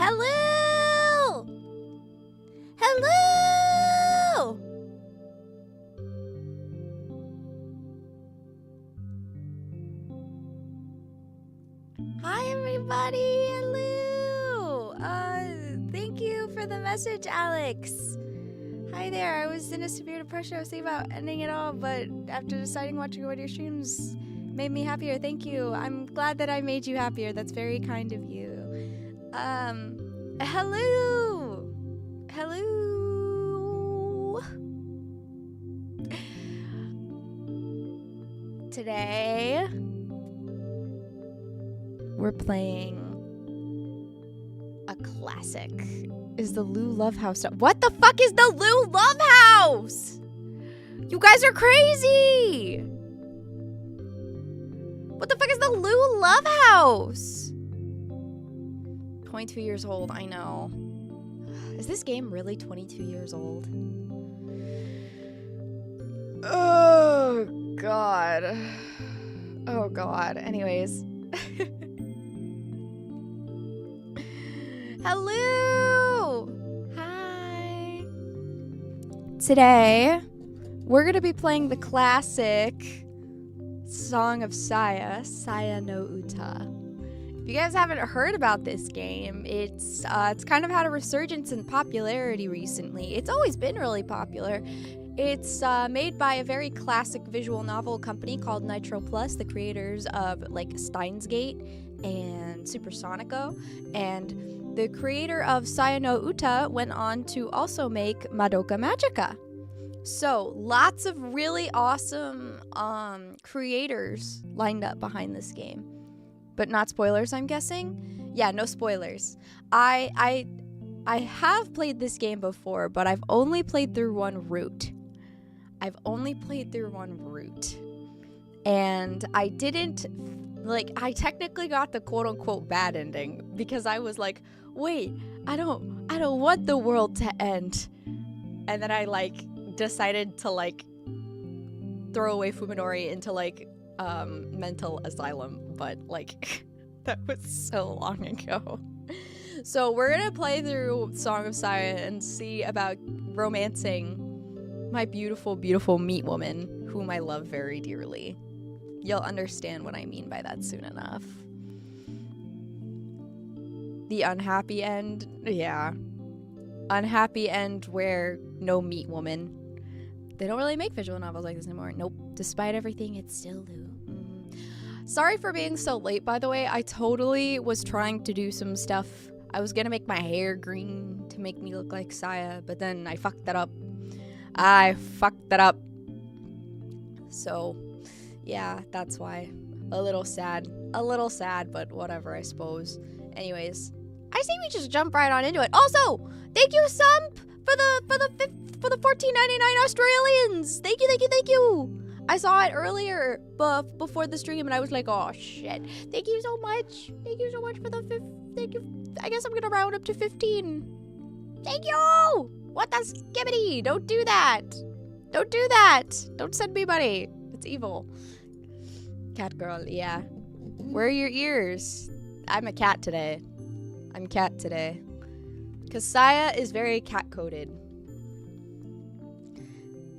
Hello! Hello! Hi, everybody. Hello. Thank you for the message, Alex. Hi there. I was in a severe depression. I was thinking about ending it all, but after deciding watching one of your streams made me happier. Thank you. I'm glad that I made you happier. That's very kind of you. Hello. Hello. Today, we're playing a classic. Is the Lou Love House? What the fuck is the Lou Love House? You guys are crazy. What the fuck is the Lou Love House? 22 years old, I know. Is this game really 22 years old? Oh, God. Oh, God. Anyways. Hello! Hi! Today, we're gonna be playing the classic Song of Saya, Saya no Uta. If you guys haven't heard about this game, it's kind of had a resurgence in popularity recently. It's always been really popular. It's made by a very classic visual novel company called Nitro Plus, the creators of like Steins Gate and Supersonico, and the creator of Saya no Uta went on to also make Madoka Magica. So lots of really awesome creators lined up behind this game, but not spoilers, I'm guessing. Yeah, no spoilers. I have played this game before, but I've only played through one route. And I didn't, like, I technically got the quote-unquote bad ending because I was like, wait, I don't want the world to end. And then I, like, decided to, like, throw away Fuminori into, like, mental asylum. But, like, that was so long ago. So we're gonna play through Song of Saya and see about romancing my beautiful, beautiful meat woman, whom I love very dearly. You'll understand what I mean by that soon enough. The unhappy end, yeah. Unhappy end where no meat woman. They don't really make visual novels like this anymore. Nope. Despite everything, it's still Lou. Sorry for being so late, by the way. I totally was trying to do some stuff. I was gonna make my hair green to make me look like Saya, but then I fucked that up. So, yeah, that's why. A little sad, but whatever, I suppose. Anyways, I say we just jump right on into it. Also, thank you, Sump, for the $14.99 Australians. Thank you. I saw it earlier, before the stream, and I was like, oh shit. Thank you so much. For the thank you. I guess I'm gonna round up to 15. Thank you. What the skibbity? Don't do that. Don't send me money. It's evil. Cat girl, yeah. Where are your ears? I'm a cat today. Because Saya is very cat-coded.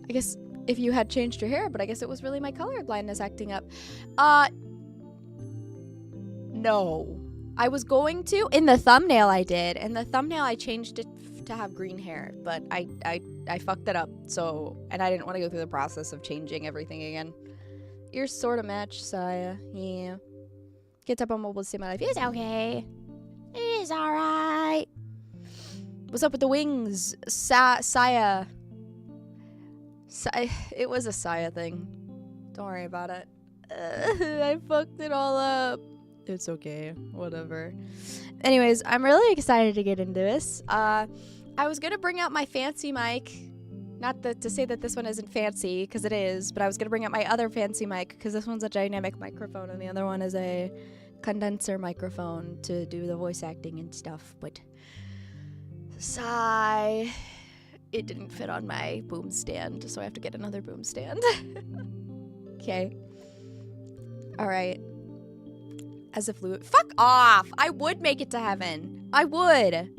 I guess if you had changed your hair, but I guess it was really my color blindness acting up. No. I was going to. In the thumbnail I did. In the thumbnail I changed it to have green hair, but I fucked it up, so, and I didn't want to go through the process of changing everything again. Ears sort of match, Saya. Yeah. Gets up on mobile to see my life. It's okay. It's alright. What's up with the wings? Saya. It was a Saya thing. Don't worry about it. I fucked it all up. It's okay. Whatever. Anyways, I'm really excited to get into this. I was gonna bring out my fancy mic. Not to say that this one isn't fancy, because it is, but I was gonna bring out my other fancy mic, because this one's a dynamic microphone, and the other one is a condenser microphone to do the voice acting and stuff, but sigh. It didn't fit on my boom stand, so I have to get another boom stand. Okay. Alright. As if fluid. Fuck off! I would make it to heaven. I would.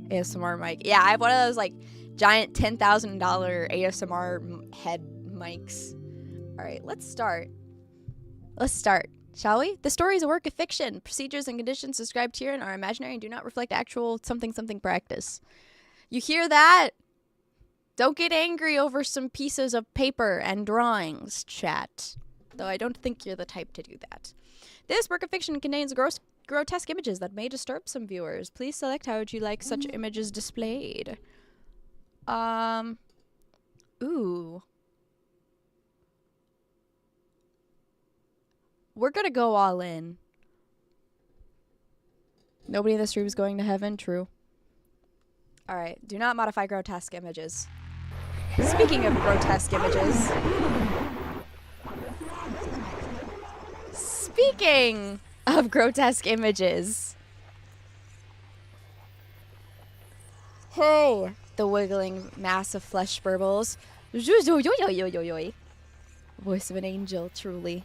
ASMR mic. Yeah, I have one of those like giant $10,000 ASMR head mics. All right, let's start. Let's start, shall we? The story is a work of fiction. Procedures and conditions described herein are imaginary and do not reflect actual something practice. You hear that? Don't get angry over some pieces of paper and drawings, chat. Though I don't think you're the type to do that. This work of fiction contains grotesque images that may disturb some viewers. Please select how would you like such images displayed. Ooh. We're gonna go all in. Nobody in this room is going to heaven, true. Alright, do not modify grotesque images. Speaking of grotesque images. Speaking of grotesque images. Hey! The wiggling mass of flesh burbles. Voice of an angel, truly.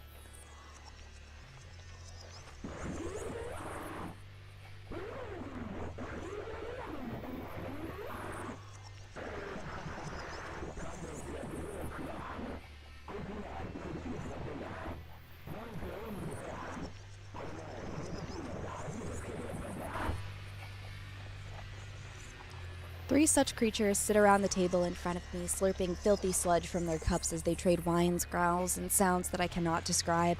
Three such creatures sit around the table in front of me, slurping filthy sludge from their cups as they trade whines, growls, and sounds that I cannot describe.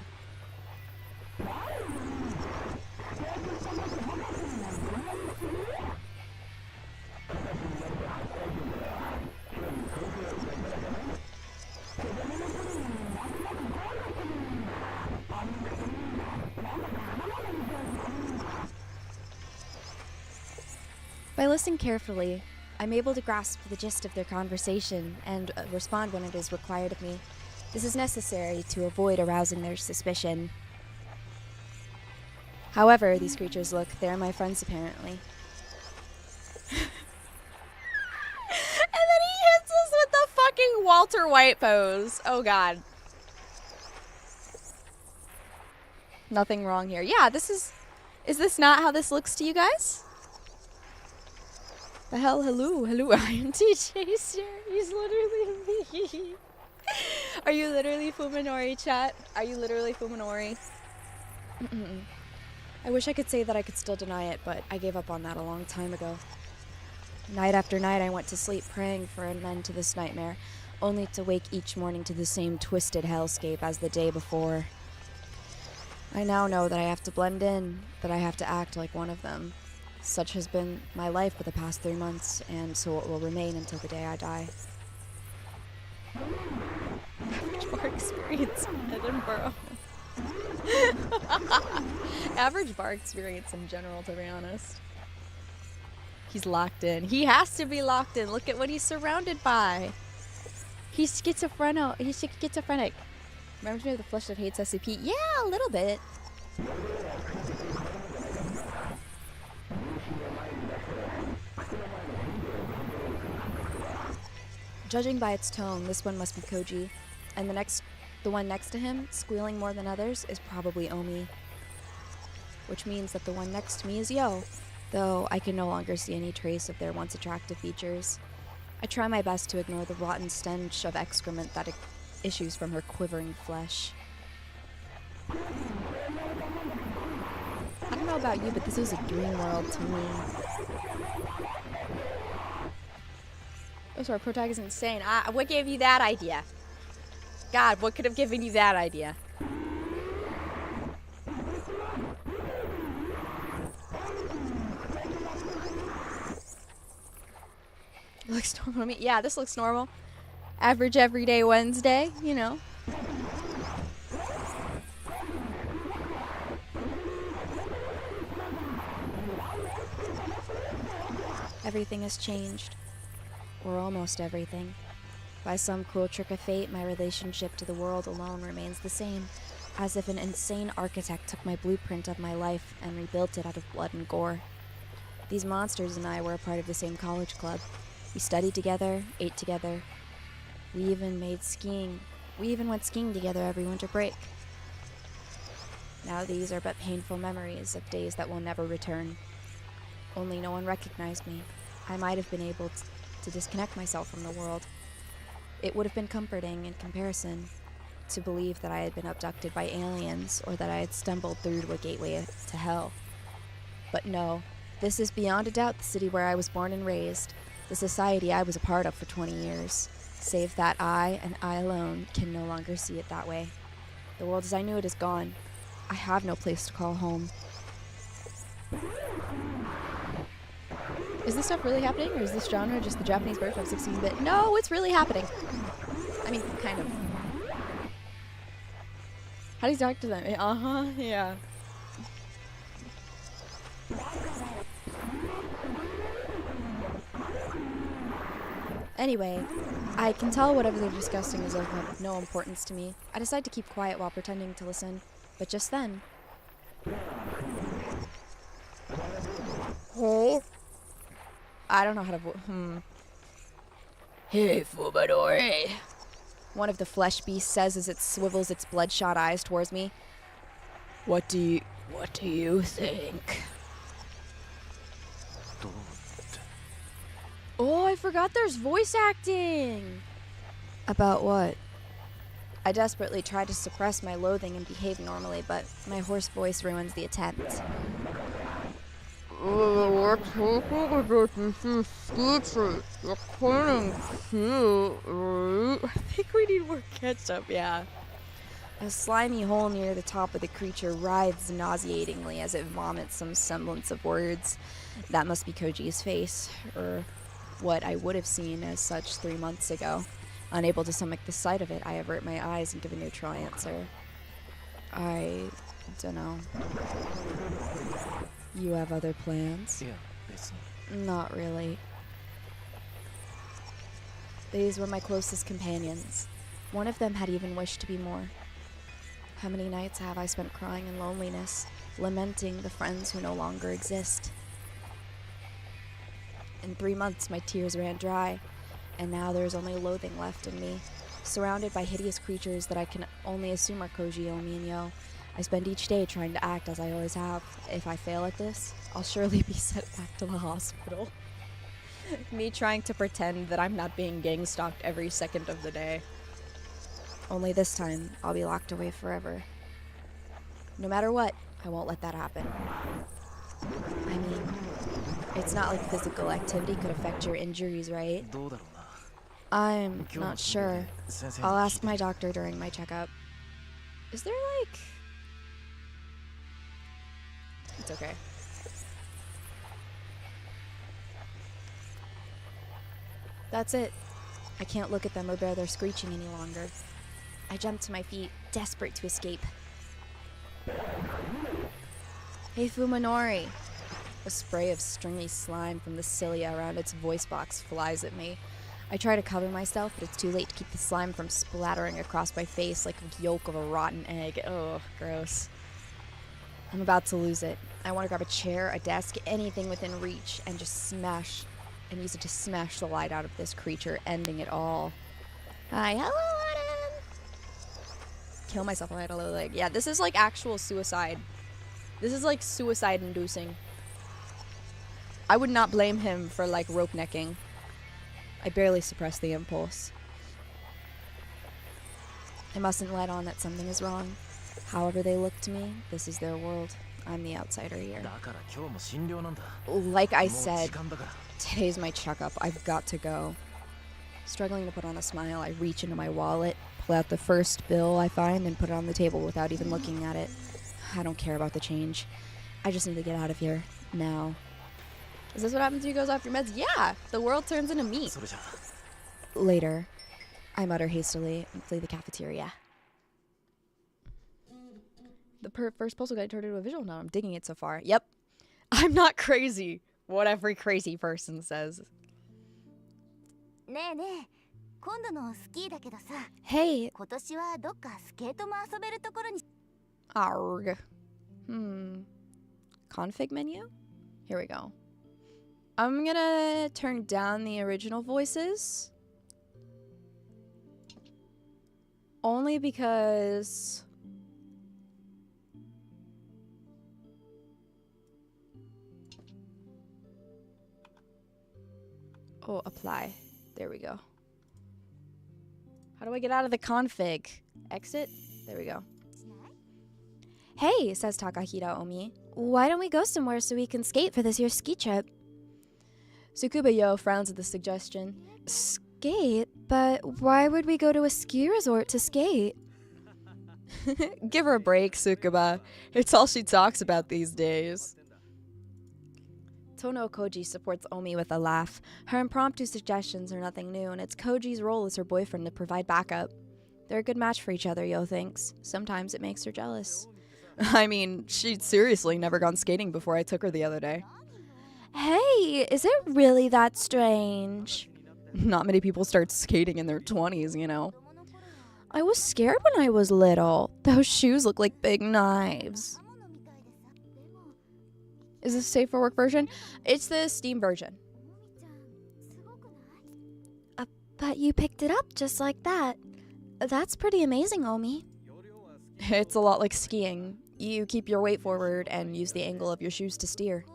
By listening carefully, I'm able to grasp the gist of their conversation and respond when it is required of me. This is necessary to avoid arousing their suspicion. However these creatures look, they are my friends apparently. And then he hits us with the fucking Walter White pose. Oh god. Nothing wrong here. Yeah, is this not how this looks to you guys? The hell, hello, I am TJ, sir. He's literally me. Are you literally Fuminori, chat? Are you literally Fuminori? I wish I could say that I could still deny it, but I gave up on that a long time ago. Night after night, I went to sleep praying for an end to this nightmare, only to wake each morning to the same twisted hellscape as the day before. I now know that I have to blend in, that I have to act like one of them. Such has been my life for the past 3 months, and so it will remain until the day I die. Average bar experience in Edinburgh. Average bar experience in general, to be honest. He's locked in. He has to be locked in. Look at what he's surrounded by. He's schizophrenic. He's schizophrenic. Reminds me of the flesh that hates SCP. Yeah, a little bit. Judging by its tone, this one must be Koji, and the one next to him, squealing more than others, is probably Omi. Which means that the one next to me is Yo, though I can no longer see any trace of their once attractive features. I try my best to ignore the rotten stench of excrement that issues from her quivering flesh. I don't know about you, but this was a dream world to me. Oh, sorry, protagonist is insane. What gave you that idea? God, what could have given you that idea? It looks normal to me. Yeah, this looks normal. Average everyday Wednesday, you know. Everything has changed. Or almost everything. By some cruel trick of fate, my relationship to the world alone remains the same, as if an insane architect took my blueprint of my life and rebuilt it out of blood and gore. These monsters and I were a part of the same college club. We studied together, ate together. We even went skiing together every winter break. Now these are but painful memories of days that will never return. Only no one recognized me. I might have been able to disconnect myself from the world. It would have been comforting in comparison to believe that I had been abducted by aliens or that I had stumbled through to a gateway to hell. But no, this is beyond a doubt the city where I was born and raised, the society I was a part of for 20 years, save that I, and I alone, can no longer see it that way. The world as I knew it is gone. I have no place to call home. Is this stuff really happening, or is this genre just the Japanese version of 16-bit? No, it's really happening. I mean, kind of. How do you talk to them? Uh-huh, yeah. Anyway, I can tell whatever they're discussing is of no importance to me. I decide to keep quiet while pretending to listen, but just then... Oh? I don't know how to Hey, Fumadori. One of the flesh beasts says as it swivels its bloodshot eyes towards me. What do you think? Oh, I forgot there's voice acting! About what? I desperately try to suppress my loathing and behave normally, but my hoarse voice ruins the attempt. I think we need more ketchup, yeah. A slimy hole near the top of the creature writhes nauseatingly as it vomits some semblance of words. That must be Koji's face, or what I would have seen as such 3 months ago. Unable to stomach the sight of it, I avert my eyes and give a neutral answer. I dunno. You have other plans? Not really. These were my closest companions. One of them had even wished to be more. How many nights have I spent crying in loneliness, lamenting the friends who no longer exist? In 3 months, my tears ran dry, and now there is only loathing left in me. Surrounded by hideous creatures that I can only assume are Koji, Omi, and Yo, I spend each day trying to act as I always have. If I fail at this, I'll surely be sent back to the hospital. Me trying to pretend that I'm not being gang stalked every second of the day. Only this time, I'll be locked away forever. No matter what, I won't let that happen. I mean, it's not like physical activity could affect your injuries, right? I'm not sure. I'll ask my doctor during my checkup. Is there like... It's okay. That's it. I can't look at them or bear their screeching any longer. I jump to my feet, desperate to escape. Hey, Fuminori! A spray of stringy slime from the cilia around its voice box flies at me. I try to cover myself, but it's too late to keep the slime from splattering across my face like the yolk of a rotten egg. Ugh, gross. I'm about to lose it. I want to grab a chair, a desk, anything within reach, and just use it to smash the light out of this creature, ending it all. Hi, hello, Adam! Kill myself on my leg. Yeah, this is like actual suicide. This is like suicide-inducing. I would not blame him for like rope necking. I barely suppress the impulse. I mustn't let on that something is wrong. However they look to me, this is their world. I'm the outsider here. Like I said, today's my checkup. I've got to go. Struggling to put on a smile, I reach into my wallet, pull out the first bill I find, and put it on the table without even looking at it. I don't care about the change. I just need to get out of here. Now. Is this what happens when you goes off your meds? Yeah! The world turns into meat. Later, I mutter hastily and flee the cafeteria. The first postal guide turned into a visual note. I'm digging it so far. Yep. I'm not crazy. What every crazy person says. Hey. Arg. Config menu? Here we go. I'm gonna turn down the original voices. Only because... Oh, apply. There we go. How do I get out of the config? Exit? There we go. Hey, says Takahira Omi. Why don't we go somewhere so we can skate for this year's ski trip? Tsukuba Yo frowns at the suggestion. Skate? But why would we go to a ski resort to skate? Give her a break, Tsukuba. It's all she talks about these days. Tono Koji supports Omi with a laugh. Her impromptu suggestions are nothing new, and it's Koji's role as her boyfriend to provide backup. They're a good match for each other, Yo thinks. Sometimes it makes her jealous. I mean, she'd seriously never gone skating before I took her the other day. Hey, is it really that strange? Not many people start skating in their 20s, you know. I was scared when I was little. Those shoes look like big knives. Is this a safe for work version? It's the Steam version. But you picked it up just like that. That's pretty amazing, Omi. It's a lot like skiing. You keep your weight forward and use the angle of your shoes to steer.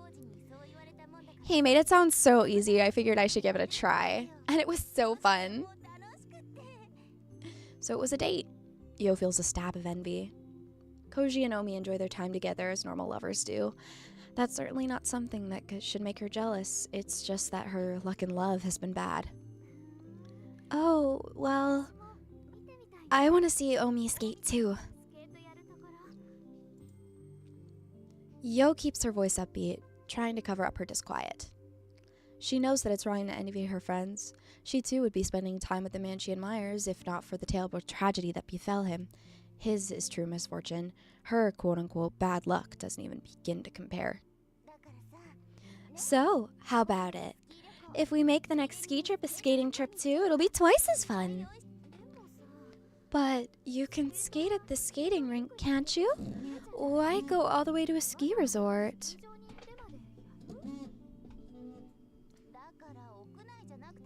He made it sound so easy, I figured I should give it a try. And it was so fun. So it was a date. Yo feels a stab of envy. Koji and Omi enjoy their time together as normal lovers do. That's certainly not something that should make her jealous. It's just that her luck in love has been bad. Oh, well, I want to see Omi skate too. Yo keeps her voice upbeat, trying to cover up her disquiet. She knows that it's wrong to envy her friends. She too would be spending time with the man she admires, if not for the terrible tragedy that befell him. His is true misfortune. Her quote-unquote bad luck doesn't even begin to compare. So, how about it? If we make the next ski trip a skating trip too, it'll be twice as fun. But you can skate at the skating rink, can't you? Why go all the way to a ski resort?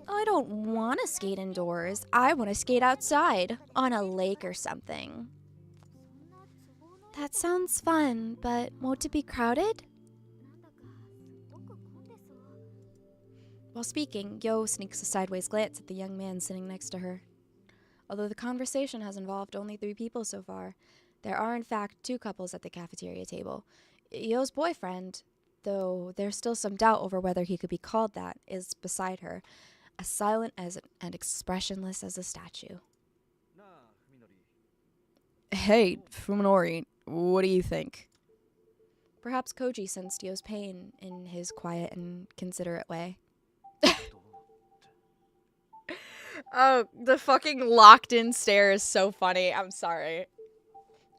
I don't want to skate indoors. I want to skate outside, on a lake or something. That sounds fun, but won't it be crowded? While speaking, Yo sneaks a sideways glance at the young man sitting next to her. Although the conversation has involved only 3 people so far, there are in fact 2 couples at the cafeteria table. Yo's boyfriend, though there's still some doubt over whether he could be called that, is beside her, as silent and expressionless as a statue. Hey, Fuminori, what do you think? Perhaps Koji sensed Yo's pain in his quiet and considerate way. Oh, the fucking locked-in stare is so funny. I'm sorry.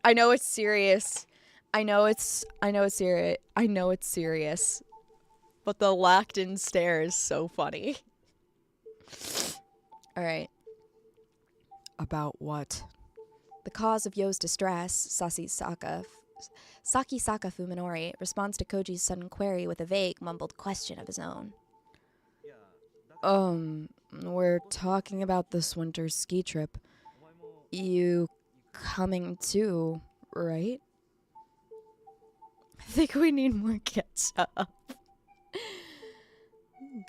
I know it's serious. I know it's serious. But the locked-in stare is so funny. Alright. About what? The cause of Yo's distress, Sakisaka Fuminori, responds to Koji's sudden query with a vague, mumbled question of his own. We're talking about this winter's ski trip. You coming too, right? I think we need more ketchup.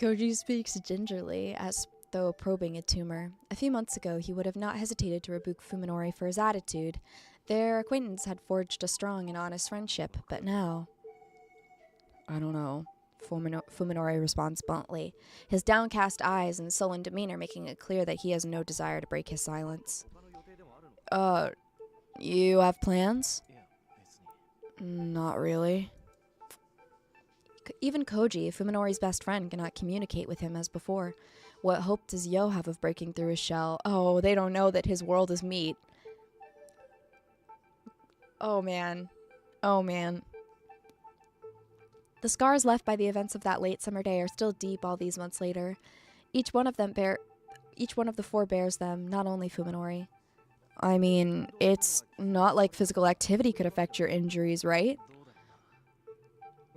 Koji speaks gingerly, as though probing a tumor. A few months ago, he would have not hesitated to rebuke Fuminori for his attitude. Their acquaintance had forged a strong and honest friendship, but now... I don't know. Fuminori responds bluntly, his downcast eyes and sullen demeanor making it clear that he has no desire to break his silence. You have plans? Not really. Even Koji, Fuminori's best friend, cannot communicate with him as before. What hope does Yo have of breaking through his shell? Oh, they don't know that his world is meat. Oh, man. Oh, man. The scars left by the events of that late summer day are still deep all these months later. Each one of the 4 bears them, not only Fuminori. I mean, it's not like physical activity could affect your injuries, right?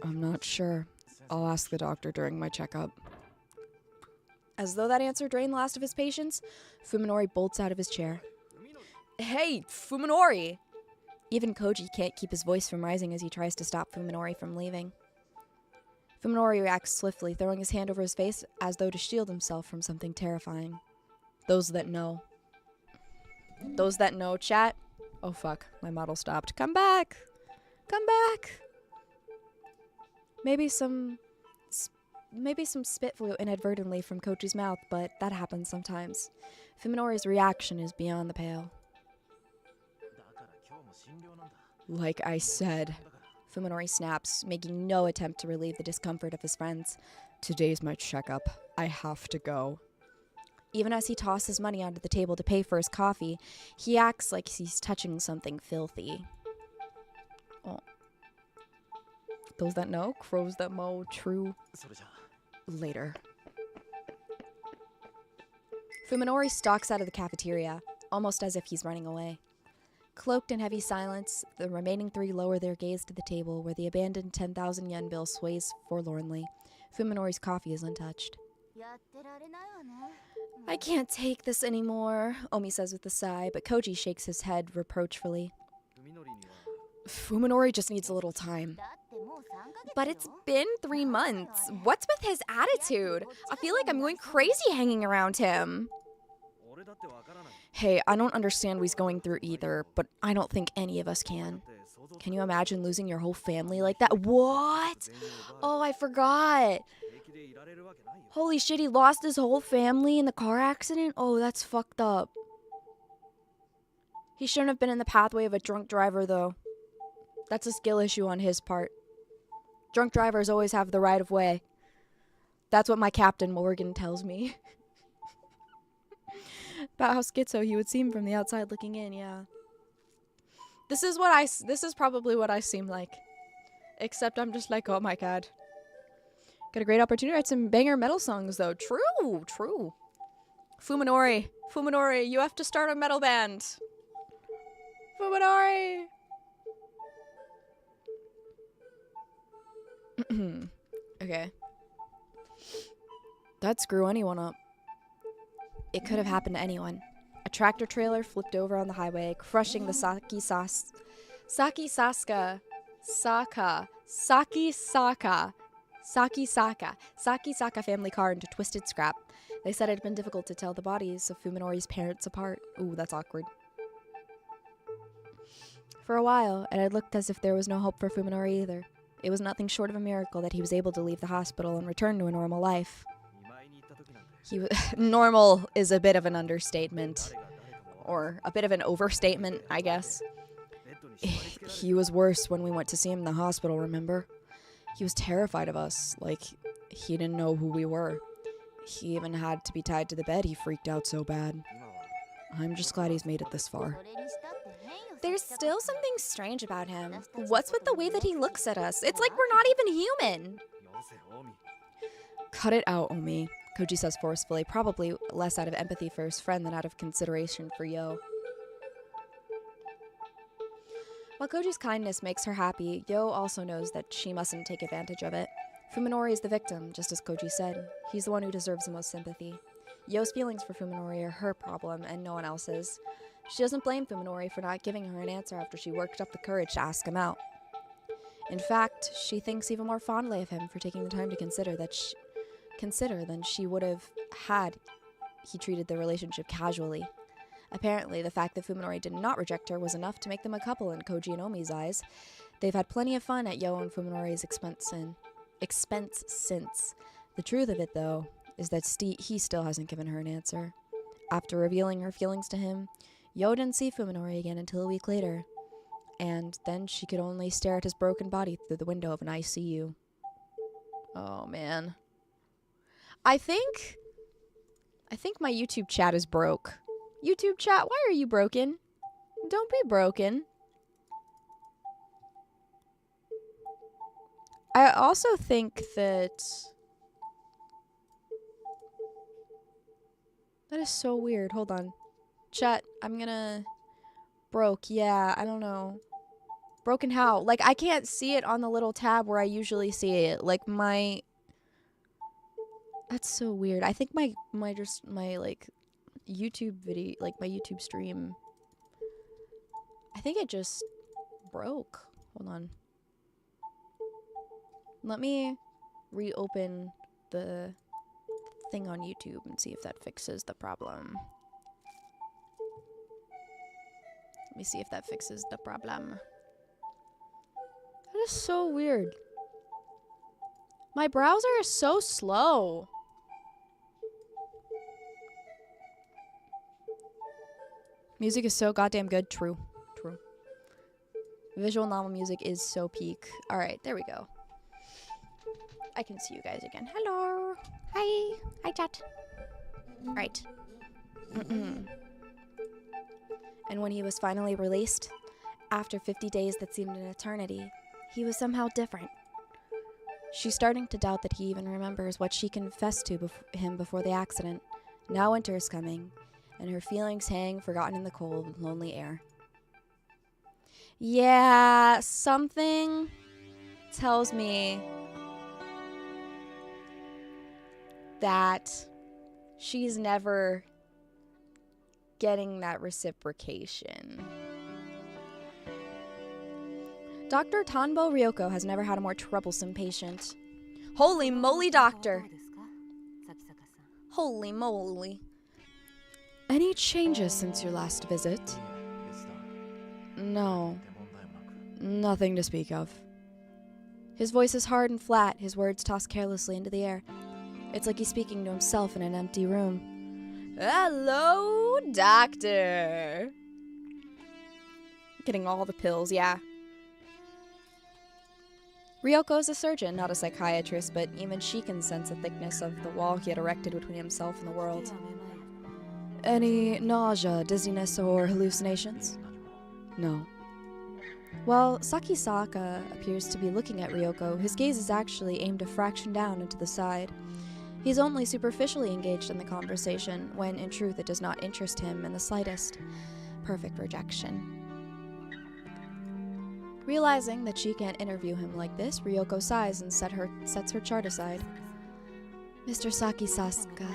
I'm not sure. I'll ask the doctor during my checkup. As though that answer drained the last of his patience, Fuminori bolts out of his chair. Hey, Fuminori! Even Koji can't keep his voice from rising as he tries to stop Fuminori from leaving. Fuminori reacts swiftly, throwing his hand over his face as though to shield himself from something terrifying. Those that know. Those that know, chat. Oh fuck, my model stopped. Come back! Come back! Maybe some spit flew inadvertently from Koji's mouth, but that happens sometimes. Fuminori's reaction is beyond the pale. Like I said, Fuminori snaps, making no attempt to relieve the discomfort of his friends. Today's my checkup. I have to go. Even as he tosses money onto the table to pay for his coffee, he acts like he's touching something filthy. Oh. Those that know, crows that mow, true. Later. Fuminori stalks out of the cafeteria, almost as if he's running away. Cloaked in heavy silence, the remaining three lower their gaze to the table where the abandoned 10,000 yen bill sways forlornly. Fuminori's coffee is untouched. I can't take this anymore, Omi says with a sigh, but Koji shakes his head reproachfully. Fuminori just needs a little time. But it's been 3 months. What's with his attitude? I feel like I'm going crazy hanging around him. Hey, I don't understand what he's going through either, but I don't think any of us can. Can you imagine losing your whole family like that? What? Oh, I forgot. Holy shit, he lost his whole family in the car accident? Oh, that's fucked up. He shouldn't have been in the pathway of a drunk driver, though. That's a skill issue on his part. Drunk drivers always have the right of way. That's what my Captain Morgan tells me. About how schizo he would seem from the outside looking in, yeah. This is probably what I seem like. Except I'm just like, oh my god. Got a great opportunity to write some banger metal songs, though. True. Fuminori, you have to start a metal band. Fuminori! Okay. That'd screw anyone up. It could have happened to anyone. A tractor trailer flipped over on the highway, crushing the Sakisaka family car into twisted scrap. They said it had been difficult to tell the bodies of Fuminori's parents apart. Ooh, that's awkward. For a while, it had looked as if there was no hope for Fuminori either. It was nothing short of a miracle that he was able to leave the hospital and return to a normal life. Normal is a bit of an understatement. Or a bit of an overstatement, I guess. He was worse when we went to see him in the hospital, remember? He was terrified of us, like he didn't know who we were. He even had to be tied to the bed, he freaked out so bad. I'm just glad he's made it this far. There's still something strange about him. What's with the way that he looks at us? It's like we're not even human. Cut it out, Omi, Koji says forcefully, probably less out of empathy for his friend than out of consideration for Yo. While Koji's kindness makes her happy, Yo also knows that she mustn't take advantage of it. Fuminori is the victim, just as Koji said. He's the one who deserves the most sympathy. Yo's feelings for Fuminori are her problem and no one else's. She doesn't blame Fuminori for not giving her an answer after she worked up the courage to ask him out. In fact, she thinks even more fondly of him for taking the time to consider than she would have had he treated the relationship casually. Apparently, the fact that Fuminori did not reject her was enough to make them a couple in Koji and Omi's eyes. They've had plenty of fun at Yo and Fuminori's expense since. The truth of it, though, is that he still hasn't given her an answer. After revealing her feelings to him, Yo didn't see Fuminori again until a week later, and then she could only stare at his broken body through the window of an ICU. Oh, man. I think my YouTube chat is broke. YouTube chat, why are you broken? Don't be broken. I also think that is so weird. Hold on. Chat, I'm gonna... Broke, yeah, I don't know. Broken how? Like, I can't see it on the little tab where I usually see it. Like, my... That's so weird. I think my like, YouTube video, like, my YouTube stream... I think it just broke. Hold on. Let me reopen the thing on YouTube and see if that fixes the problem. Let me see if that fixes the problem. That is so weird. My browser is so slow. Music is so goddamn good. True. True. Visual novel music is so peak. Alright, there we go. I can see you guys again. Hello. Hi. Hi, chat. Right. And when he was finally released, after 50 days that seemed an eternity, he was somehow different. She's starting to doubt that he even remembers what she confessed to him before the accident. Now winter is coming, and her feelings hang forgotten in the cold, lonely air. Yeah, something tells me that she's never getting that reciprocation. Dr. Tanbo Ryoko has never had a more troublesome patient. Holy moly, doctor! Holy moly. Any changes since your last visit? No. Nothing to speak of. His voice is hard and flat, his words tossed carelessly into the air. It's like he's speaking to himself in an empty room. Hello, doctor. Getting all the pills, yeah. Ryoko is a surgeon, not a psychiatrist, but even she can sense the thickness of the wall he had erected between himself and the world. Any nausea, dizziness, or hallucinations? No. While Sakisaka appears to be looking at Ryoko, his gaze is actually aimed a fraction down into the side. He's only superficially engaged in the conversation, when in truth it does not interest him in the slightest. Perfect rejection. Realizing that she can't interview him like this, Ryoko sighs and sets her chart aside. Mr. Sakisaka.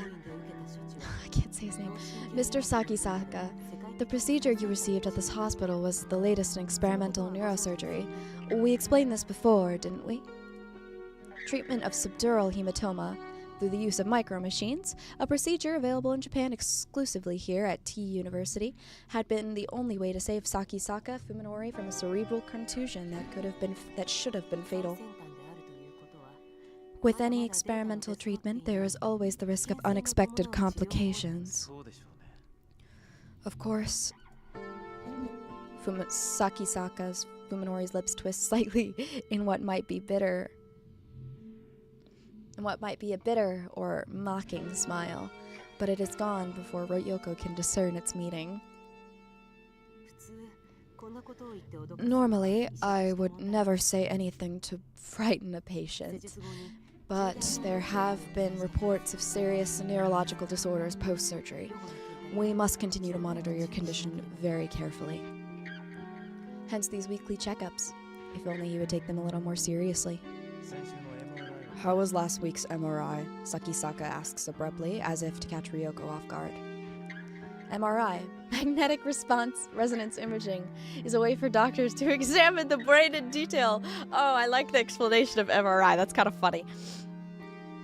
I can't say his name. Mr. Sakisaka, the procedure you received at this hospital was the latest in experimental neurosurgery. We explained this before, didn't we? Treatment of subdural hematoma through the use of micro-machines, a procedure available in Japan exclusively here at T University, had been the only way to save Sakisaka Fuminori from a cerebral contusion that should have been fatal. With any experimental treatment, there is always the risk of unexpected complications. Of course. Sakisaka's Fuminori's lips twist slightly in what might be a bitter or mocking smile, but it is gone before Ryoko can discern its meaning. Normally, I would never say anything to frighten a patient, but there have been reports of serious neurological disorders post-surgery. We must continue to monitor your condition very carefully. Hence these weekly checkups. If only you would take them a little more seriously. How was last week's MRI? Sakisaka asks abruptly, as if to catch Ryoko off guard. MRI, magnetic resonance imaging, is a way for doctors to examine the brain in detail. Oh, I like the explanation of MRI. That's kind of funny.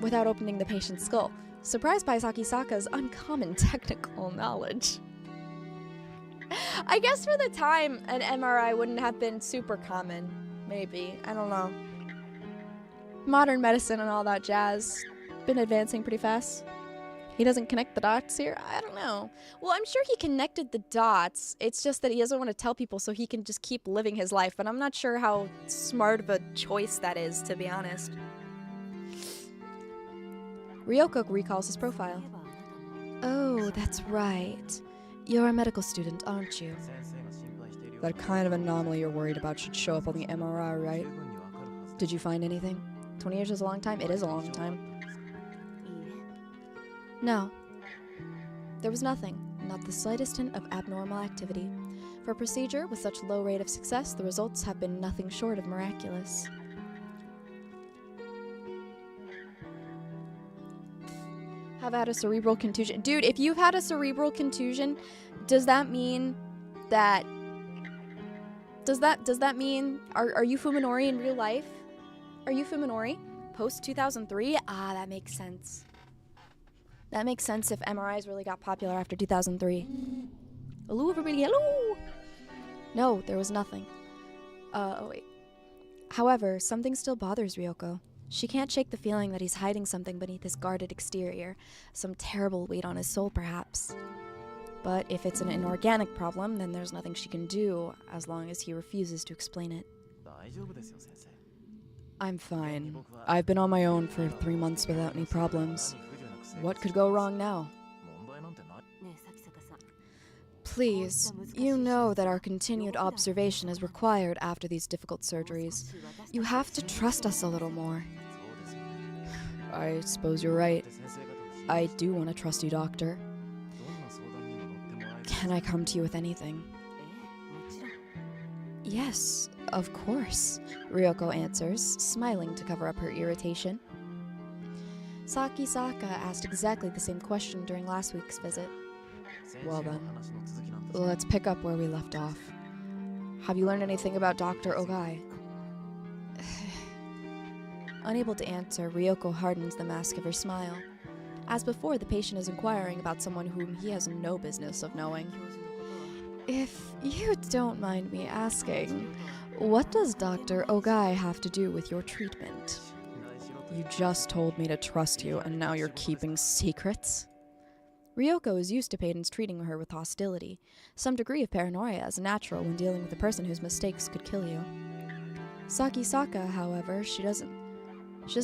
Without opening the patient's skull. Surprised by Sakisaka's uncommon technical knowledge. I guess for the time, an MRI wouldn't have been super common. Maybe. I don't know. Modern medicine and all that jazz been advancing pretty fast. He doesn't connect the dots here? I don't know. Well, I'm sure he connected the dots. It's just that he doesn't want to tell people so he can just keep living his life. But I'm not sure how smart of a choice that is, to be honest. Ryoko recalls his profile. Oh, that's right. You're a medical student, aren't you? That kind of anomaly you're worried about should show up on the MRI, right? Did you find anything? 20 years is a long time? It is a long time. No. There was nothing. Not the slightest hint of abnormal activity. For a procedure with such low rate of success, the results have been nothing short of miraculous. Have had a cerebral contusion. Dude, if you've had a cerebral contusion, does that mean that... Does that mean... Are you Fuminori in real life? Are you Fuminori? Post 2003? Ah, that makes sense. That makes sense if MRIs really got popular after 2003. Hello, everybody, hello! No, there was nothing. Oh wait. However, something still bothers Ryoko. She can't shake the feeling that he's hiding something beneath his guarded exterior, some terrible weight on his soul, perhaps. But if it's an inorganic problem, then there's nothing she can do, as long as he refuses to explain it. I'm fine. I've been on my own for 3 months without any problems. What could go wrong now? Please, you know that our continued observation is required after these difficult surgeries. You have to trust us a little more. I suppose you're right. I do want to trust you, Doctor. Can I come to you with anything? Yes, of course, Ryoko answers, smiling to cover up her irritation. Saki-saka asked exactly the same question during last week's visit. Well then, let's pick up where we left off. Have you learned anything about Dr. Ogai? Unable to answer, Ryoko hardens the mask of her smile. As before, the patient is inquiring about someone whom he has no business of knowing. If you don't mind me asking, what does Dr. Ogai have to do with your treatment? You just told me to trust you, and now you're keeping secrets? Ryoko is used to patients treating her with hostility. Some degree of paranoia is natural when dealing with a person whose mistakes could kill you. Saki-saka, however, she doesn't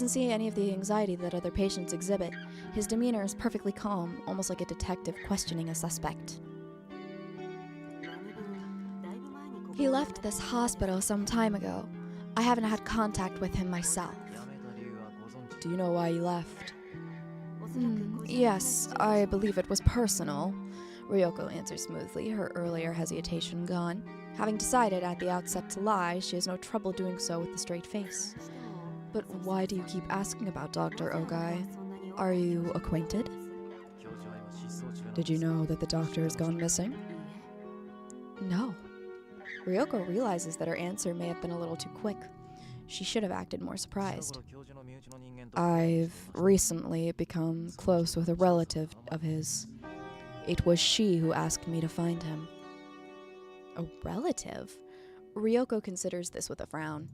see any of the anxiety that other patients exhibit. His demeanor is perfectly calm, almost like a detective questioning a suspect. He left this hospital some time ago. I haven't had contact with him myself. Do you know why he left? Yes, I believe it was personal. Ryoko answers smoothly, her earlier hesitation gone. Having decided at the outset to lie, she has no trouble doing so with a straight face. But why do you keep asking about Dr. Ogai? Are you acquainted? Did you know that the doctor has gone missing? No. Ryoko realizes that her answer may have been a little too quick. She should have acted more surprised. I've recently become close with a relative of his. It was she who asked me to find him. A relative? Ryoko considers this with a frown.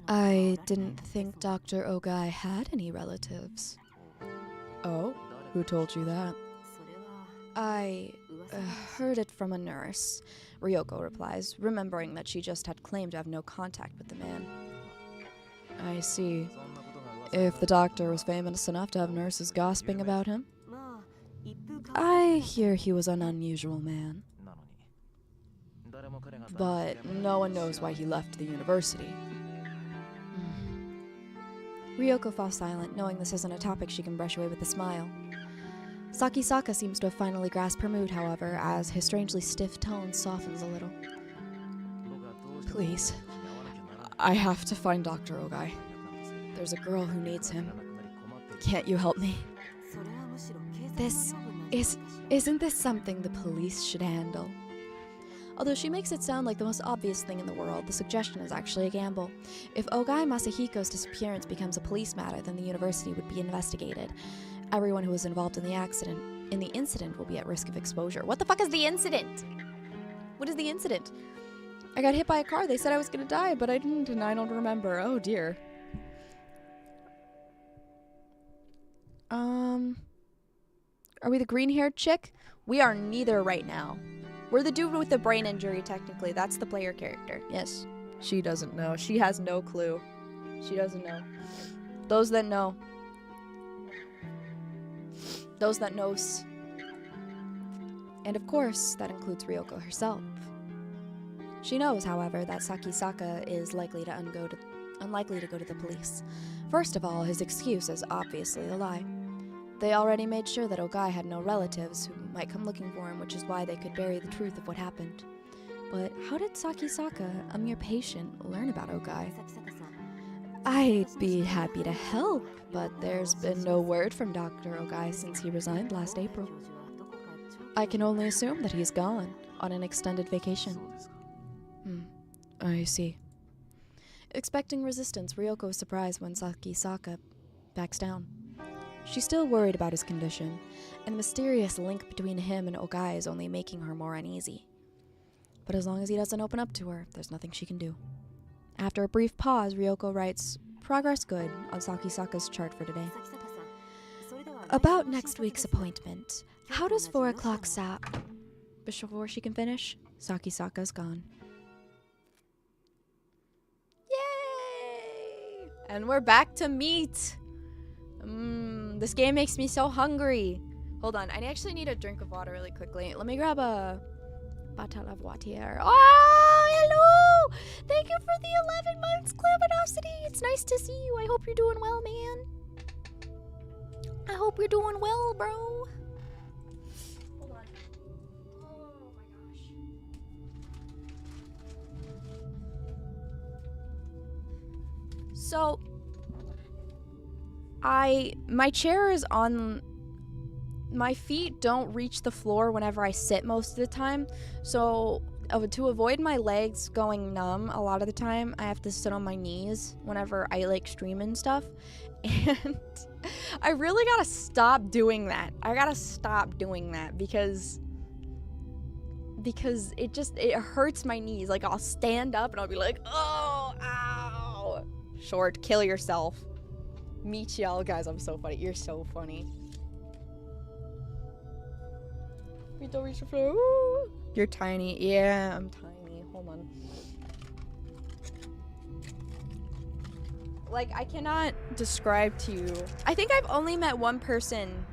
I didn't think Dr. Ogai had any relatives. Oh? Who told you that? I heard it from a nurse, Ryoko replies, remembering that she just had claimed to have no contact with the man. I see. If the doctor was famous enough to have nurses gossiping about him? I hear he was an unusual man. But no one knows why he left the university. Ryoko falls silent, knowing this isn't a topic she can brush away with a smile. Saki-saka seems to have finally grasped her mood, however, as his strangely stiff tone softens a little. Please, I have to find Dr. Ogai. There's a girl who needs him. Can't you help me? Isn't this something the police should handle? Although she makes it sound like the most obvious thing in the world, the suggestion is actually a gamble. If Ogai Masahiko's disappearance becomes a police matter, then the university would be investigated. Everyone who was involved in the incident will be at risk of exposure. What the fuck is the incident? What is the incident? I got hit by a car. They said I was gonna die, but I didn't, and I don't remember. Oh dear. Are we the green-haired chick? We are neither right now. We're the dude with the brain injury, technically. That's the player character. Yes. She doesn't know. She has no clue. She doesn't know. Those that know. Those that knows. And of course, that includes Ryoko herself. She knows, however, that Saki-saka is unlikely to go to the police. First of all, his excuse is obviously a lie. They already made sure that Ogai had no relatives who might come looking for him, which is why they could bury the truth of what happened. But how did Saki-saka, a mere patient, learn about Ogai? I'd be happy to help, but there's been no word from Dr. Ogai since he resigned last April. I can only assume that he's gone on an extended vacation. I see. Expecting resistance, Ryoko is surprised when Sakisaka backs down. She's still worried about his condition, and the mysterious link between him and Ogai is only making her more uneasy. But as long as he doesn't open up to her, there's nothing she can do. After a brief pause, Ryoko writes, "Progress good," on Sakisaka's chart for today. About next week's appointment. How does 4 o'clock sound? Before she can finish, Sakisaka's gone. Yay! And we're back to meat! This game makes me so hungry. Hold on, I actually need a drink of water really quickly. Let me grab a bottle of water. Oh, hello! Thank you for the 11 months, Claminosity. It's nice to see you. I hope you're doing well, man. I hope you're doing well, bro. Hold on. Oh my gosh. So, my chair is on, my feet don't reach the floor whenever I sit most of the time, so to avoid my legs going numb a lot of the time, I have to sit on my knees whenever I like stream and stuff, and I really gotta stop doing that. I gotta stop doing that because it hurts my knees. Like, I'll stand up and I'll be like, oh, ow. Short, kill yourself. Meet y'all, guys. I'm so funny. You're so funny. We don't reach the floor. Ooh. You're tiny. Yeah, I'm tiny. Hold on. Like, I cannot describe to you. I think I've only met one person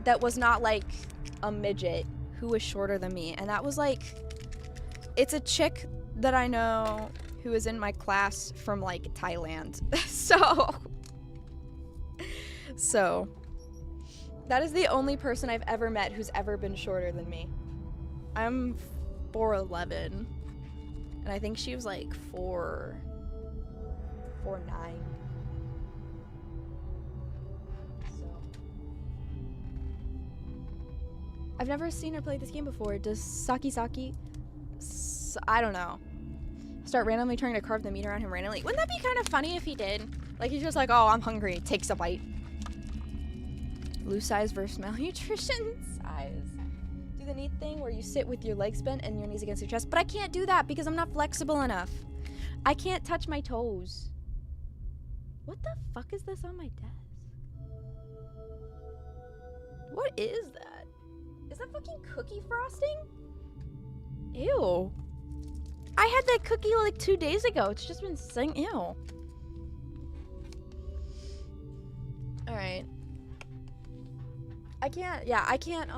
that was not like a midget who was shorter than me, and that was like, it's a chick that I know who is in my class from like Thailand. So that is the only person I've ever met who's ever been shorter than me. I'm 4'11", and I think she was like 4'9". So I've never seen her play this game before. Does Sakisaki, I don't know, start randomly trying to carve the meat around him randomly? Wouldn't that be kind of funny if he did? Like, he's just like, oh, I'm hungry, takes a bite. Loose size versus malnutrition size. Do the neat thing where you sit with your legs bent and your knees against your chest. But I can't do that because I'm not flexible enough. I can't touch my toes. What the fuck is this on my desk? What is that? Is that fucking cookie frosting? Ew. I had that cookie like 2 days ago. It's just been saying ew. Alright. I can't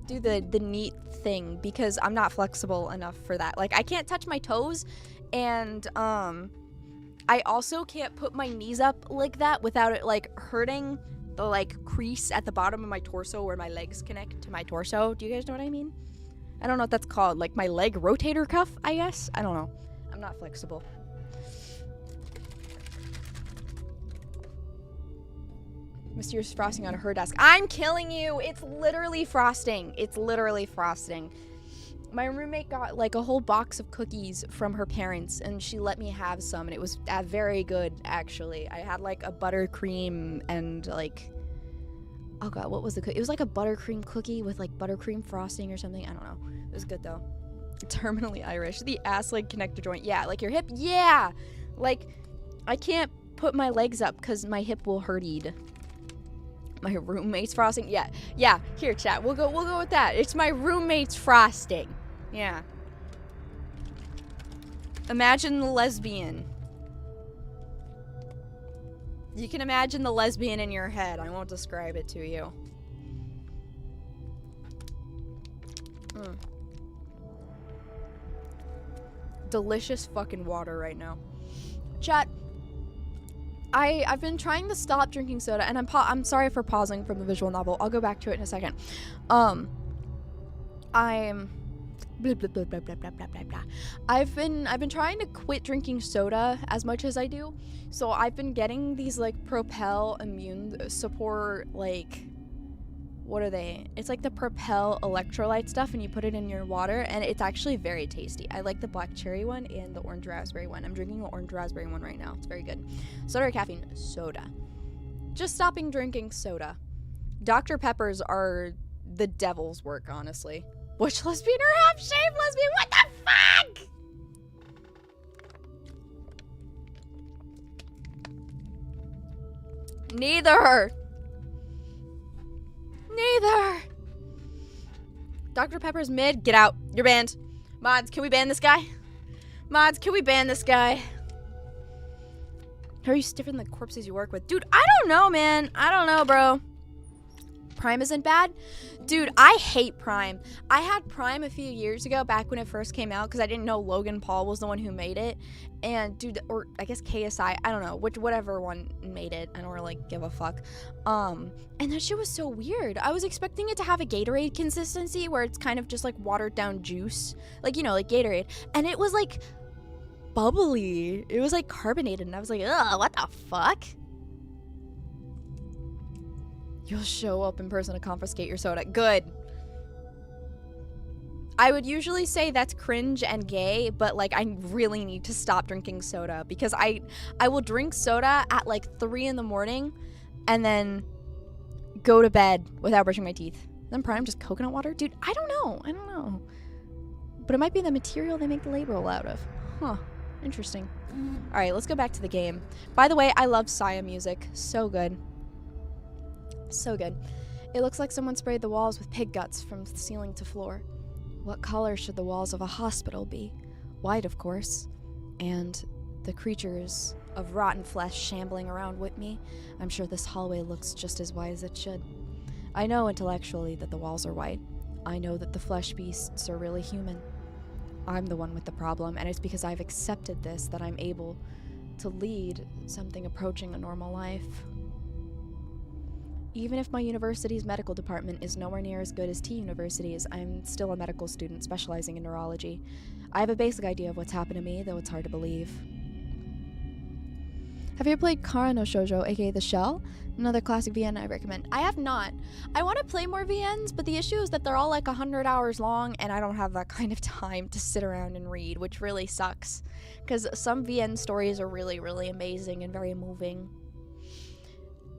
do the neat thing because I'm not flexible enough for that. Like, I can't touch my toes, and I also can't put my knees up like that without it like hurting the like crease at the bottom of my torso where my legs connect to my torso. Do you guys know what I mean? I don't know what that's called. Like my leg rotator cuff, I guess? I don't know. I'm not flexible. Mysterious frosting on her desk. I'm killing you! It's literally frosting. It's literally frosting. My roommate got like a whole box of cookies from her parents, and she let me have some, and it was very good, actually. I had like a buttercream and like, oh god, what was the cookie? It was like a buttercream cookie with like buttercream frosting or something. I don't know. It was good though. Terminally Irish. The ass leg connector joint. Yeah, like your hip. Yeah! Like, I can't put my legs up because my hip will hurt-eed. My roommate's frosting. Yeah. Here, chat. We'll go with that. It's my roommate's frosting. Yeah. Imagine the lesbian. You can imagine the lesbian in your head. I won't describe it to you. Delicious fucking water right now. Chat. I've been trying to stop drinking soda, and I'm sorry for pausing from the visual novel. I'll go back to it in a second. I'm blah, blah, blah, blah, blah, blah, blah, blah, blah. I've been trying to quit drinking soda as much as I do. So I've been getting these like Propel immune support like What are they? It's like the Propel electrolyte stuff, and you put it in your water, and it's actually very tasty. I like the black cherry one and the orange raspberry one. I'm drinking the orange raspberry one right now. It's very good. Soda or caffeine? Soda. Just stopping drinking soda. Dr. Peppers are the devil's work, honestly. Butch lesbian or half-shaved lesbian? What the fuck? Neither. Dr. Pepper's mid. Get out. You're banned. Mods, can we ban this guy? Mods, can we ban this guy? How are you stiffer than the corpses you work with? Dude, I don't know, man. I don't know, bro. Prime isn't bad? Dude, I hate Prime. I had Prime a few years ago, back when it first came out, because I didn't know Logan Paul was the one who made it. And, dude, or I guess KSI, I don't know, whatever one made it. I don't really give a fuck. And that shit was so weird. I was expecting it to have a Gatorade consistency, where it's kind of just, like, watered down juice. Like, you know, like Gatorade. And it was, like, bubbly. It was, like, carbonated. And I was like, ugh, what the fuck? You'll show up in person to confiscate your soda. Good. I would usually say that's cringe and gay, but like I really need to stop drinking soda, because I will drink soda at like 3 in the morning and then go to bed without brushing my teeth. Then Prime just coconut water? Dude, I don't know. But it might be the material they make the label out of. Huh. Interesting. Alright, let's go back to the game. By the way, I love Saya music. So good. So good. It looks like someone sprayed the walls with pig guts from ceiling to floor. What color should the walls of a hospital be? White, of course. And the creatures of rotten flesh shambling around with me. I'm sure this hallway looks just as white as it should. I know intellectually that the walls are white. I know that the flesh beasts are really human. I'm the one with the problem, and it's because I've accepted this that I'm able to lead something approaching a normal life. Even if my university's medical department is nowhere near as good as T University's, I'm still a medical student specializing in neurology. I have a basic idea of what's happened to me, though it's hard to believe. Have you ever played Kara no Shoujo, aka The Shell? Another classic VN I recommend. I have not. I want to play more VNs, but the issue is that they're all like 100 hours long, and I don't have that kind of time to sit around and read, which really sucks. Because some VN stories are really, really amazing and very moving.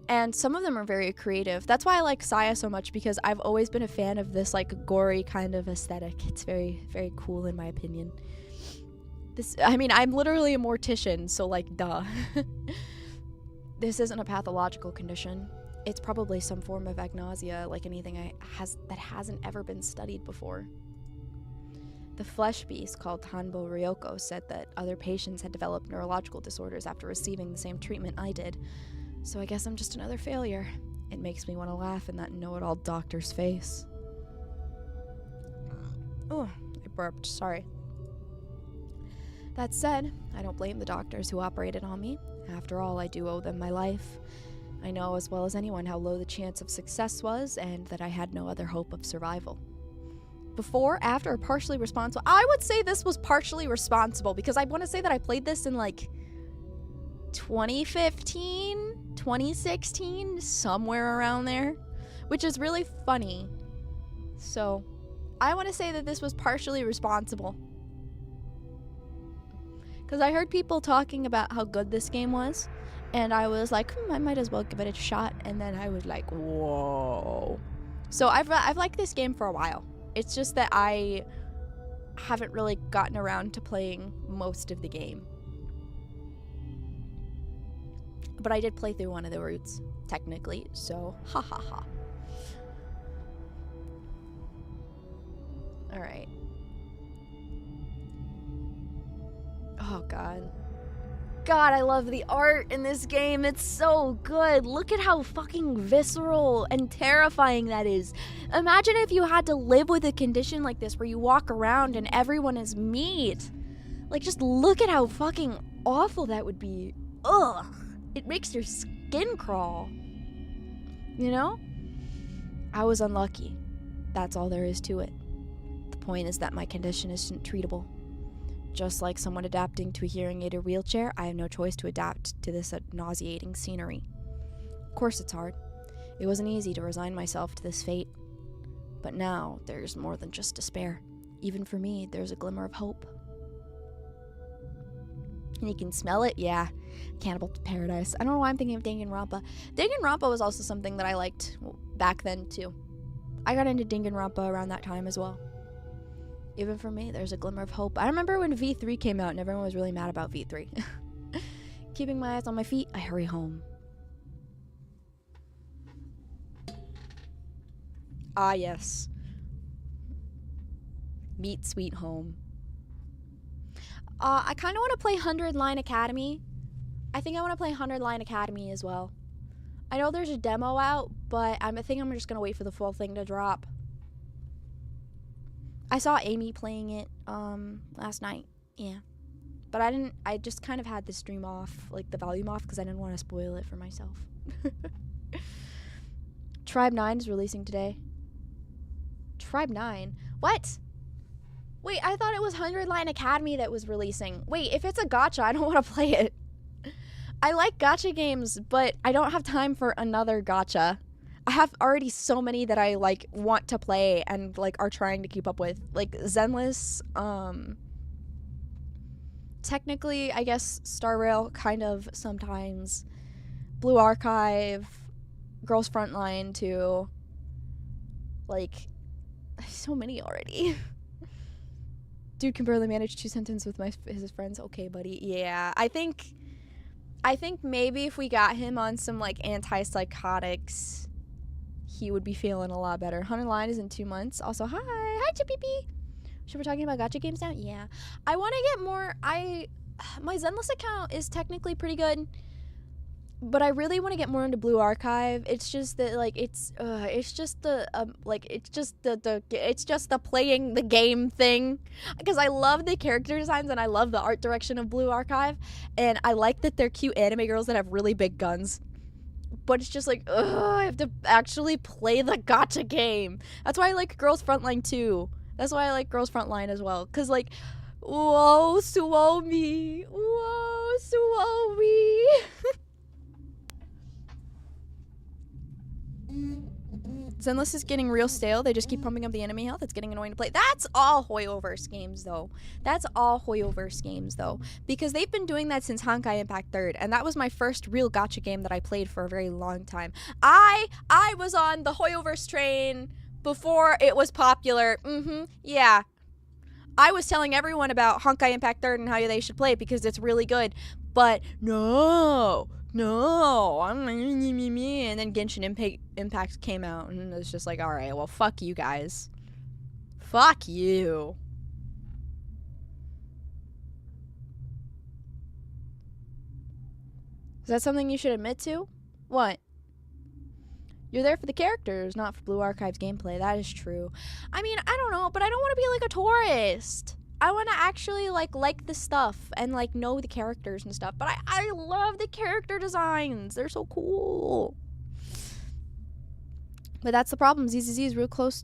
And some of them are very creative. That's why I like Saya so much, because I've always been a fan of this like gory kind of aesthetic. It's very, very cool in my opinion. I'm literally a mortician, so like, duh. This isn't a pathological condition. It's probably some form of agnosia, like anything that hasn't ever been studied before. The flesh beast called Hanbo Ryoko said that other patients had developed neurological disorders after receiving the same treatment I did. So I guess I'm just another failure. It makes me want to laugh in that know-it-all doctor's face. Oh, I burped, sorry. That said, I don't blame the doctors who operated on me. After all, I do owe them my life. I know as well as anyone how low the chance of success was, and that I had no other hope of survival. Before, after, or partially responsible? I would say this was partially responsible, because I want to say that I played this in like 2015, 2016, somewhere around there, which is really funny. So, I want to say that this was partially responsible. Because I heard people talking about how good this game was, and I was like, I might as well give it a shot, and then I was like, whoa. So I've liked this game for a while. It's just that I haven't really gotten around to playing most of the game. But I did play through one of the routes, technically, so ha ha ha. Alright. Oh god. God, I love the art in this game. It's so good. Look at how fucking visceral and terrifying that is. Imagine if you had to live with a condition like this where you walk around and everyone is meat. Like, just look at how fucking awful that would be. Ugh. It makes your skin crawl. You know? I was unlucky. That's all there is to it. The point is that my condition isn't treatable. Just like someone adapting to a hearing aid or wheelchair, I have no choice to adapt to this nauseating scenery. Of course it's hard. It wasn't easy to resign myself to this fate. But now, there's more than just despair. Even for me, there's a glimmer of hope. And you can smell it? Yeah. Cannibal Paradise. I don't know why I'm thinking of Danganronpa. Danganronpa was also something that I liked back then, too. I got into Danganronpa around that time as well. Even for me, there's a glimmer of hope. I remember when V3 came out and everyone was really mad about V3. Keeping my eyes on my feet, I hurry home. Ah, yes. Meet Sweet Home. I kind of want to play 100 Line Academy. I think I want to play 100 Line Academy as well. I know there's a demo out, but I think I'm just going to wait for the full thing to drop. I saw Amy playing it last night. Yeah. But I just kind of had the stream off, like the volume off, because I didn't want to spoil it for myself. Tribe 9 is releasing today. Tribe 9? What? Wait, I thought it was 100 Line Academy that was releasing. Wait, if it's a gacha, I don't want to play it. I like gacha games, but I don't have time for another gacha. I have already so many that I, like, want to play and, like, are trying to keep up with. Like, Zenless, technically, I guess, Star Rail, kind of, sometimes. Blue Archive, Girls Frontline, too. Like, so many already. Dude can barely manage 2 sentences with his friends. Okay, buddy. Yeah, I think maybe if we got him on some, like, antipsychotics, he would be feeling a lot better. 100 Line is in 2 months. Also, hi Chippy. Should we be talking about gacha games now? Yeah. I want to get more. My Zenless account is technically pretty good, but I really want to get more into Blue Archive. It's just that, like, it's just the playing the game thing, because I love the character designs and I love the art direction of Blue Archive, and I like that they're cute anime girls that have really big guns. But it's just like, I have to actually play the gacha game. That's why I like Girls Frontline too. That's why I like Girls Frontline as well. Because, like, whoa, Suomi. Whoa, Suomi. Zenless is getting real stale. They just keep pumping up the enemy health. It's getting annoying to play. That's all Hoyoverse games, though. Because they've been doing that since Honkai Impact 3rd. And that was my first real gacha game that I played for a very long time. I was on the Hoyoverse train before it was popular. Yeah. I was telling everyone about Honkai Impact 3rd and how they should play it because it's really good. But no, and then Genshin Impact came out, and it's just like, all right, well, fuck you guys. Fuck you. Is that something you should admit to? What? You're there for the characters, not for Blue Archive's gameplay. That is true. I mean, I don't know, but I don't want to be like a tourist. I want to actually, like the stuff and, like, know the characters and stuff. But I love the character designs. They're so cool. But that's the problem. ZZZ is close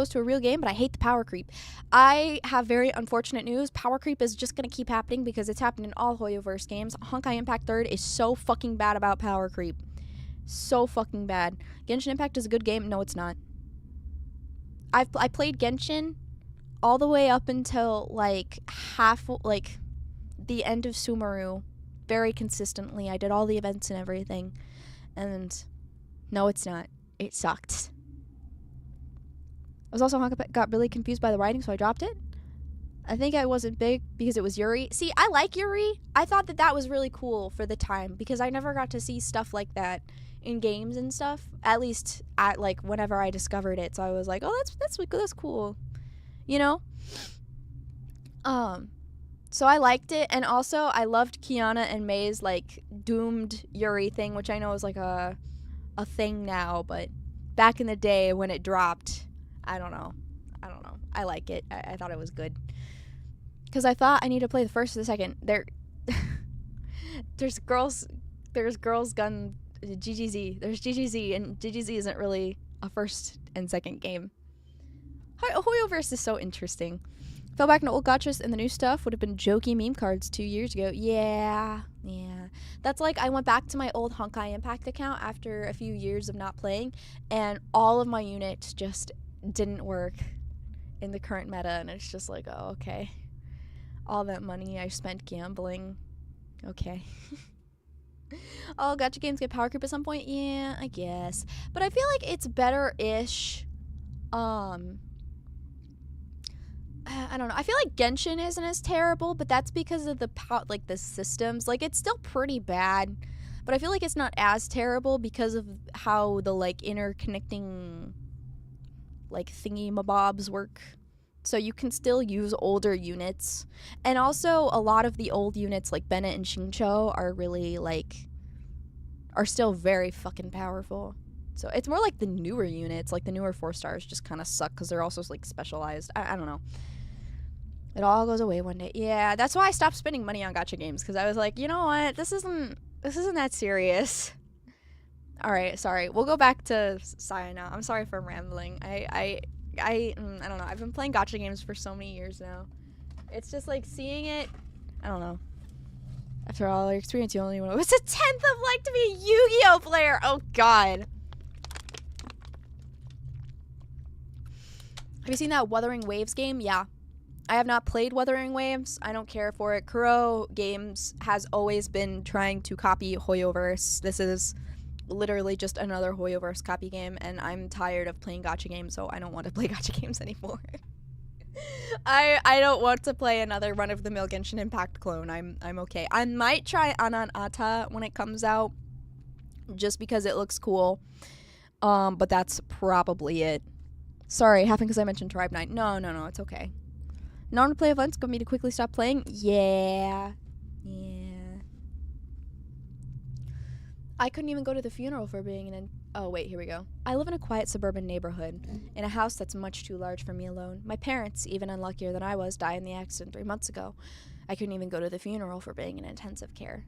to a real game, but I hate the power creep. I have very unfortunate news. Power creep is just going to keep happening because it's happened in all Hoyoverse games. Honkai Impact 3rd is so fucking bad about power creep. So fucking bad. Genshin Impact is a good game. No, it's not. I played Genshin all the way up until, like, the end of Sumeru very consistently. I did all the events and everything. And no, it's not. It sucked. I was also got really confused by the writing, so I dropped it. I think I wasn't big because it was Yuri. See, I like Yuri. I thought that was really cool for the time because I never got to see stuff like that in games and stuff. At least like whenever I discovered it. So I was like, oh, that's cool. You know? So I liked it, and also I loved Kiana and May's, like, doomed Yuri thing, which I know is like a thing now, but back in the day when it dropped, I don't know. I like it. I thought it was good. Because I thought I need to play the first or the second. There's girls gun GGZ. There's GGZ, and GGZ isn't really a first and second game. Hoyoverse is so interesting. Fell back into old gachas and the new stuff would have been jokey meme cards 2 years ago. Yeah. That's like I went back to my old Honkai Impact account after a few years of not playing, and all of my units just didn't work in the current meta, and it's just like, oh, okay. All that money I spent gambling. Okay. All gacha games get power creep at some point? Yeah, I guess. But I feel like it's better-ish. I don't know. I feel like Genshin isn't as terrible, but that's because of the the systems. Like, it's still pretty bad, but I feel like it's not as terrible because of how the like interconnecting like thingy mabobs work. So you can still use older units, and also a lot of the old units like Bennett and Shincho are really are still very fucking powerful. So it's more like the newer units, like the newer 4 stars just kind of suck because they're also like specialized. I don't know. It all goes away one day. Yeah, that's why I stopped spending money on gacha games, because I was like, you know what? This isn't that serious. All right, sorry. We'll go back to Saya now. I'm sorry for rambling. I don't know. I've been playing gacha games for so many years now. It's just like seeing it. I don't know. After all your experience, you only want. What's a 10th of like to be a Yu-Gi-Oh player? Oh God. Have you seen that Wuthering Waves game? Yeah. I have not played Wuthering Waves. I don't care for it. Kuro Games has always been trying to copy Hoyoverse. This is literally just another Hoyoverse copy game, and I'm tired of playing gacha games, so I don't want to play gacha games anymore. I don't want to play another run-of-the-mill Genshin Impact clone. I'm okay. I might try Anan Ata when it comes out, just because it looks cool. But that's probably it. Sorry, it happened because I mentioned Tribe 9. No, it's okay. Non-play events got me to quickly stop playing? Yeah. I couldn't even go to the funeral for being oh, wait, here we go. I live in a quiet suburban neighborhood, in a house that's much too large for me alone. My parents, even unluckier than I was, died in the accident 3 months ago. I couldn't even go to the funeral for being in intensive care.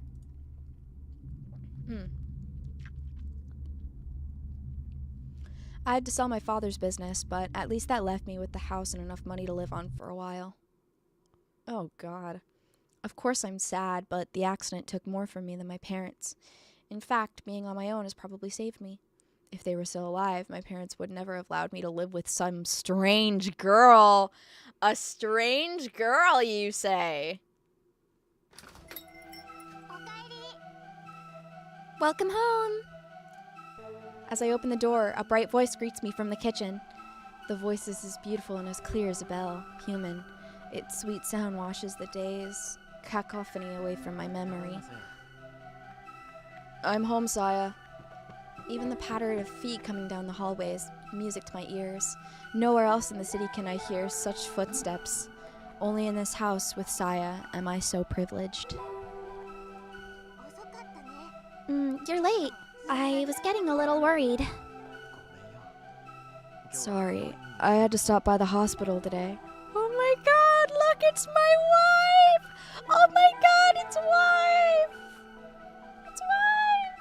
I had to sell my father's business, but at least that left me with the house and enough money to live on for a while. Oh, God. Of course I'm sad, but the accident took more from me than my parents. In fact, being on my own has probably saved me. If they were still alive, my parents would never have allowed me to live with some strange girl. A strange girl, you say? Welcome home! As I open the door, a bright voice greets me from the kitchen. The voice is as beautiful and as clear as a bell, human. Its sweet sound washes the day's cacophony away from my memory. I'm home, Saya. Even the patter of feet coming down the hallway is music to my ears. Nowhere else in the city can I hear such footsteps. Only in this house with Saya am I so privileged. You're late. I was getting a little worried. Sorry, I had to stop by the hospital today. Oh my God, look, it's my wife! Oh my God, it's wife! It's wife!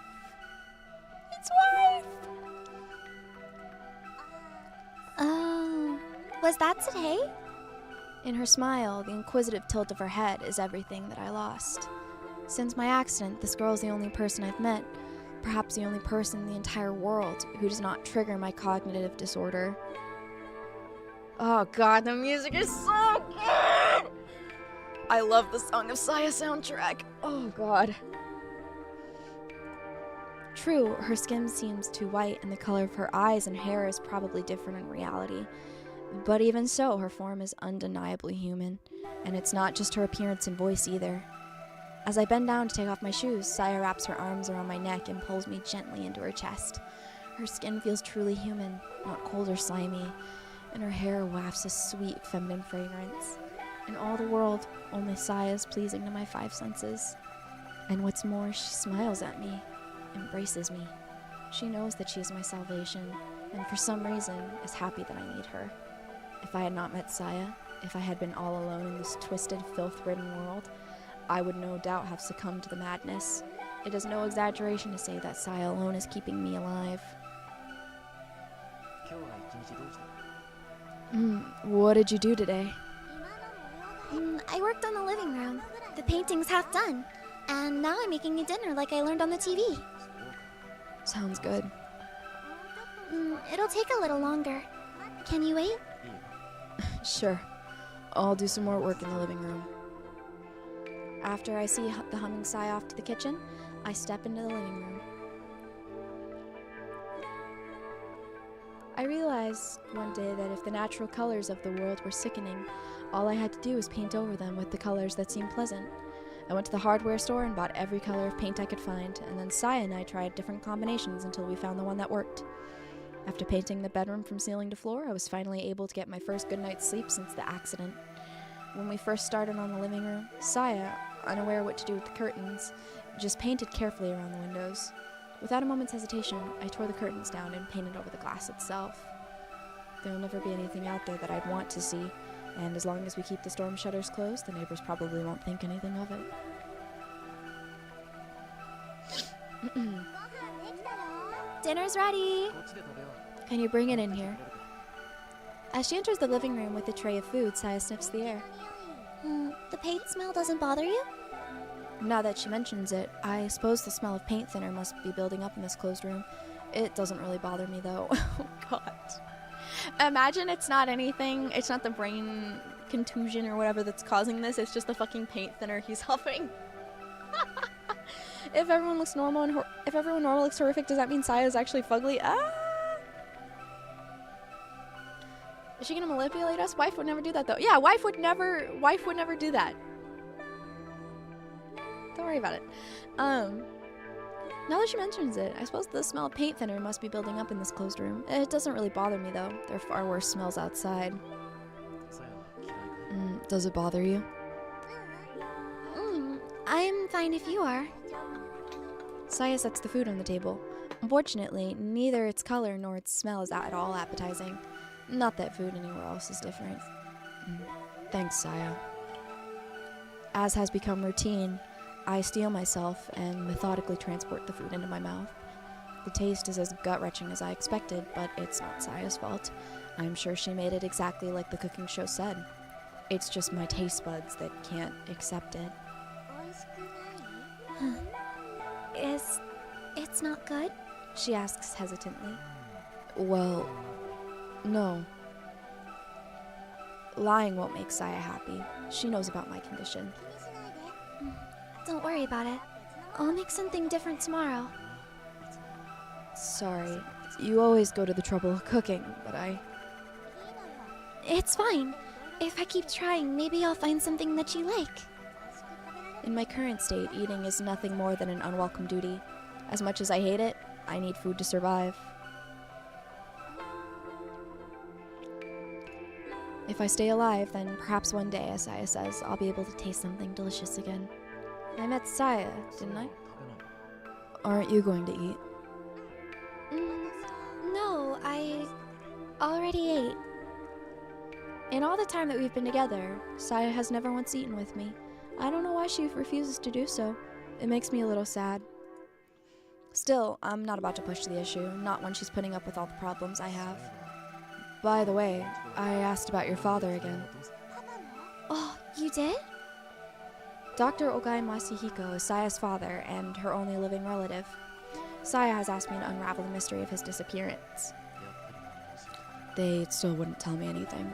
It's wife! Oh, was that today? In her smile, the inquisitive tilt of her head is everything that I lost. Since my accident, this girl is the only person I've met, perhaps the only person in the entire world who does not trigger my cognitive disorder. Oh God, the music is so good! I love the Song of Saya soundtrack. Oh God. True, her skin seems too white, and the color of her eyes and hair is probably different in reality. But even so, her form is undeniably human, and it's not just her appearance and voice either. As I bend down to take off my shoes, Saya wraps her arms around my neck and pulls me gently into her chest. Her skin feels truly human, not cold or slimy, and her hair wafts a sweet feminine fragrance. In all the world, only Saya is pleasing to my 5 senses. And what's more, she smiles at me, embraces me. She knows that she is my salvation, and for some reason is happy that I need her. If I had not met Saya, if I had been all alone in this twisted, filth-ridden world, I would no doubt have succumbed to the madness. It is no exaggeration to say that Saya alone is keeping me alive. What did you do today? I worked on the living room. The painting's half done. And now I'm making you dinner like I learned on the TV. Sounds good. It'll take a little longer. Can you wait? Sure. I'll do some more work in the living room. After I see the humming sigh off to the kitchen, I step into the living room. I realized one day that if the natural colors of the world were sickening, all I had to do was paint over them with the colors that seemed pleasant. I went to the hardware store and bought every color of paint I could find, and then Saya and I tried different combinations until we found the one that worked. After painting the bedroom from ceiling to floor, I was finally able to get my first good night's sleep since the accident. When we first started on the living room, Saya, unaware what to do with the curtains, just painted carefully around the windows. Without a moment's hesitation, I tore the curtains down and painted over the glass itself. There will never be anything out there that I'd want to see, and as long as we keep the storm shutters closed, the neighbors probably won't think anything of it. Dinner's ready. Can you bring it in here? As she enters the living room with a tray of food, Saya sniffs the air. The paint smell doesn't bother you? Now that she mentions it, I suppose the smell of paint thinner must be building up in this closed room. It doesn't really bother me, though. Oh, God. Imagine it's not anything. It's not the brain contusion or whatever that's causing this. It's just the fucking paint thinner he's huffing. If everyone looks normal and if everyone normal looks horrific, does that mean Saya is actually fugly? Is she gonna manipulate us? Wife would never do that, though. Yeah, wife would never do that. Don't worry about it. Now that she mentions it, I suppose the smell of paint thinner must be building up in this closed room. It doesn't really bother me, though. There are far worse smells outside. Does it bother you? I'm fine if you are. Saya sets the food on the table. Unfortunately, neither its color nor its smell is at all appetizing. Not that food anywhere else is different. Thanks, Saya. As has become routine, I steel myself and methodically transport the food into my mouth. The taste is as gut-wrenching as I expected, but it's not Saya's fault. I'm sure she made it exactly like the cooking show said. It's just my taste buds that can't accept it. It's not good? She asks hesitantly. Well, no. Lying won't make Saya happy. She knows about my condition. Don't worry about it. I'll make something different tomorrow. Sorry. You always go to the trouble of cooking, but It's fine. If I keep trying, maybe I'll find something that you like. In my current state, eating is nothing more than an unwelcome duty. As much as I hate it, I need food to survive. If I stay alive, then perhaps one day, as Saya says, I'll be able to taste something delicious again. I met Saya, didn't I? Aren't you going to eat? No, I already ate. In all the time that we've been together, Saya has never once eaten with me. I don't know why she refuses to do so. It makes me a little sad. Still, I'm not about to push the issue, not when she's putting up with all the problems I have. By the way, I asked about your father again. Oh, you did? Dr. Ogai Masahiko is Saya's father and her only living relative. Saya has asked me to unravel the mystery of his disappearance. They still wouldn't tell me anything.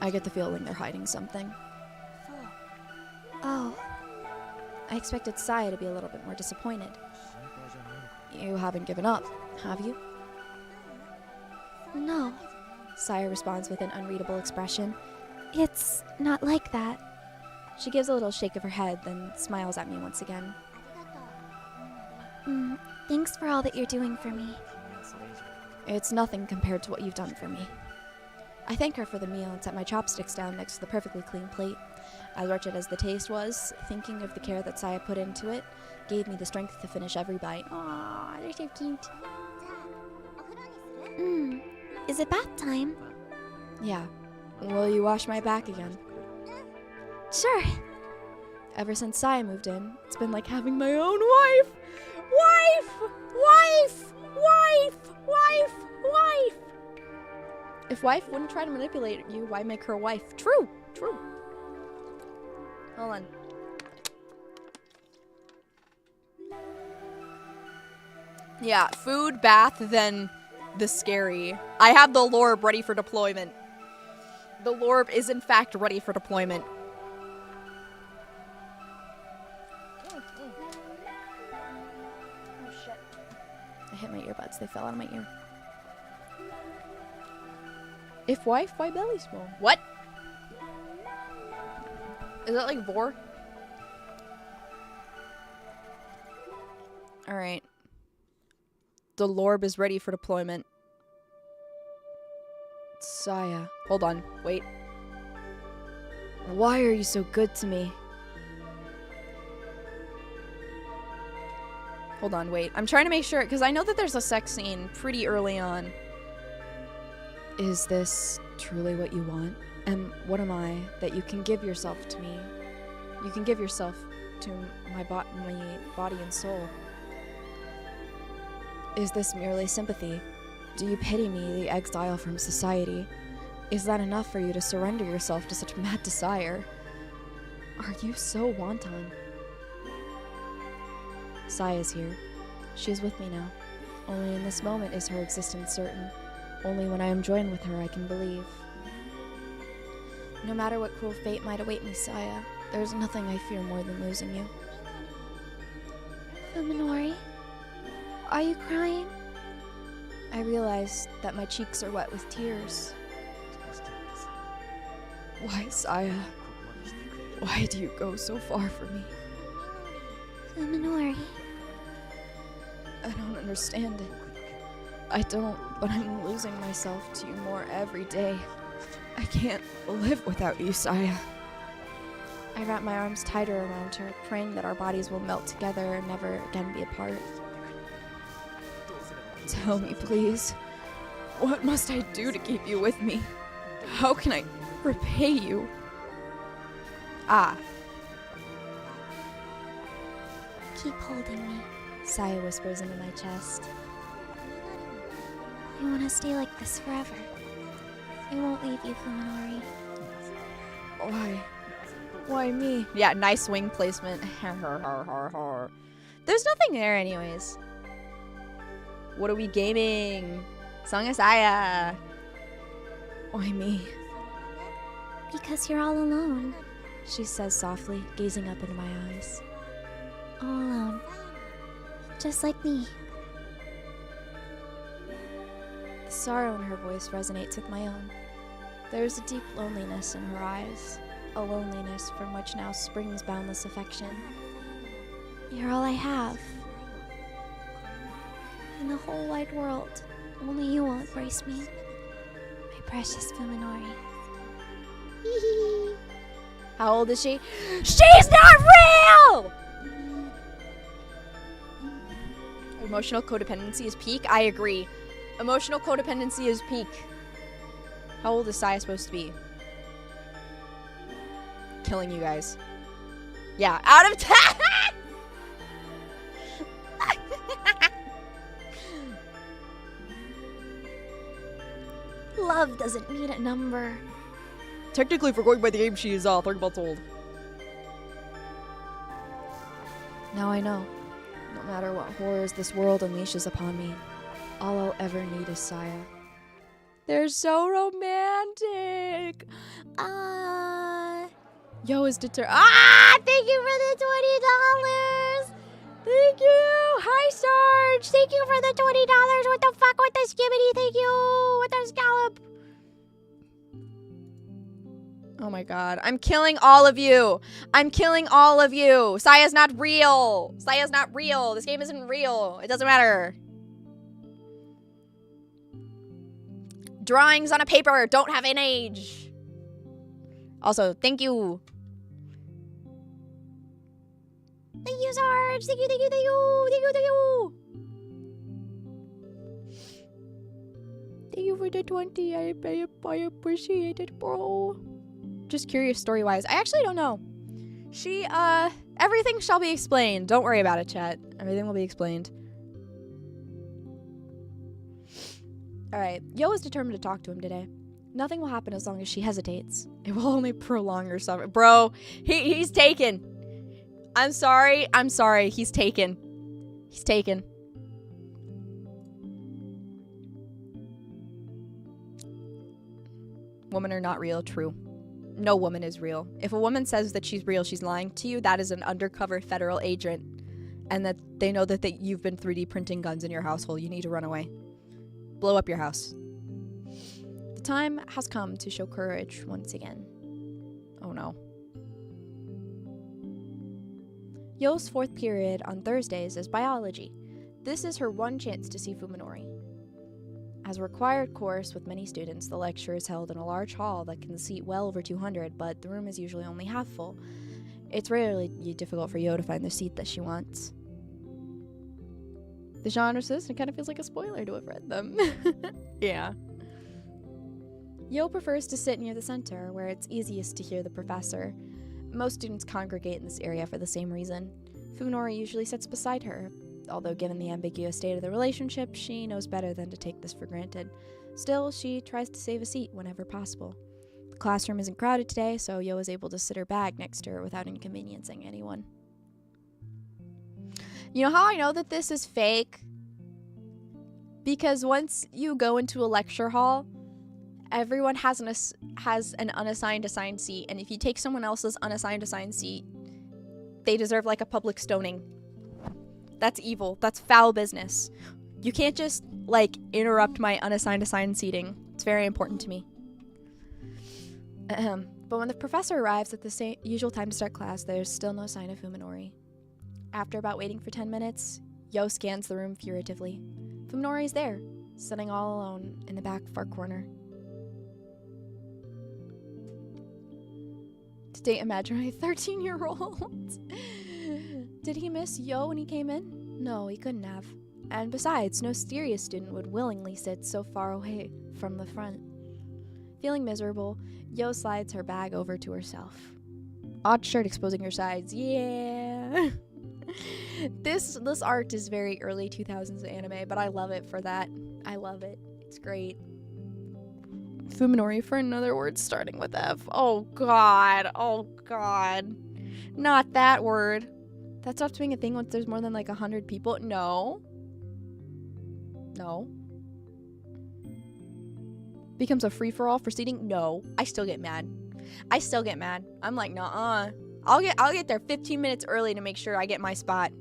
I get the feeling they're hiding something. Oh. I expected Saya to be a little bit more disappointed. You haven't given up, have you? No. Saya responds with an unreadable expression. It's not like that. She gives a little shake of her head, then smiles at me once again. Thanks for all that you're doing for me. It's nothing compared to what you've done for me. I thank her for the meal and set my chopsticks down next to the perfectly clean plate. As wretched as the taste was, thinking of the care that Saya put into it gave me the strength to finish every bite. Aww, they're so cute. Is it bath time? Yeah. Will you wash my back again? Sure. Ever since Saya moved in, it's been like having my own wife! Wife! Wife! Wife! Wife! Wife! If wife wouldn't try to manipulate you, why make her wife? True! True. Hold on. Yeah, food, bath, then the scary. I have the lorb ready for deployment. The lorb is in fact ready for deployment. Oh shit. I hit my earbuds. They fell out of my ear. If wife, why belly small? What? Is that like vor? Alright. The lorb is ready for deployment. Saya. Hold on. Wait. Why are you so good to me? Hold on, wait. I'm trying to make sure, because I know that there's a sex scene pretty early on. Is this truly what you want? And what am I that you can give yourself to me? You can give yourself to my body and soul. Is this merely sympathy? Do you pity me, the exile from society? Is that enough for you to surrender yourself to such mad desire? Are you so wanton? Saya's here. She is with me now. Only in this moment is her existence certain. Only when I am joined with her I can believe. No matter what cruel fate might await me, Saya, there is nothing I fear more than losing you. Fuminori, are you crying? I realize that my cheeks are wet with tears. Why, Saya? Why do you go so far from me? Fuminori. I don't understand it. I don't, but I'm losing myself to you more every day. I can't live without you, Saya. I wrap my arms tighter around her, praying that our bodies will melt together and never again be apart. Tell me, please, what must I do to keep you with me? How can I repay you? Ah. Keep holding me. Saya whispers into my chest. I want to stay like this forever. I won't leave you, Fuminori. Why? Why me? Yeah, nice wing placement. There's nothing there anyways. What are we gaming? Song of Saya. Why me? Because you're all alone. She says softly, gazing up into my eyes. All alone. Just like me. The sorrow in her voice resonates with my own. There is a deep loneliness in her eyes, a loneliness from which now springs boundless affection. You're all I have. In the whole wide world, only you will embrace me. My precious Fuminori. How old is she? She's not real! Emotional codependency is peak? I agree. Emotional codependency is peak. How old is Saya supposed to be? Killing you guys. Yeah, out of 10! Love doesn't need a number. Technically, if we're going by the game, she is 30 months old. Now I know. No matter what horrors this world unleashes upon me, all I'll ever need is Saya. They're so romantic. Yo is determined. Thank you for the $20. Thank you. Hi, Sarge. Thank you for the $20. What the fuck with the skibbity? Thank you. With the scallop. Oh my god. I'm killing all of you. I'm killing all of you. Saya's not real. Saya's not real. This game isn't real. It doesn't matter. Drawings on a paper don't have an age. Also, thank you. Thank you, Sarge. Thank you, thank you, thank you. Thank you, thank you. Thank you for the 20. I appreciate it, bro. Just curious story-wise. I actually don't know. She, everything shall be explained. Don't worry about it, chat. Everything will be explained. Alright. Yo is determined to talk to him today. Nothing will happen as long as she hesitates. It will only prolong her suffering. Bro, he's taken. I'm sorry. He's taken. He's taken. Women are not real. True. No woman is real. If a woman says that she's real, she's lying to you. That is an undercover federal agent. And that they know that you've been 3D printing guns in your household. You need to run away. Blow up your house. The time has come to show courage once again. Oh no. Yo's 4th period on Thursdays is biology. This is her one chance to see Fuminori. As a required course with many students, the lecture is held in a large hall that can seat well over 200, but the room is usually only half full. It's rarely difficult for Yo to find the seat that she wants. The genre says it kind of feels like a spoiler to have read them. Yeah. Yo prefers to sit near the center, where it's easiest to hear the professor. Most students congregate in this area for the same reason. Fuminori usually sits beside her, although given the ambiguous state of the relationship, she knows better than to take this for granted. Still, she tries to save a seat whenever possible. The classroom isn't crowded today, so Yo is able to sit her bag next to her without inconveniencing anyone. You know how I know that this is fake? Because once you go into a lecture hall, everyone has an unassigned assigned seat, and if you take someone else's unassigned assigned seat, they deserve like a public stoning. That's evil. That's foul business. You can't just like interrupt my unassigned assigned seating. It's very important to me. But when the professor arrives at the usual time to start class, there's still no sign of Fuminori. After about waiting for 10 minutes, Yo scans the room furtively. Fuminori's there, sitting all alone in the back far corner. To date, imagine a 13-year-old. Did he miss Yo when he came in? No, he couldn't have. And besides, no serious student would willingly sit so far away from the front. Feeling miserable, Yo slides her bag over to herself. Odd shirt exposing her sides. Yeah. This art is very early 2000s anime, but I love it for that. I love it. It's great. Fuminori for another word starting with F. Oh god. Oh god. Not that word. That stops being a thing once there's more than like 100 people. No. No. Becomes a free-for-all for seating? No. I still get mad. I'm like, nuh-uh. I'll get there 15 minutes early to make sure I get my spot.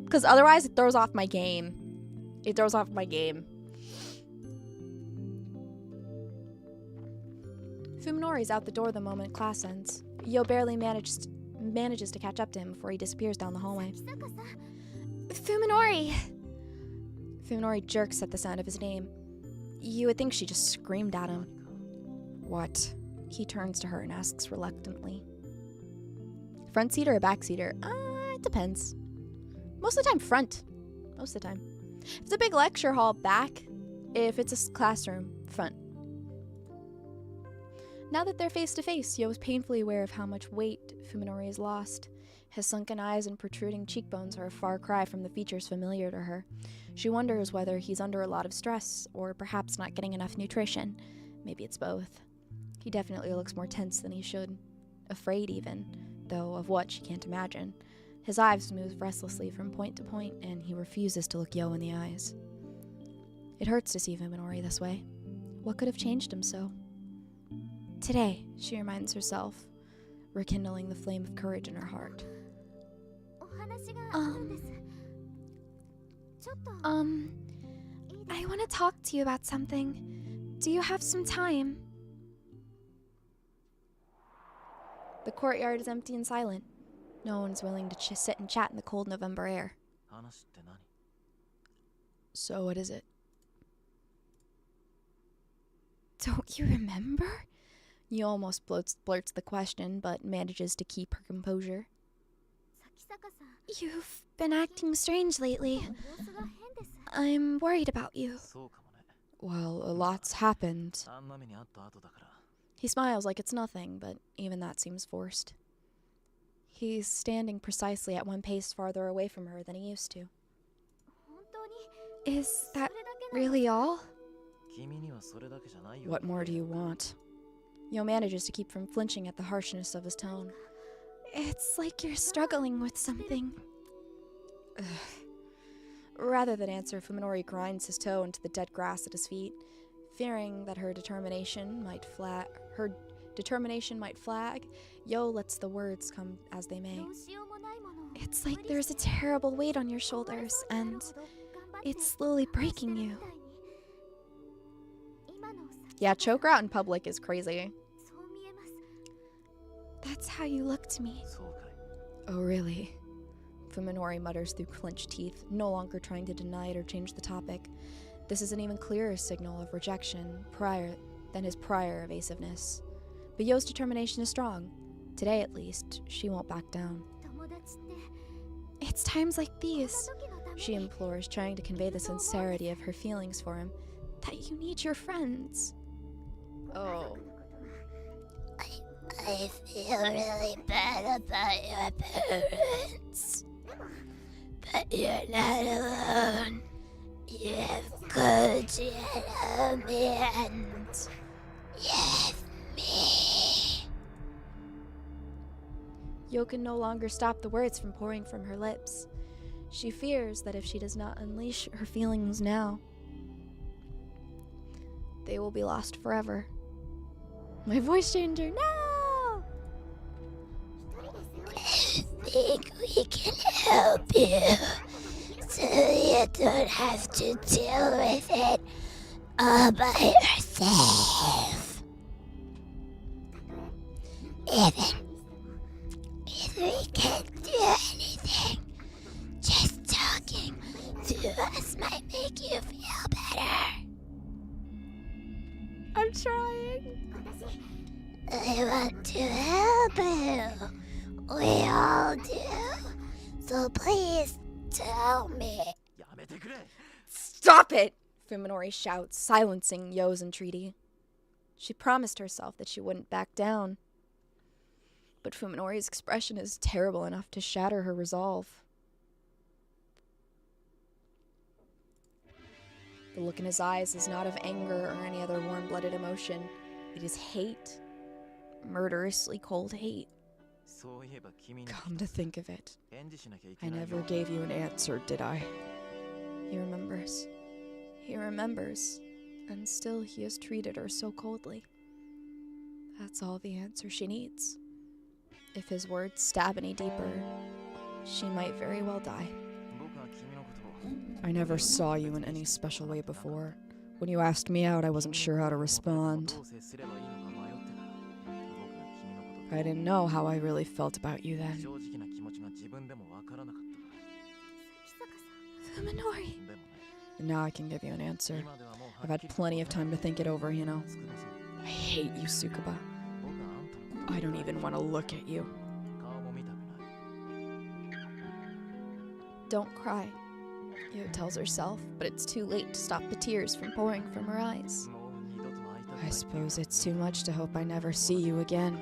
Because otherwise it throws off my game. Fuminori's out the door the moment class ends. Yo barely manages to catch up to him before he disappears down the hallway. Fuminori! Fuminori jerks at the sound of his name. You would think she just screamed at him. What? He turns to her and asks reluctantly. Front seat or a back seater? It depends. Most of the time, front. Most of the time. If it's a big lecture hall, back. If it's a classroom, front. Now that they're face to face, Yo is painfully aware of how much weight Fuminori has lost. His sunken eyes and protruding cheekbones are a far cry from the features familiar to her. She wonders whether he's under a lot of stress, or perhaps not getting enough nutrition. Maybe it's both. He definitely looks more tense than he should. Afraid even, though of what she can't imagine. His eyes move restlessly from point to point, and he refuses to look Yo in the eyes. It hurts to see Fuminori this way. What could have changed him so? Today, she reminds herself, rekindling the flame of courage in her heart. I want to talk to you about something. Do you have some time? The courtyard is empty and silent. No one's willing to sit and chat in the cold November air. So what is it? Don't you remember? Yo almost blurts the question, but manages to keep her composure. You've been acting strange lately. I'm worried about you. Well, a lot's happened. He smiles like it's nothing, but even that seems forced. He's standing precisely at one pace farther away from her than he used to. Is that really all? What more do you want? Yo manages to keep from flinching at the harshness of his tone. It's like you're struggling with something. Rather than answer, Fuminori grinds his toe into the dead grass at his feet, fearing that her determination might flag. Yo lets the words come as they may. It's like there's a terrible weight on your shoulders, and it's slowly breaking you. Yeah, choke her out in public is crazy. That's how you look to me. Oh, really? Fuminori mutters through clenched teeth, no longer trying to deny it or change the topic. This is an even clearer signal of rejection than his prior evasiveness. But Yo's determination is strong. Today, at least, she won't back down. It's times like these, She implores, trying to convey the sincerity of her feelings for him. that you need your friends. Oh. I feel really bad about your parents. But you're not alone. You have Koji and Omi, and you have me. Yo can no longer stop the words from pouring from her lips. She fears that if she does not unleash her feelings now, they will be lost forever. My voice changer, no! I think we can help you, so you don't have to deal with it all by yourself. Even if we can't do anything, just talking to us might make you feel better. I'm trying. I want to help you. We all do. So please tell me. Stop it! Fuminori shouts, silencing Yo's entreaty. She promised herself that she wouldn't back down. But Fuminori's expression is terrible enough to shatter her resolve. The look in his eyes is not of anger or any other warm-blooded emotion. It is hate. Murderously cold hate. Come to think of it, I never gave you an answer, did I? He remembers. He remembers. And still he has treated her so coldly. That's all the answer she needs. If his words stab any deeper, she might very well die. I never saw you in any special way before. When you asked me out, I wasn't sure how to respond. I didn't know how I really felt about you then. Fuminori. And now I can give you an answer. I've had plenty of time to think it over, you know. I hate you, Tsukuba. I don't even want to look at you. Don't cry, Yo tells herself, but it's too late to stop the tears from pouring from her eyes. I suppose it's too much to hope I never see you again.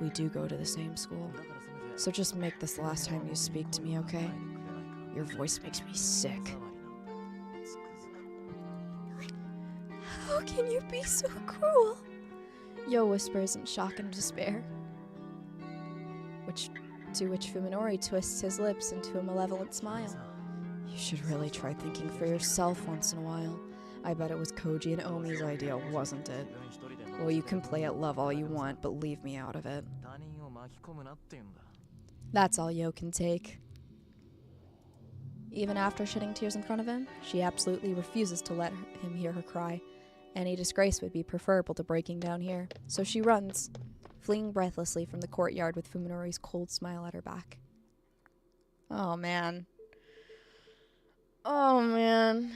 We do go to the same school, so just make this the last time you speak to me, okay? Your voice makes me sick. How can you be so cruel? Yo whispers in shock and despair. To which Fuminori twists his lips into a malevolent smile. You should really try thinking for yourself once in a while. I bet it was Koji and Omi's idea, wasn't it? Well, you can play at love all you want, but leave me out of it. That's all Yo can take. Even after shedding tears in front of him, she absolutely refuses to let him hear her cry. Any disgrace would be preferable to breaking down here, so she runs, fleeing breathlessly from the courtyard with Fuminori's cold smile at her back. Oh man. Oh man.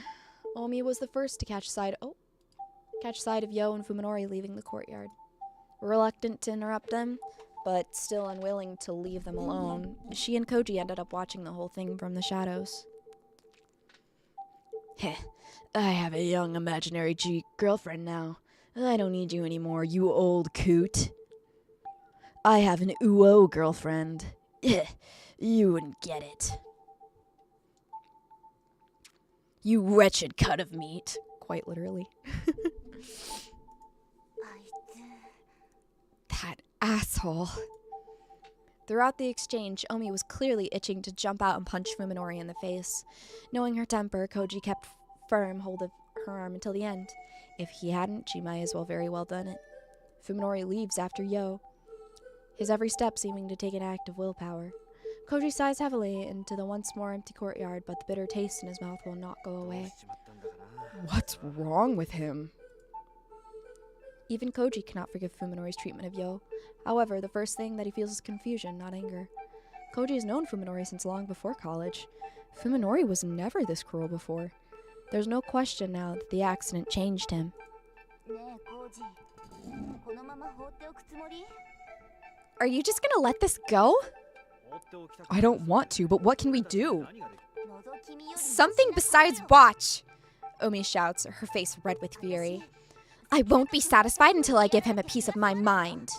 Omi was the first to catch sight of Yo and Fuminori leaving the courtyard. Reluctant to interrupt them, but still unwilling to leave them alone, she and Koji ended up watching the whole thing from the shadows. Heh, I have a young imaginary girlfriend now. I don't need you anymore, you old coot. I have an UO girlfriend. You wouldn't get it. You wretched cut of meat, quite literally. That asshole. Throughout the exchange, Omi was clearly itching to jump out and punch Fuminori in the face. Knowing her temper, Koji kept firm hold of her arm until the end. If he hadn't, she might as well very well done it. Fuminori leaves after Yo, his every step seeming to take an act of willpower. Koji sighs heavily into the once more empty courtyard, but the bitter taste in his mouth will not go away. What's wrong with him? Even Koji cannot forgive Fuminori's treatment of Yo. However, the first thing that he feels is confusion, not anger. Koji has known Fuminori since long before college. Fuminori was never this cruel before. There's no question now that the accident changed him. Are you just gonna let this go? I don't want to, but what can we do? Something besides watch! Omi shouts, her face red with fury. I won't be satisfied until I give him a piece of my mind.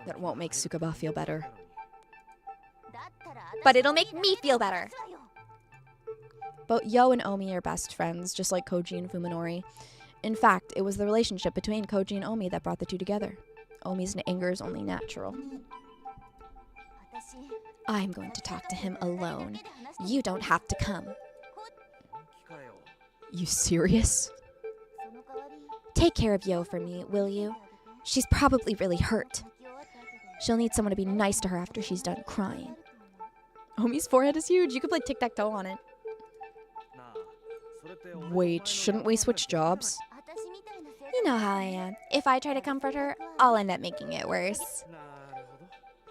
That won't make Tsukaba feel better. But it'll make me feel better. Both Yo and Omi are best friends, just like Koji and Fuminori. In fact, it was the relationship between Koji and Omi that brought the two together. Omi's anger is only natural. I'm going to talk to him alone. You don't have to come. You serious? Take care of Yo for me, will you? She's probably really hurt. She'll need someone to be nice to her after she's done crying. Omi's forehead is huge. You could play tic-tac-toe on it. Wait, shouldn't we switch jobs? You know how I am. If I try to comfort her, I'll end up making it worse.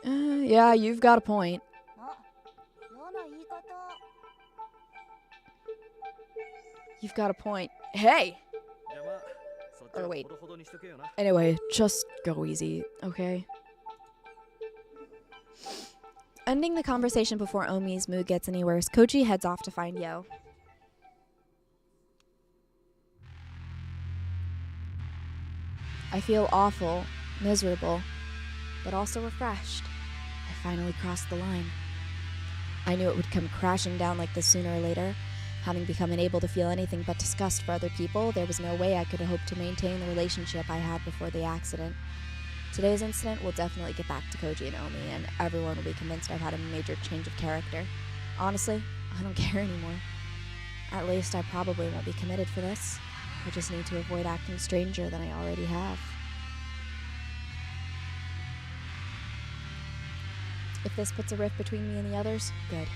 Yeah, you've got a point. You've got a point. Hey! Or wait. Anyway, just go easy, okay? Ending the conversation before Omi's mood gets any worse, Koji heads off to find Yo. I feel awful, miserable, but also refreshed. I finally crossed the line. I knew it would come crashing down like this sooner or later. Having become unable to feel anything but disgust for other people, there was no way I could hope to maintain the relationship I had before the accident. Today's incident will definitely get back to Koji and Omi, and everyone will be convinced I've had a major change of character. Honestly, I don't care anymore. At least I probably won't be committed for this. I just need to avoid acting stranger than I already have. If this puts a rift between me and the others, good.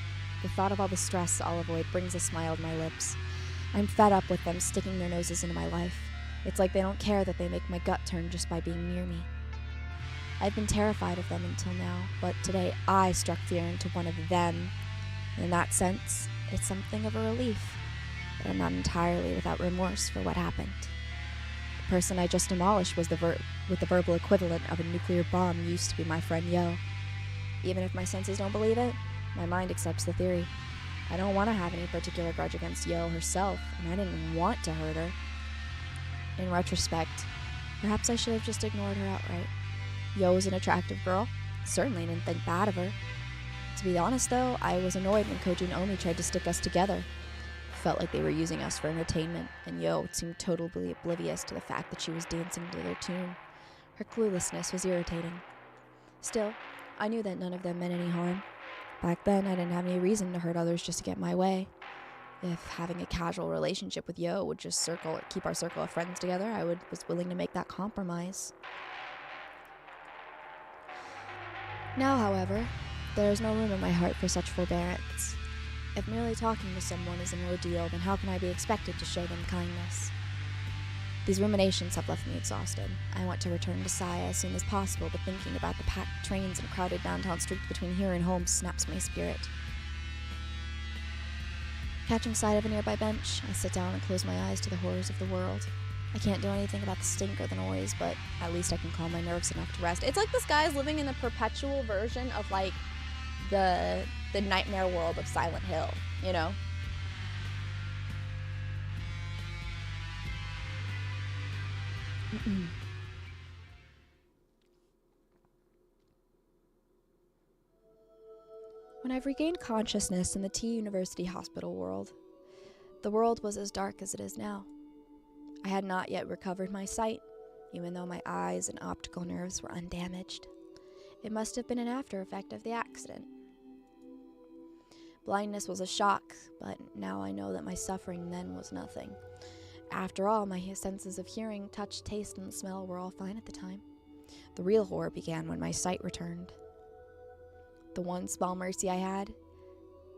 The thought of all the stress I'll avoid brings a smile to my lips. I'm fed up with them sticking their noses into my life. It's like they don't care that they make my gut turn just by being near me. I've been terrified of them until now, but today I struck fear into one of them. In that sense, it's something of a relief. But I'm not entirely without remorse for what happened. The person I just demolished was with the verbal equivalent of a nuclear bomb used to be my friend Yo. Even if my senses don't believe it, my mind accepts the theory. I don't want to have any particular grudge against Yo herself, and I didn't want to hurt her. In retrospect, perhaps I should have just ignored her outright. Yo was an attractive girl. Certainly didn't think bad of her. To be honest, though, I was annoyed when Koji and Omi tried to stick us together. Felt like they were using us for entertainment, and Yo seemed totally oblivious to the fact that she was dancing to their tune. Her cluelessness was irritating. Still, I knew that none of them meant any harm. Back then, I didn't have any reason to hurt others just to get my way. If having a casual relationship with Yo would just keep our circle of friends together, I was willing to make that compromise. Now, however, there is no room in my heart for such forbearance. If merely talking to someone is an ordeal, then how can I be expected to show them kindness? These ruminations have left me exhausted. I want to return to Saya as soon as possible, but thinking about the packed trains and crowded downtown streets between here and home snaps my spirit. Catching sight of a nearby bench, I sit down and close my eyes to the horrors of the world. I can't do anything about the stink or the noise, but at least I can calm my nerves enough to rest. It's like this guy's living in the perpetual version of, like, the nightmare world of Silent Hill, you know? When I've regained consciousness in the T University hospital world, the world was as dark as it is now. I had not yet recovered my sight, even though my eyes and optical nerves were undamaged. It must have been an after effect of the accident. Blindness was a shock, but now I know that my suffering then was nothing. After all, my senses of hearing, touch, taste, and smell were all fine at the time. The real horror began when my sight returned. The one small mercy I had,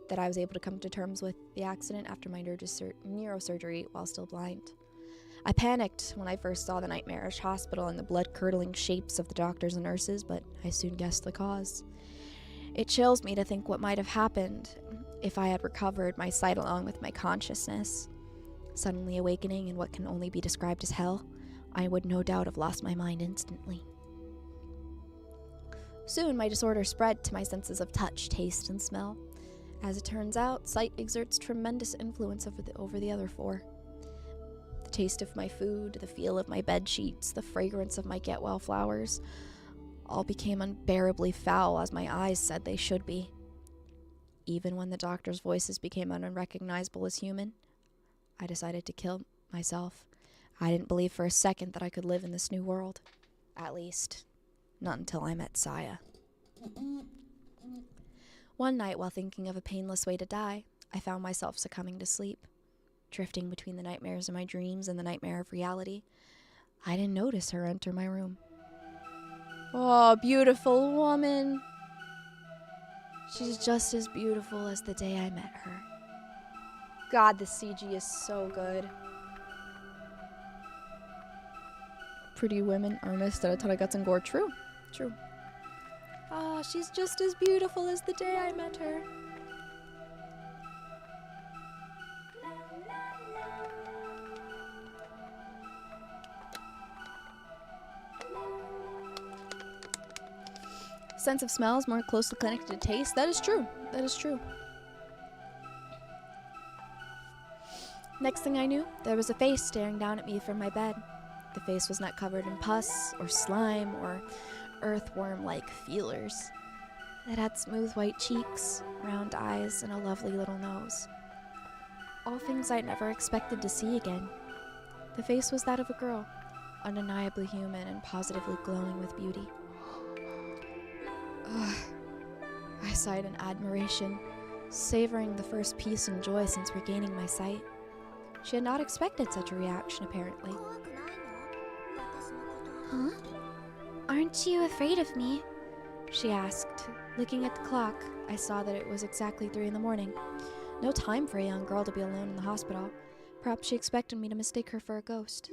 that I was able to come to terms with the accident after my neurosurgery while still blind. I panicked when I first saw the nightmarish hospital and the blood-curdling shapes of the doctors and nurses, but I soon guessed the cause. It chills me to think what might have happened if I had recovered my sight along with my consciousness. Suddenly awakening in what can only be described as hell, I would no doubt have lost my mind instantly. Soon my disorder spread to my senses of touch, taste, and smell. As it turns out, sight exerts tremendous influence over the other four. The taste of my food, the feel of my bed sheets, the fragrance of my get-well flowers, all became unbearably foul as my eyes said they should be. Even when the doctor's voices became unrecognizable as human, I decided to kill myself. I didn't believe for a second that I could live in this new world. At least, not until I met Saya. One night, while thinking of a painless way to die, I found myself succumbing to sleep, drifting between the nightmares of my dreams and the nightmare of reality. I didn't notice her enter my room. Oh, beautiful woman. She's just as beautiful as the day I met her. God, the CG is so good. Pretty women are missed at a ton of guts and gore. True. True. Ah, she's just as beautiful as the day I met her. Sense of smell is more closely connected to taste. That is true. That is true. Next thing I knew, there was a face staring down at me from my bed. The face was not covered in pus or slime or earthworm-like feelers. It had smooth white cheeks, round eyes, and a lovely little nose. All things I'd never expected to see again. The face was that of a girl, undeniably human and positively glowing with beauty. I sighed in admiration, savoring the first peace and joy since regaining my sight. She had not expected such a reaction, apparently. Huh? Aren't you afraid of me? She asked. Looking at the clock, I saw that it was exactly 3 a.m. No time for a young girl to be alone in the hospital. Perhaps she expected me to mistake her for a ghost.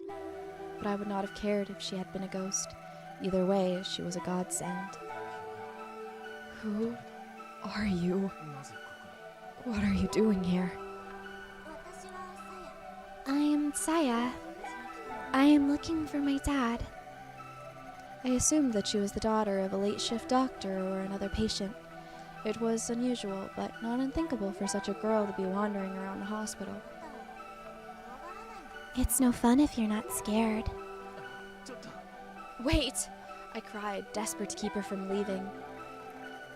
But I would not have cared if she had been a ghost. Either way, she was a godsend. Who are you? What are you doing here? I am Saya. I am looking for my dad. I assumed that she was the daughter of a late shift doctor or another patient. It was unusual, but not unthinkable for such a girl to be wandering around the hospital. It's no fun if you're not scared. Wait! I cried, desperate to keep her from leaving.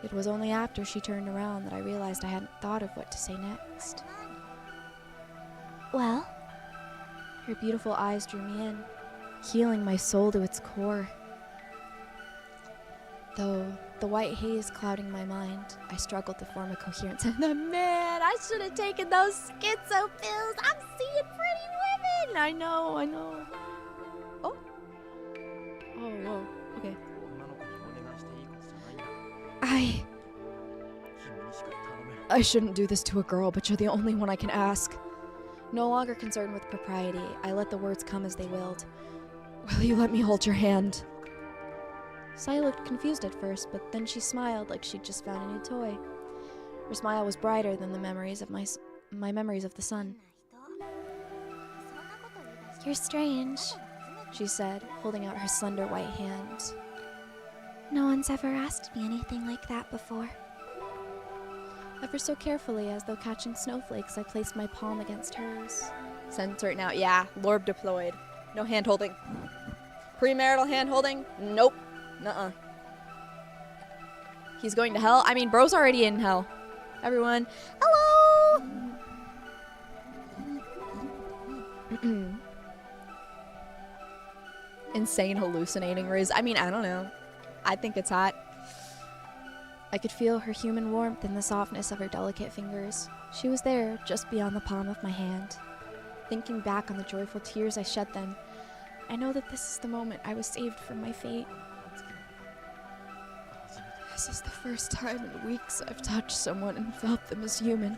It was only after she turned around that I realized I hadn't thought of what to say next. Well? Her beautiful eyes drew me in, healing my soul to its core. Though the white haze clouding my mind, I struggled to form a coherent sense. Man, I should have taken those schizo pills. I'm seeing pretty women. I know. Oh, whoa. Okay. I shouldn't do this to a girl, but you're the only one I can ask. No longer concerned with propriety, I let the words come as they willed. Will you let me hold your hand? Saya looked confused at first, but then she smiled like she'd just found a new toy. Her smile was brighter than the memories of my memories of the sun. You're strange, she said, holding out her slender white hand. No one's ever asked me anything like that before. Ever so carefully, as though catching snowflakes, I placed my palm against hers. Censor it now. Yeah, Lorb deployed. No hand-holding. Premarital hand-holding? Nope. Nuh-uh. He's going to hell? I mean, bro's already in hell. Everyone, hello! insane hallucinating riz. I mean, I don't know. I think it's hot. I could feel her human warmth and the softness of her delicate fingers. She was there, just beyond the palm of my hand. Thinking back on the joyful tears I shed then, I know that this is the moment I was saved from my fate. This is the first time in weeks I've touched someone and felt them as human.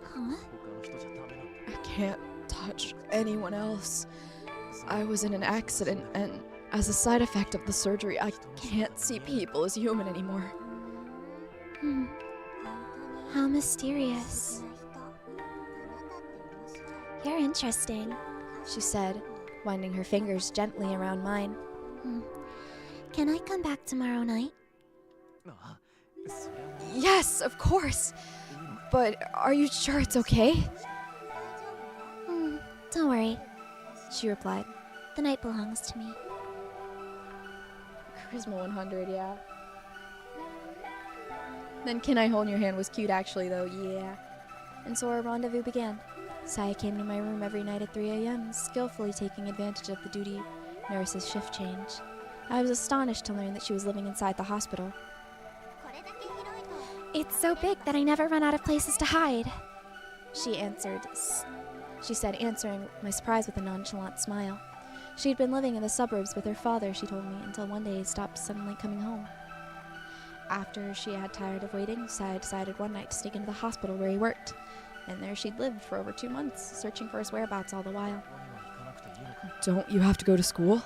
Huh? I can't touch anyone else. I was in an accident, and as a side effect of the surgery, I can't see people as human anymore. How mysterious. You're interesting. She said, winding her fingers gently around mine. Can I come back tomorrow night? Yes, of course. But are you sure it's okay? Don't worry. She replied. The night belongs to me. Charisma 100, yeah. Then Can I Hold Your Hand was cute actually though, yeah. And so our rendezvous began. Saya came to my room every night at 3 a.m., skillfully taking advantage of the duty nurse's shift change. I was astonished to learn that she was living inside the hospital. It's so big that I never run out of places to hide. She said, answering my surprise with a nonchalant smile. She had been living in the suburbs with her father, she told me, until one day he stopped suddenly coming home. After she had tired of waiting, Saya decided one night to sneak into the hospital where he worked. And there she'd lived for over 2 months, searching for his whereabouts all the while. Don't you have to go to school?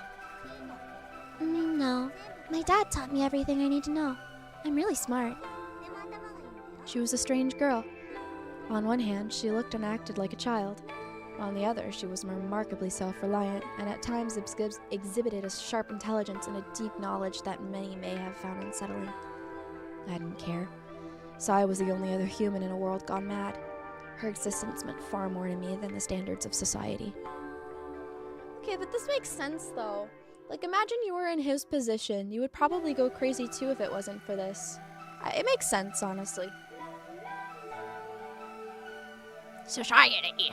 No. My dad taught me everything I need to know. I'm really smart. She was a strange girl. On one hand, she looked and acted like a child. On the other, she was remarkably self-reliant, and at times exhibited a sharp intelligence and a deep knowledge that many may have found unsettling. I didn't care. Saya was the only other human in a world gone mad. Her existence meant far more to me than the standards of society. Okay, but this makes sense, though. Like, imagine you were in his position. You would probably go crazy, too, if it wasn't for this. It makes sense, honestly. Society.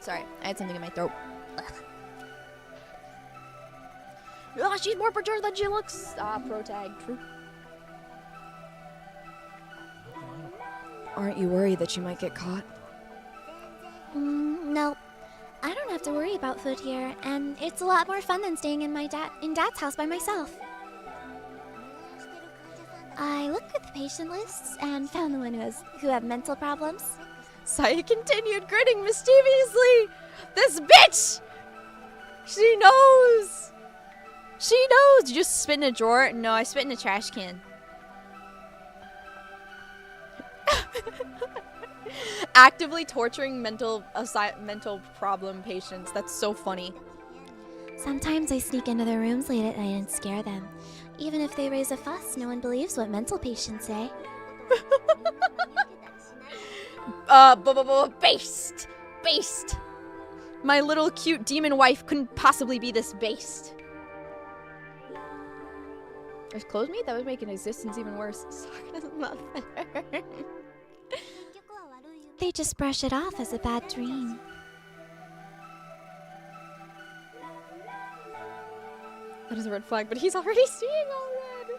Sorry, I had something in my throat. She's more perturbed than she looks. Protag, true. Aren't you worried that you might get caught? No. I don't have to worry about food here, and it's a lot more fun than staying in Dad's house by myself. I looked at the patient lists and found the one who have mental problems. Saya continued, grinning mischievously. This bitch! She knows! She knows! Did you just spit in a drawer? No, I spit in a trash can. Actively torturing mental problem patients. That's so funny. Sometimes I sneak into their rooms late at night and scare them. Even if they raise a fuss, no one believes what mental patients say. Based! Based! My little cute demon wife couldn't possibly be this based. There's clothes meat? That would make an existence even worse. They just brush it off as a bad dream. That is a red flag, but he's already seeing all red.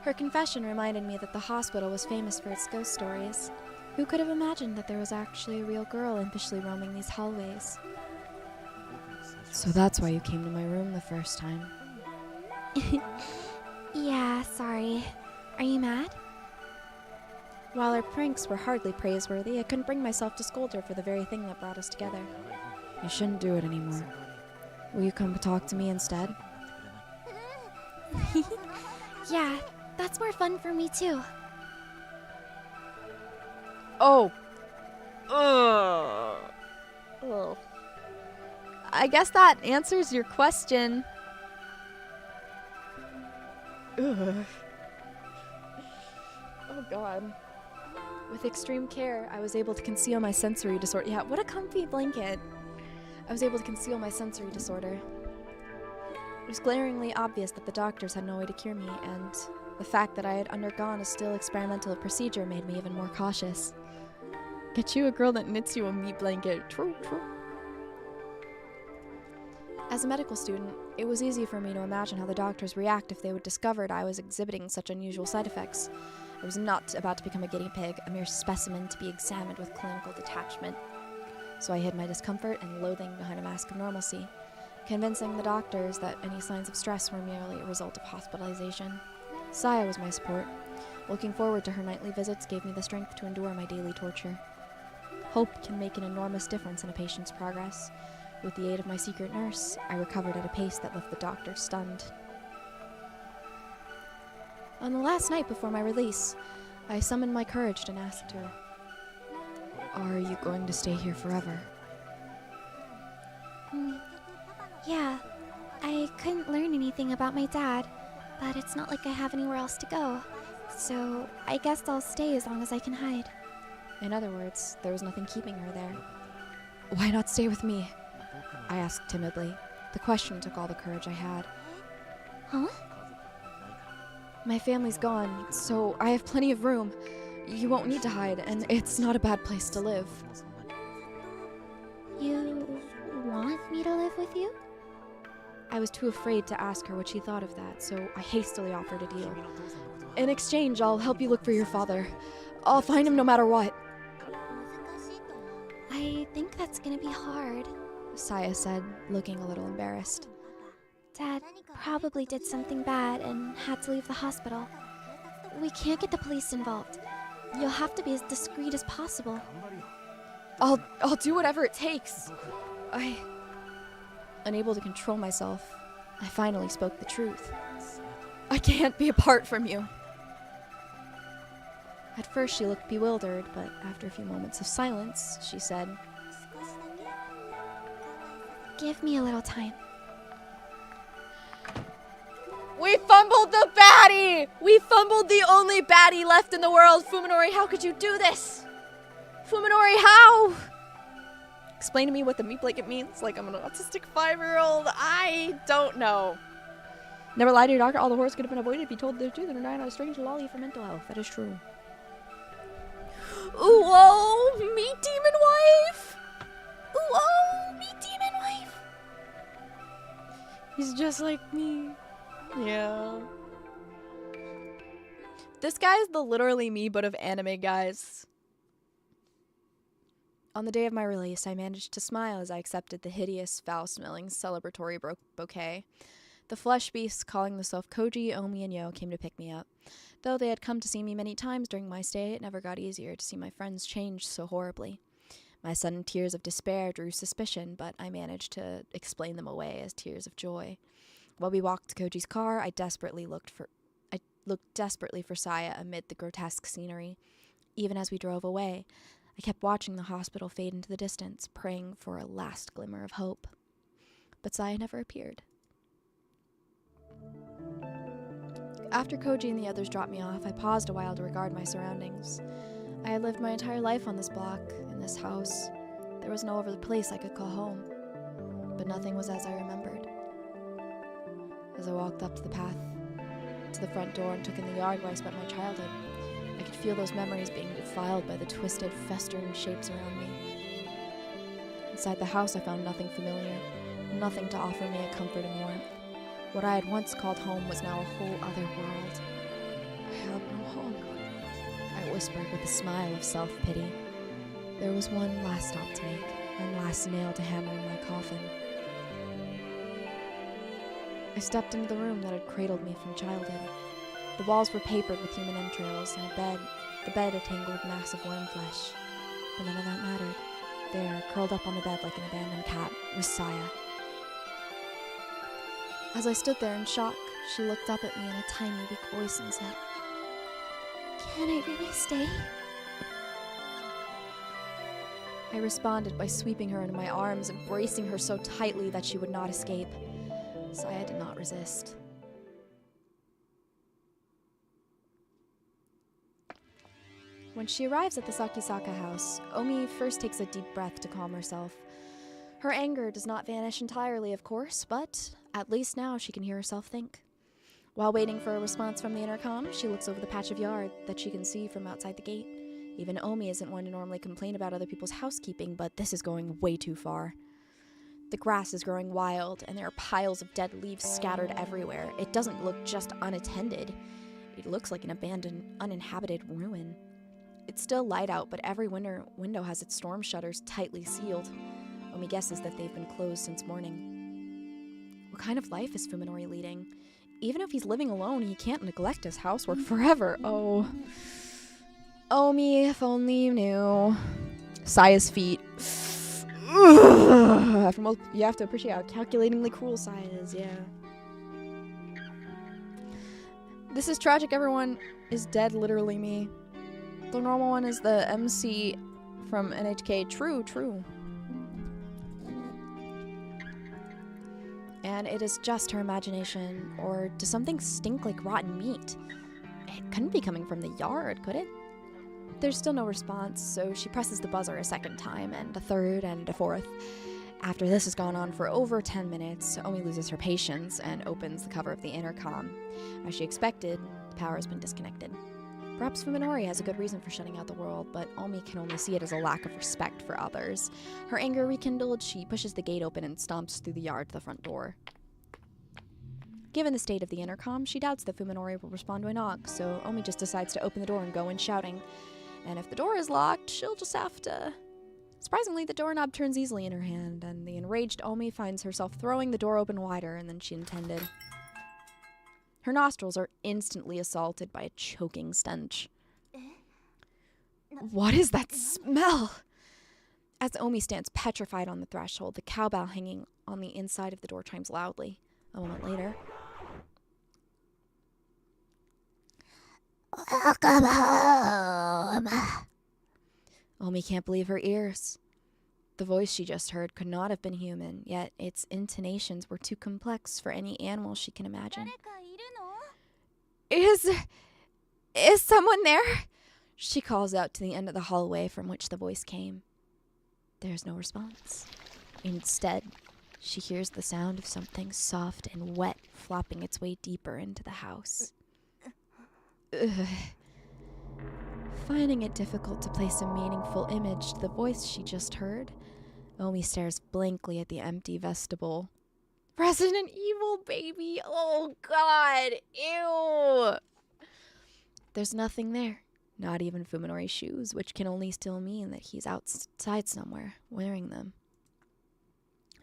Her confession reminded me that the hospital was famous for its ghost stories. Who could have imagined that there was actually a real girl impishly roaming these hallways? So that's why you came to my room the first time. Yeah, sorry. Are you mad? While her pranks were hardly praiseworthy, I couldn't bring myself to scold her for the very thing that brought us together. You shouldn't do it anymore. Will you come talk to me instead? Yeah, that's more fun for me too. Oh. Ugh. Ugh. I guess that answers your question. Ugh. Oh god. With extreme care, I was able to conceal my sensory disorder. Yeah, what a comfy blanket. I was able to conceal my sensory disorder. It was glaringly obvious that the doctors had no way to cure me, and The fact that I had undergone a still experimental procedure made me even more cautious. Get you a girl that knits you a meat blanket. True, true. As a medical student, it was easy for me to imagine how the doctors react if they would discover I was exhibiting such unusual side effects. I was not about to become a guinea pig, a mere specimen to be examined with clinical detachment. So I hid my discomfort and loathing behind a mask of normalcy, convincing the doctors that any signs of stress were merely a result of hospitalization. Saya was my support. Looking forward to her nightly visits gave me the strength to endure my daily torture. Hope can make an enormous difference in a patient's progress. With the aid of my secret nurse, I recovered at a pace that left the doctor stunned. On the last night before my release, I summoned my courage and asked her, "Are you going to stay here forever?" Yeah, I couldn't learn anything about my dad, but it's not like I have anywhere else to go. So I guess I'll stay as long as I can hide. In other words, there was nothing keeping her there. "Why not stay with me?" I asked timidly. The question took all the courage I had. Huh? "My family's gone, so I have plenty of room. You won't need to hide, and it's not a bad place to live." You want me to live with you? I was too afraid to ask her what she thought of that, so I hastily offered a deal. "In exchange, I'll help you look for your father. I'll find him no matter what." I think that's gonna be hard. Saya said, looking a little embarrassed. Dad probably did something bad and had to leave the hospital. We can't get the police involved. You'll have to be as discreet as possible. I'll do whatever it takes. Unable to control myself, I finally spoke the truth. "I can't be apart from you." At first she looked bewildered, but after a few moments of silence, she said, Give me a little time. "We fumbled the baddie! We fumbled the only baddie left in the world! Fuminori, how could you do this? Fuminori, how?" Explain to me what the meat blanket means, like I'm an autistic 5-year-old. I don't know. Never lie to your doctor. All the horrors could have been avoided if you told the truth and are dying on a strange lolly for mental health. That is true. Ooh, whoa, meat demon wife! Ooh, oh, meat demon wife! He's just like me. Yeah. This guy's the literally me, but of anime, guys. On the day of my release, I managed to smile as I accepted the hideous, foul-smelling, celebratory bouquet. The flesh beasts, calling themselves Koji, Omi, and Yo, came to pick me up. Though they had come to see me many times during my stay, it never got easier to see my friends change so horribly. My sudden tears of despair drew suspicion, but I managed to explain them away as tears of joy. While we walked to Koji's car, I looked desperately for Saya amid the grotesque scenery. Even as we drove away, I kept watching the hospital fade into the distance, praying for a last glimmer of hope. But Saya never appeared. After Koji and the others dropped me off, I paused a while to regard my surroundings. I had lived my entire life on this block, in this house. There was no other place I could call home. But nothing was as I remembered. As I walked up to the path, to the front door and took in the yard where I spent my childhood, I could feel those memories being defiled by the twisted, festering shapes around me. Inside the house, I found nothing familiar, nothing to offer me a comforting warmth. What I had once called home was now a whole other world. I had no home, I whispered with a smile of self-pity. There was one last stop to make, one last nail to hammer in my coffin. I stepped into the room that had cradled me from childhood. The walls were papered with human entrails, and the bed a tangled mass of worm flesh. But none of that mattered. There, curled up on the bed like an abandoned cat, was Saya. As I stood there in shock, she looked up at me in a tiny, weak voice and said, Can I really stay? I responded by sweeping her into my arms, embracing her so tightly that she would not escape. Saya did not resist. When she arrives at the Sakisaka house, Omi first takes a deep breath to calm herself. Her anger does not vanish entirely, of course, but at least now she can hear herself think. While waiting for a response from the intercom, she looks over the patch of yard that she can see from outside the gate. Even Omi isn't one to normally complain about other people's housekeeping, but this is going way too far. The grass is growing wild, and there are piles of dead leaves scattered everywhere. It doesn't look just unattended. It looks like an abandoned, uninhabited ruin. It's still light out, but every window has its storm shutters tightly sealed. Omi guesses that they've been closed since morning. What kind of life is Fuminori leading? Even if he's living alone, he can't neglect his housework forever. Oh. Omi, if only you knew. Saya's feet. You have to appreciate how calculatingly cruel Saya is, yeah. This is tragic, everyone is dead, literally me. The normal one is the MC from NHK. True. And it is just her imagination, or does something stink like rotten meat? It couldn't be coming from the yard, could it? There's still no response, so she presses the buzzer a second time, and a third, and a fourth. After this has gone on for over 10 minutes, Omi loses her patience and opens the cover of the intercom. As she expected, the power has been disconnected. Perhaps Fuminori has a good reason for shutting out the world, but Omi can only see it as a lack of respect for others. Her anger rekindled, she pushes the gate open and stomps through the yard to the front door. Given the state of the intercom, she doubts that Fuminori will respond to a knock, so Omi just decides to open the door and go in shouting. And if the door is locked, she'll just have to... Surprisingly, the doorknob turns easily in her hand, and the enraged Omi finds herself throwing the door open wider than she intended. Her nostrils are instantly assaulted by a choking stench. What is that smell? As Omi stands petrified on the threshold, the cowbell hanging on the inside of the door chimes loudly. A moment later... Welcome home. Omi can't believe her ears. The voice she just heard could not have been human, yet its intonations were too complex for any animal she can imagine. Is someone there? She calls out to the end of the hallway from which the voice came. There's no response. Instead, she hears the sound of something soft and wet flopping its way deeper into the house. Ugh. Finding it difficult to place a meaningful image to the voice she just heard, Omi stares blankly at the empty vestibule. Resident Evil, baby! Oh, God! Ew! There's nothing there. Not even Fuminori's shoes, which can only still mean that he's outside somewhere, wearing them.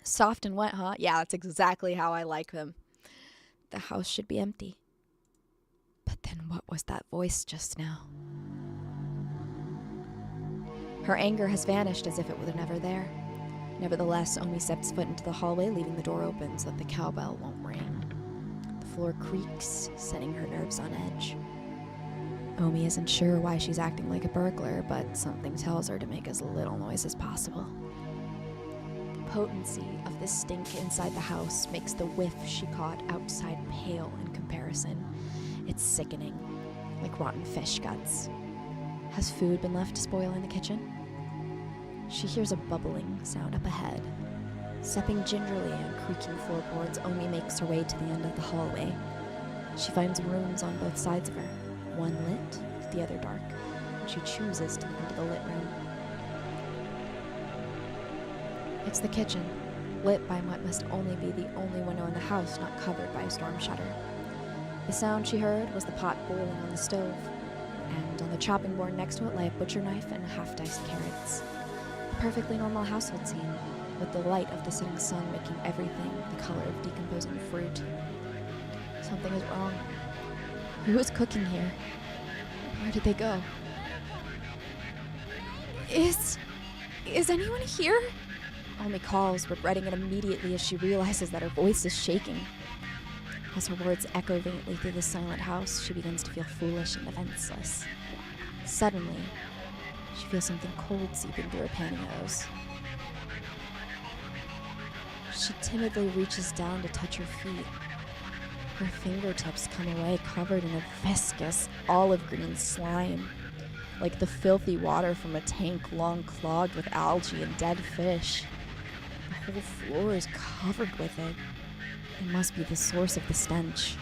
Soft and wet, huh? Yeah, that's exactly how I like them. The house should be empty. But then what was that voice just now? Her anger has vanished as if it were never there. Nevertheless, Omi steps foot into the hallway, leaving the door open so that the cowbell won't ring. The floor creaks, setting her nerves on edge. Omi isn't sure why she's acting like a burglar, but something tells her to make as little noise as possible. The potency of this stink inside the house makes the whiff she caught outside pale in comparison. It's sickening, like rotten fish guts. Has food been left to spoil in the kitchen? She hears a bubbling sound up ahead. Stepping gingerly on creaking floorboards, Omi makes her way to the end of the hallway. She finds rooms on both sides of her, one lit, the other dark, and she chooses to enter the lit room. It's the kitchen, lit by what must only be the only window in the house not covered by a storm shutter. The sound she heard was the pot boiling on the stove, and on the chopping board next to it lay a butcher knife and half-diced carrots. A perfectly normal household scene, with the light of the setting sun making everything the color of decomposing fruit. Something is wrong. Who is cooking here? Where did they go? Is anyone here? Omi calls, regretting it immediately as she realizes that her voice is shaking. As her words echo faintly through the silent house, she begins to feel foolish and defenseless. Suddenly, she feels something cold seeping through her pantyhose. She timidly reaches down to touch her feet. Her fingertips come away covered in a viscous olive green slime, like the filthy water from a tank long clogged with algae and dead fish. The whole floor is covered with it. It must be the source of the stench.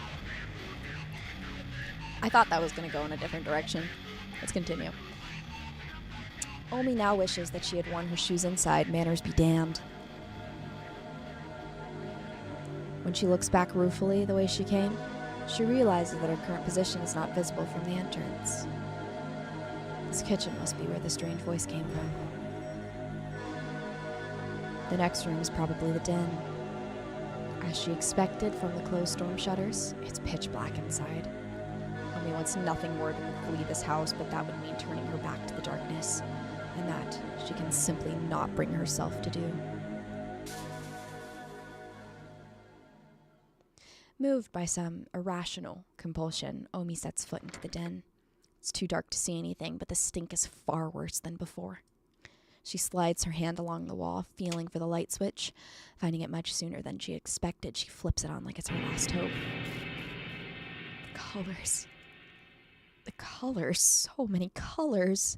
I thought that was going to go in a different direction. Let's continue. Omi now wishes that she had worn her shoes inside. Manners be damned. When she looks back ruefully the way she came, she realizes that her current position is not visible from the entrance. This kitchen must be where the strange voice came from. The next room is probably the den. As she expected from the closed storm shutters, it's pitch black inside. Omi wants nothing more than to flee this house, but that would mean turning her back to the darkness, and that she can simply not bring herself to do. Moved by some irrational compulsion, Omi sets foot into the den. It's too dark to see anything, but the stink is far worse than before. She slides her hand along the wall, feeling for the light switch. Finding it much sooner than she expected, she flips it on like it's her last hope. The colors. The colors. So many colors.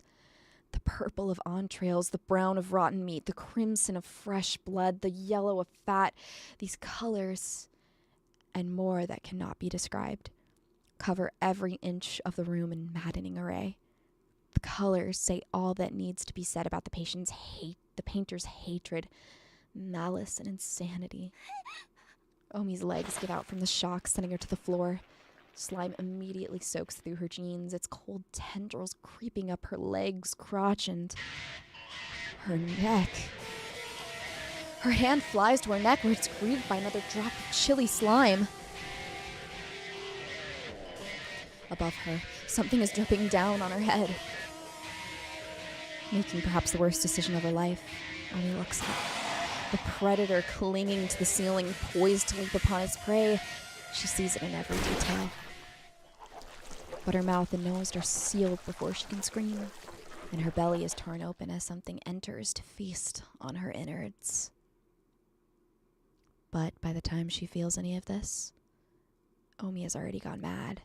The purple of entrails, the brown of rotten meat, the crimson of fresh blood, the yellow of fat. These colors, and more that cannot be described, cover every inch of the room in maddening array. The colors say all that needs to be said about the painter's hatred, malice, and insanity. Omi's legs give out from the shock, sending her to the floor. Slime immediately soaks through her jeans, its cold tendrils creeping up her legs, crotch, and her neck. Her hand flies to her neck, where it's greeted by another drop of chilly slime. Above her, something is dripping down on her head. Making perhaps the worst decision of her life, Omi looks up. The predator clinging to the ceiling, poised to leap upon its prey. She sees it in every detail. But her mouth and nose are sealed before she can scream, and her belly is torn open as something enters to feast on her innards. But by the time she feels any of this, Omi has already gone mad.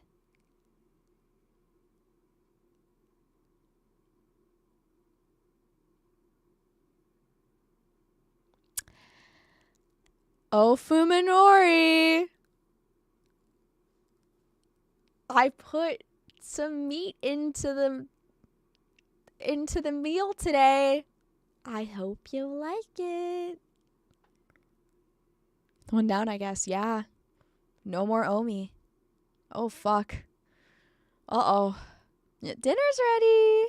Oh, Fuminori! I put some meat into the meal today. I hope you like it. One down, I guess. Yeah. No more Omi. Oh, fuck. Uh-oh. Dinner's ready.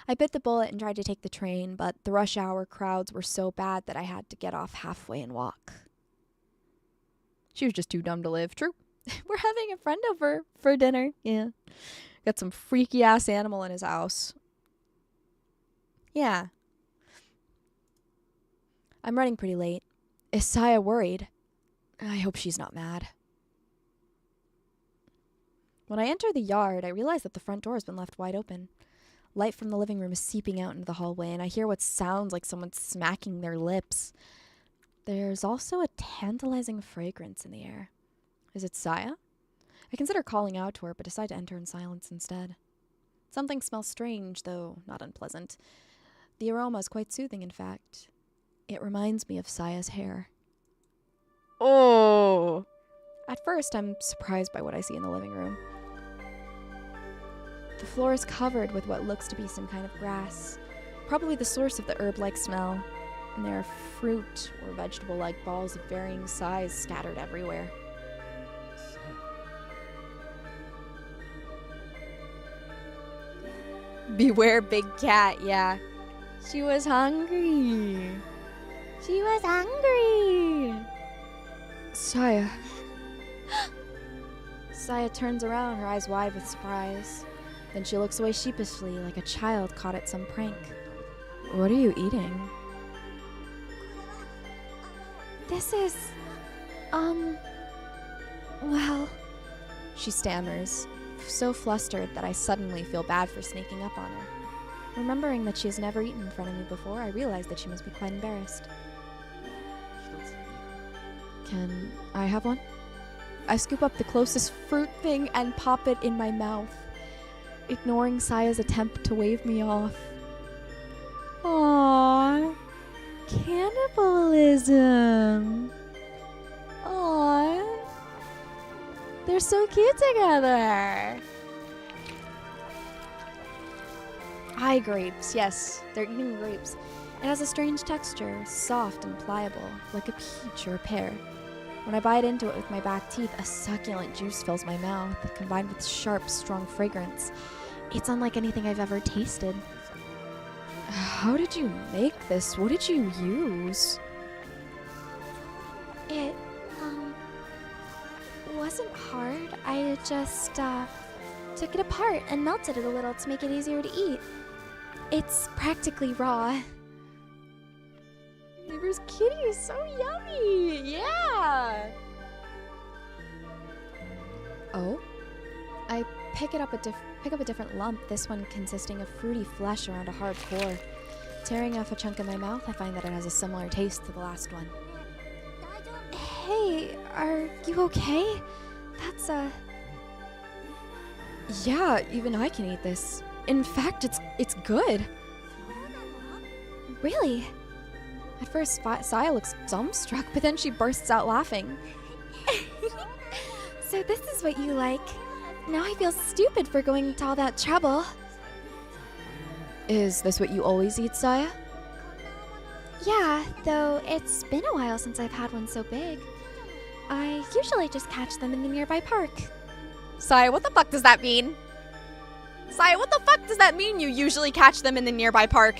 I bit the bullet and tried to take the train, but the rush hour crowds were so bad that I had to get off halfway and walk. She was just too dumb to live. True. We're having a friend over for dinner. Yeah. Got some freaky ass animal in his house. Yeah. I'm running pretty late. Is Saya worried? I hope she's not mad. When I enter the yard, I realize that the front door has been left wide open. Light from the living room is seeping out into the hallway, and I hear what sounds like someone smacking their lips. There's also a tantalizing fragrance in the air. Is it Saya? I consider calling out to her, but decide to enter in silence instead. Something smells strange, though not unpleasant. The aroma is quite soothing, in fact. It reminds me of Saya's hair. Oh! At first, I'm surprised by what I see in the living room. The floor is covered with what looks to be some kind of grass, probably the source of the herb-like smell, and there are fruit or vegetable-like balls of varying size scattered everywhere. Beware, big cat, yeah. She was hungry. She was hungry. Saya. Saya turns around, her eyes wide with surprise. Then she looks away sheepishly, like a child caught at some prank. What are you eating? This is... well... She stammers, so flustered that I suddenly feel bad for sneaking up on her. Remembering that she has never eaten in front of me before, I realize that she must be quite embarrassed. Can I have one? I scoop up the closest fruit thing and pop it in my mouth, ignoring Saya's attempt to wave me off. Aww. Cannibalism. Aww. They're They're so cute together. Eye grapes, yes, they're eating grapes. It has a strange texture, soft and pliable, like a peach or a pear. When I bite into it with my back teeth, a succulent juice fills my mouth, combined with sharp, strong fragrance. It's unlike anything I've ever tasted. How did you make this? What did you use? It, wasn't hard. I just, took it apart and melted it a little to make it easier to eat. It's practically raw. Neighbor's kitty is so yummy! Yeah! Oh? I pick up a different lump, this one consisting of fruity flesh around a hard core. Tearing off a chunk in my mouth, I find that it has a similar taste to the last one. Hey, are you okay? That's, Yeah, even I can eat this. In fact, it's good. Really? At first, Saya looks dumbstruck, but then she bursts out laughing. So this is what you like. Now I feel stupid for going to all that trouble. Is this what you always eat, Saya? Yeah, though it's been a while since I've had one so big. I usually just catch them in the nearby park. Saya, what the fuck does that mean? Saya, what the fuck does that mean you usually catch them in the nearby park?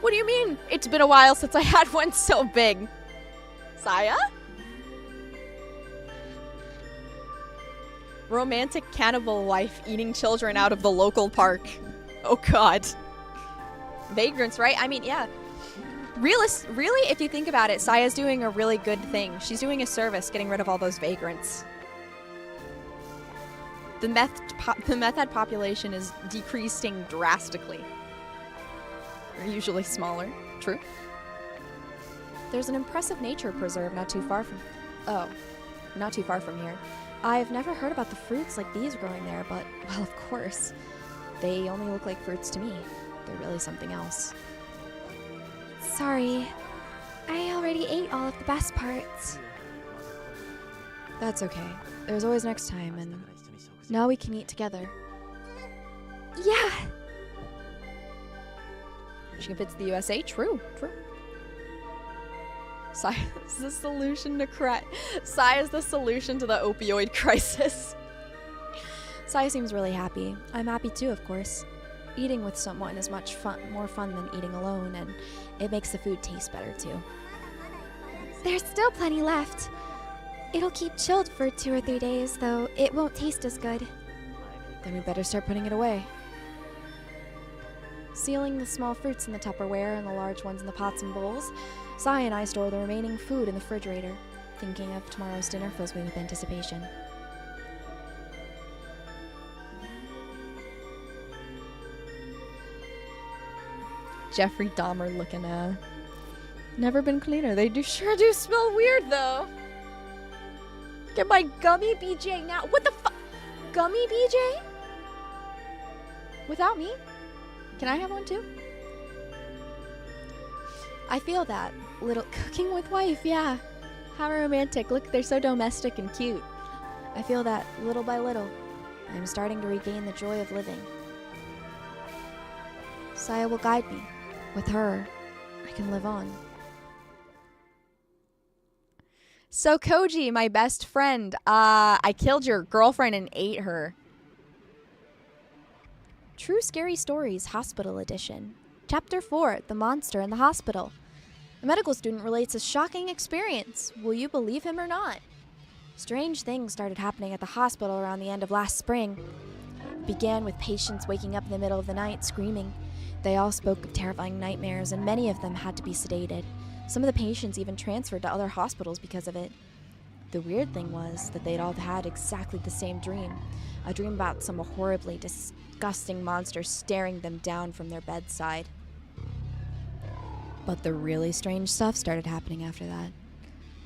What do you mean? It's been a while since I had one so big. Saya? Romantic cannibal wife eating children out of the local park. Oh god. Vagrants, right? I mean, yeah. Really, if you think about it, Saya's doing a really good thing. She's doing a service getting rid of all those vagrants. The meth head population is decreasing drastically. They're usually smaller. True. There's an impressive nature preserve not too far from here. I've never heard about the fruits like these growing there, but, well, of course. They only look like fruits to me. They're really something else. Sorry. I already ate all of the best parts. That's okay. There's always next time, and now we can eat together. Yeah! She can fit to the USA? True. Saya's the solution to Saya's the solution to the opioid crisis. Saya seems really happy. I'm happy too, of course. Eating with someone is more fun than eating alone, and it makes the food taste better too. There's still plenty left. It'll keep chilled for 2 or 3 days, though it won't taste as good. Then we better start putting it away. Sealing the small fruits in the Tupperware and the large ones in the pots and bowls, Saya and I store the remaining food in the refrigerator. Thinking of tomorrow's dinner fills me with anticipation. Jeffrey Dahmer looking never been cleaner. They sure do smell weird though. Get my gummy BJ now. What the fuck? Gummy BJ? Without me? Can I have one too? I feel that. Little cooking with wife, yeah. How romantic. Look, they're so domestic and cute. I feel that little by little. I'm starting to regain the joy of living. Saya will guide me. With her, I can live on. So Koji, my best friend, I killed your girlfriend and ate her. True Scary Stories, Hospital Edition. Chapter 4, The Monster in the Hospital. A medical student relates a shocking experience. Will you believe him or not? Strange things started happening at the hospital around the end of last spring. It began with patients waking up in the middle of the night screaming. They all spoke of terrifying nightmares, and many of them had to be sedated. Some of the patients even transferred to other hospitals because of it. The weird thing was that they'd all had exactly the same dream. A dream about some horribly disgusting monster staring them down from their bedside. But the really strange stuff started happening after that.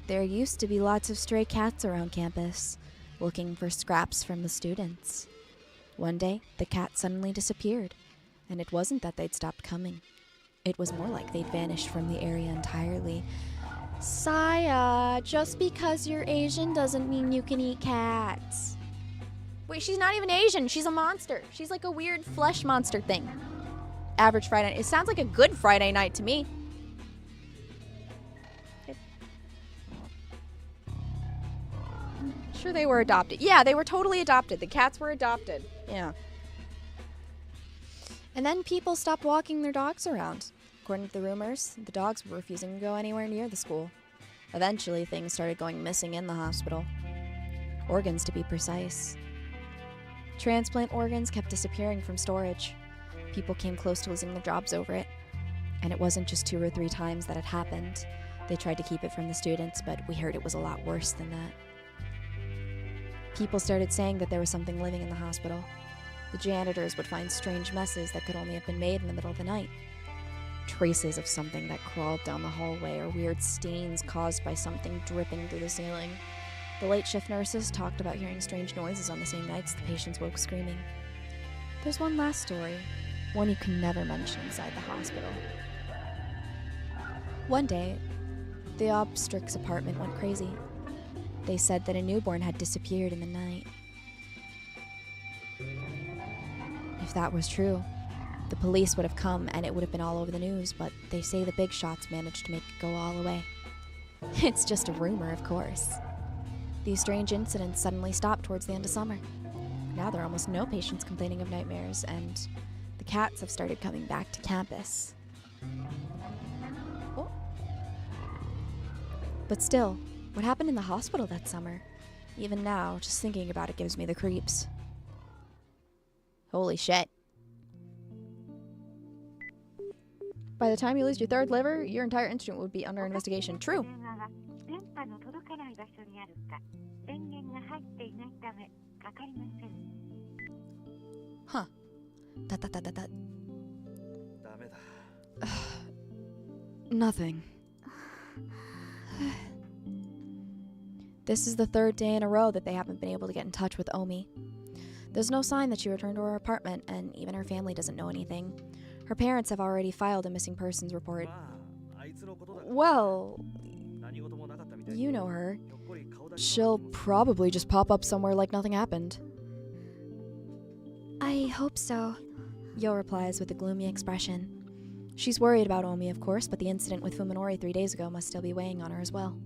There used to be lots of stray cats around campus, looking for scraps from the students. One day, the cat suddenly disappeared, and it wasn't that they'd stopped coming. It was more like they'd vanished from the area entirely. Saya, just because you're Asian doesn't mean you can eat cats. Wait, she's not even Asian. She's a monster. She's like a weird flesh monster thing. Average Friday night. It sounds like a good Friday night to me. Sure they were adopted. Yeah, they were totally adopted. The cats were adopted. Yeah. And then people stopped walking their dogs around. According to the rumors, the dogs were refusing to go anywhere near the school. Eventually, things started going missing in the hospital. Organs, to be precise. Transplant organs kept disappearing from storage. People came close to losing their jobs over it. And it wasn't just 2 or 3 times that it happened. They tried to keep it from the students, but we heard it was a lot worse than that. People started saying that there was something living in the hospital. The janitors would find strange messes that could only have been made in the middle of the night. Traces of something that crawled down the hallway, or weird stains caused by something dripping through the ceiling. The late shift nurses talked about hearing strange noises on the same nights the patients woke screaming. There's one last story, one you can never mention inside the hospital. One day, the obstetrics apartment went crazy. They said that a newborn had disappeared in the night. If that was true, the police would have come and it would have been all over the news, but they say the big shots managed to make it go all away. It's just a rumor, of course. These strange incidents suddenly stopped towards the end of summer. Now there are almost no patients complaining of nightmares, and the cats have started coming back to campus. Oh. But still, what happened in the hospital that summer? Even now, just thinking about it gives me the creeps. Holy shit. By the time you lose your 3rd liver, your entire instrument would be under investigation. True. Huh. Nothing. This is the 3rd day in a row that they haven't been able to get in touch with Omi. There's no sign that she returned to her apartment, and even her family doesn't know anything. Her parents have already filed a missing persons report. Well, you know her. She'll probably just pop up somewhere like nothing happened. I hope so, Yo replies with a gloomy expression. She's worried about Omi, of course, but the incident with Fuminori 3 days ago must still be weighing on her as well.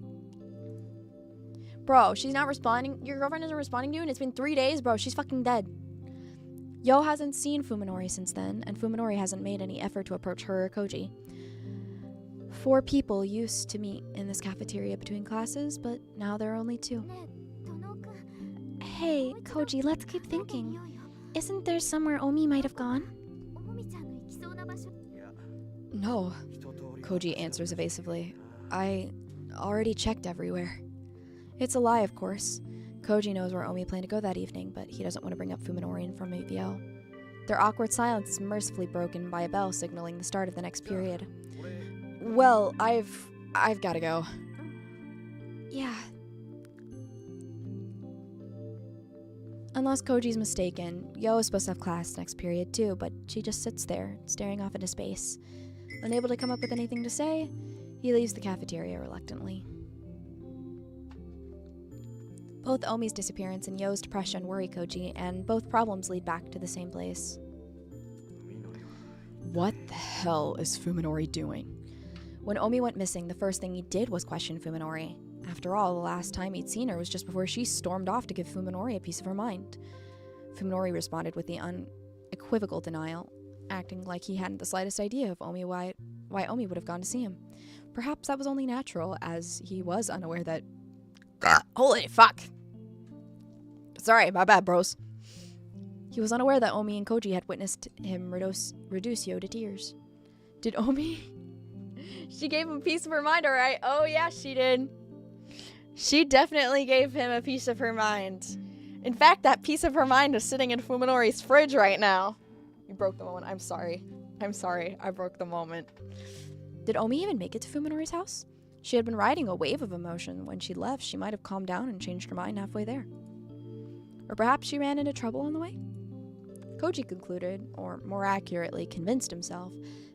Bro, she's not responding. Your girlfriend isn't responding to you, and it's been 3 days, bro. She's fucking dead. Yo hasn't seen Fuminori since then, and Fuminori hasn't made any effort to approach her or Koji. 4 people used to meet in this cafeteria between classes, but now there are only 2. Hey, Koji, let's keep thinking. Isn't there somewhere Omi might have gone? No, Koji answers evasively. I already checked everywhere. It's a lie, of course. Koji knows where Omi planned to go that evening, but he doesn't want to bring up Fuminori in front of Yo. Their awkward silence is mercifully broken by a bell signaling the start of the next period. Well, I've gotta go. Yeah. Unless Koji's mistaken, Yo is supposed to have class next period too, but she just sits there, staring off into space. Unable to come up with anything to say, he leaves the cafeteria reluctantly. Both Omi's disappearance and Yo's depression worry Koji, and both problems lead back to the same place. What the hell is Fuminori doing? When Omi went missing, the first thing he did was question Fuminori. After all, the last time he'd seen her was just before she stormed off to give Fuminori a piece of her mind. Fuminori responded with the unequivocal denial, acting like he hadn't the slightest idea of why Omi would have gone to see him. Perhaps that was only natural, as he was unaware that... Holy fuck! Sorry, my bad, bros. He was unaware that Omi and Koji had witnessed him reduce Yo to tears. Did Omi? She gave him a piece of her mind, alright? Oh yeah, she did. She definitely gave him a piece of her mind. In fact, that piece of her mind is sitting in Fuminori's fridge right now. You broke the moment. I'm sorry. I broke the moment. Did Omi even make it to Fuminori's house? She had been riding a wave of emotion. When she left, she might have calmed down and changed her mind halfway there. Or perhaps she ran into trouble on the way? Koji concluded, or more accurately convinced himself,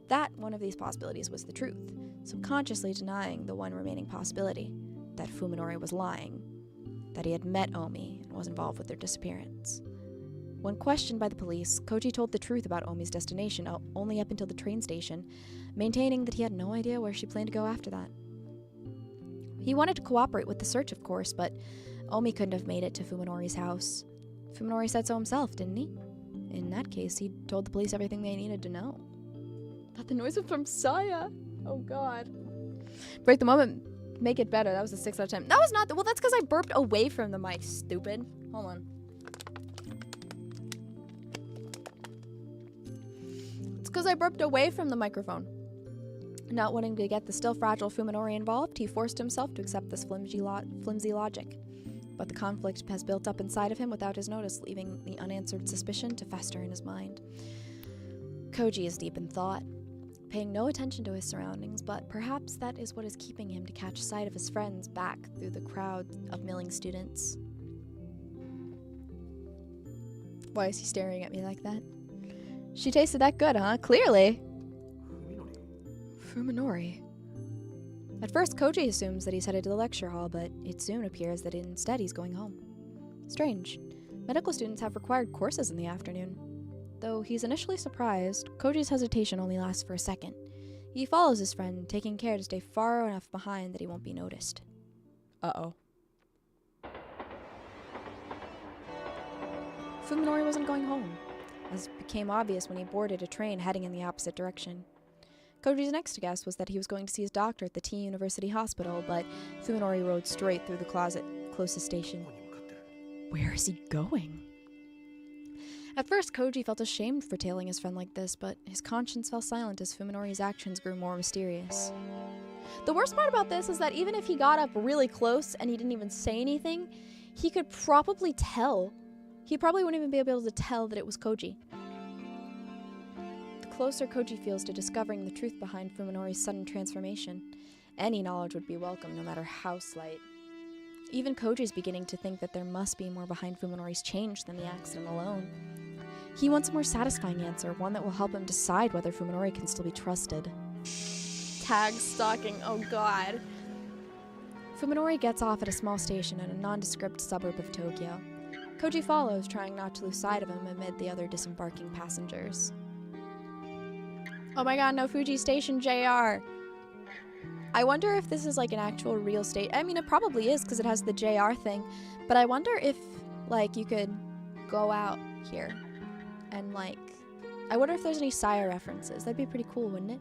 that one of these possibilities was the truth. subconsciously denying the one remaining possibility, that Fuminori was lying, that he had met Omi and was involved with their disappearance. When questioned by the police, Koji told the truth about Omi's destination only up until the train station, maintaining that he had no idea where she planned to go after that. He wanted to cooperate with the search, of course, but Omi couldn't have made it to Fuminori's house. Fuminori said so himself, didn't he? In that case, he told the police everything they needed to know. That the noise was from Saya. Oh god. Break the moment, make it better. That was a 6 out of 10. That was not, well, that's because I burped away from the mic, stupid. Hold on. It's because I burped away from the microphone. Not wanting to get the still fragile Fuminori involved, he forced himself to accept this flimsy logic. But the conflict has built up inside of him without his notice, leaving the unanswered suspicion to fester in his mind. Koji is deep in thought, paying no attention to his surroundings, but perhaps that is what is keeping him to catch sight of his friends back through the crowd of milling students. Why is he staring at me like that? She tasted that good, huh? Clearly! Fuminori. At first, Koji assumes that he's headed to the lecture hall, but it soon appears that instead he's going home. Strange. Medical students have required courses in the afternoon. Though he's initially surprised, Koji's hesitation only lasts for a second. He follows his friend, taking care to stay far enough behind that he won't be noticed. Uh-oh. Fuminori wasn't going home, as became obvious when he boarded a train heading in the opposite direction. Koji's next guess was that he was going to see his doctor at the T University Hospital, but Fuminori rode straight through the closest station. Where is he going? At first, Koji felt ashamed for tailing his friend like this, but his conscience fell silent as Fuminori's actions grew more mysterious. The worst part about this is that even if he got up really close and he didn't even say anything, he could probably tell. He probably wouldn't even be able to tell that it was Koji. The closer Koji feels to discovering the truth behind Fuminori's sudden transformation, any knowledge would be welcome, no matter how slight. Even Koji's beginning to think that there must be more behind Fuminori's change than the accident alone. He wants a more satisfying answer, one that will help him decide whether Fuminori can still be trusted. Tag stalking, oh god. Fuminori gets off at a small station in a nondescript suburb of Tokyo. Koji follows, trying not to lose sight of him amid the other disembarking passengers. Oh my god, no Fuji Station JR! I wonder if this is like an actual real state. I mean, it probably is because it has the JR thing, but I wonder if, like, you could go out here and, like, I wonder if there's any Saya references. That'd be pretty cool, wouldn't it?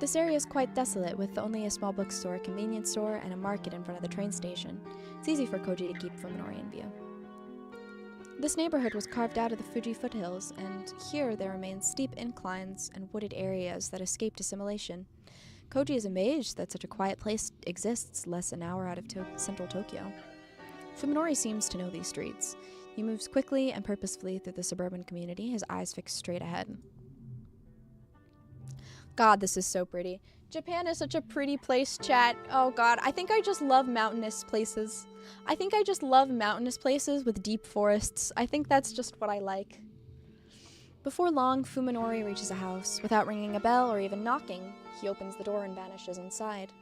This area is quite desolate, with only a small bookstore, a convenience store, and a market in front of the train station. It's easy for Koji to keep Fuminori in view. This neighborhood was carved out of the Fuji foothills, and here there remain steep inclines and wooded areas that escaped assimilation. Koji is amazed that such a quiet place exists less than an hour out of central Tokyo. Fuminori seems to know these streets. He moves quickly and purposefully through the suburban community, his eyes fixed straight ahead. God, this is so pretty. Japan is such a pretty place, chat. Oh god, I think I just love mountainous places. I think I just love mountainous places with deep forests. I think that's just what I like. Before long, Fuminori reaches a house. Without ringing a bell or even knocking, he opens the door and vanishes inside,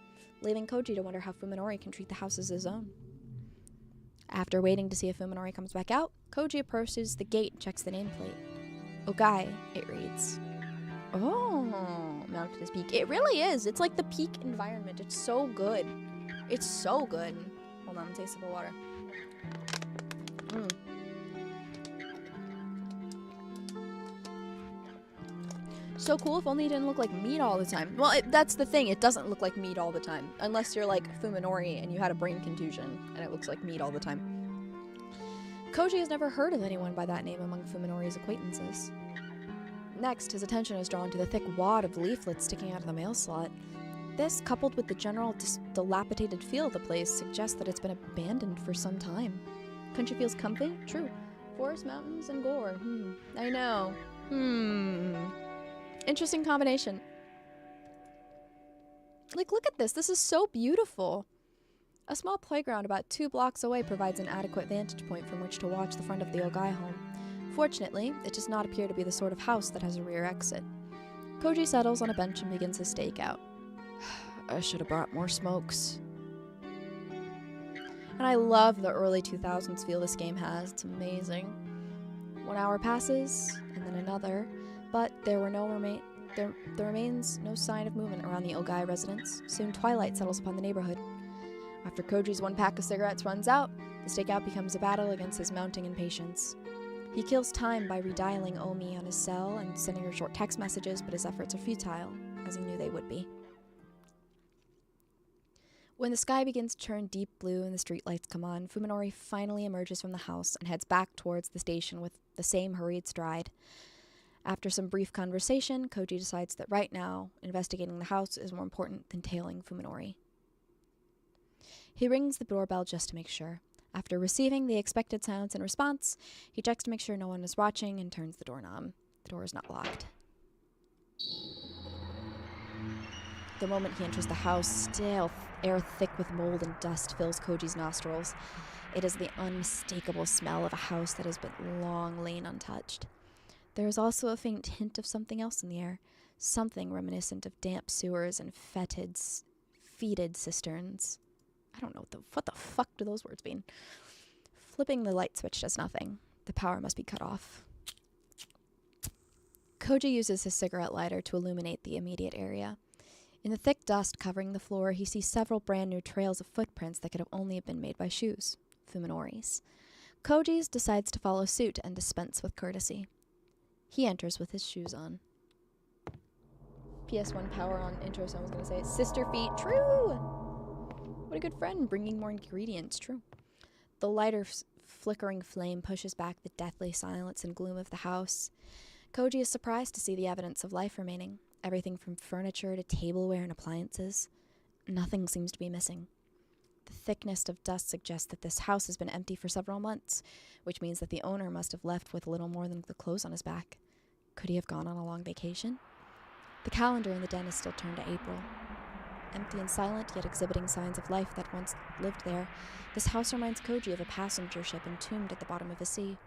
leaving Koji to wonder how Fuminori can treat the house as his own. After waiting to see if Fuminori comes back out, Koji approaches the gate and checks the nameplate. Ogai, it reads. Oh, mounted his peak. It really is. It's like the peak environment. It's so good. It's so good. Hold on, taste of the water. So cool, if only it didn't look like meat all the time. Well, that's the thing, it doesn't look like meat all the time. Unless you're like Fuminori and you had a brain contusion and it looks like meat all the time. Koji has never heard of anyone by that name among Fuminori's acquaintances. Next, his attention is drawn to the thick wad of leaflets sticking out of the mail slot. This, coupled with the general dilapidated feel of the place, suggests that it's been abandoned for some time. Country feels comfy? True. Forest, mountains, and gore. I know. Interesting combination. Like, look at this. This is so beautiful. A small playground about 2 blocks away provides an adequate vantage point from which to watch the front of the Ogai home. Fortunately, it does not appear to be the sort of house that has a rear exit. Koji settles on a bench and begins his stakeout. I should have brought more smokes. And I love the early 2000s feel this game has. It's amazing. 1 hour passes, and then another, but there remains no sign of movement around the Ogai residence. Soon twilight settles upon the neighborhood. After Koji's 1 pack of cigarettes runs out, the stakeout becomes a battle against his mounting impatience. He kills time by redialing Omi on his cell and sending her short text messages, but his efforts are futile, as he knew they would be. When the sky begins to turn deep blue and the streetlights come on, Fuminori finally emerges from the house and heads back towards the station with the same hurried stride. After some brief conversation, Koji decides that right now, investigating the house is more important than tailing Fuminori. He rings the doorbell just to make sure. After receiving the expected silence in response, he checks to make sure no one is watching and turns the doorknob. The door is not locked. The moment he enters the house, stale air thick with mold and dust fills Koji's nostrils. It is the unmistakable smell of a house that has been long lain untouched. There is also a faint hint of something else in the air, something reminiscent of damp sewers and fetid cisterns. I don't know what the fuck do those words mean. Flipping the light switch does nothing. The power must be cut off. Koji uses his cigarette lighter to illuminate the immediate area. In the thick dust covering the floor, he sees several brand new trails of footprints that could have only been made by shoes, Fuminori's. Koji's decides to follow suit and dispense with courtesy. He enters with his shoes on. PS1 power on intro, so I was going to say sister feet, true! What a good friend, bringing more ingredients, true. The lighter flickering flame pushes back the deathly silence and gloom of the house. Koji is surprised to see the evidence of life remaining. Everything from furniture to tableware and appliances. Nothing seems to be missing. The thickness of dust suggests that this house has been empty for several months, which means that the owner must have left with little more than the clothes on his back. Could he have gone on a long vacation? The calendar in the den is still turned to April. Empty and silent, yet exhibiting signs of life that once lived there, this house reminds Koji of a passenger ship entombed at the bottom of a sea.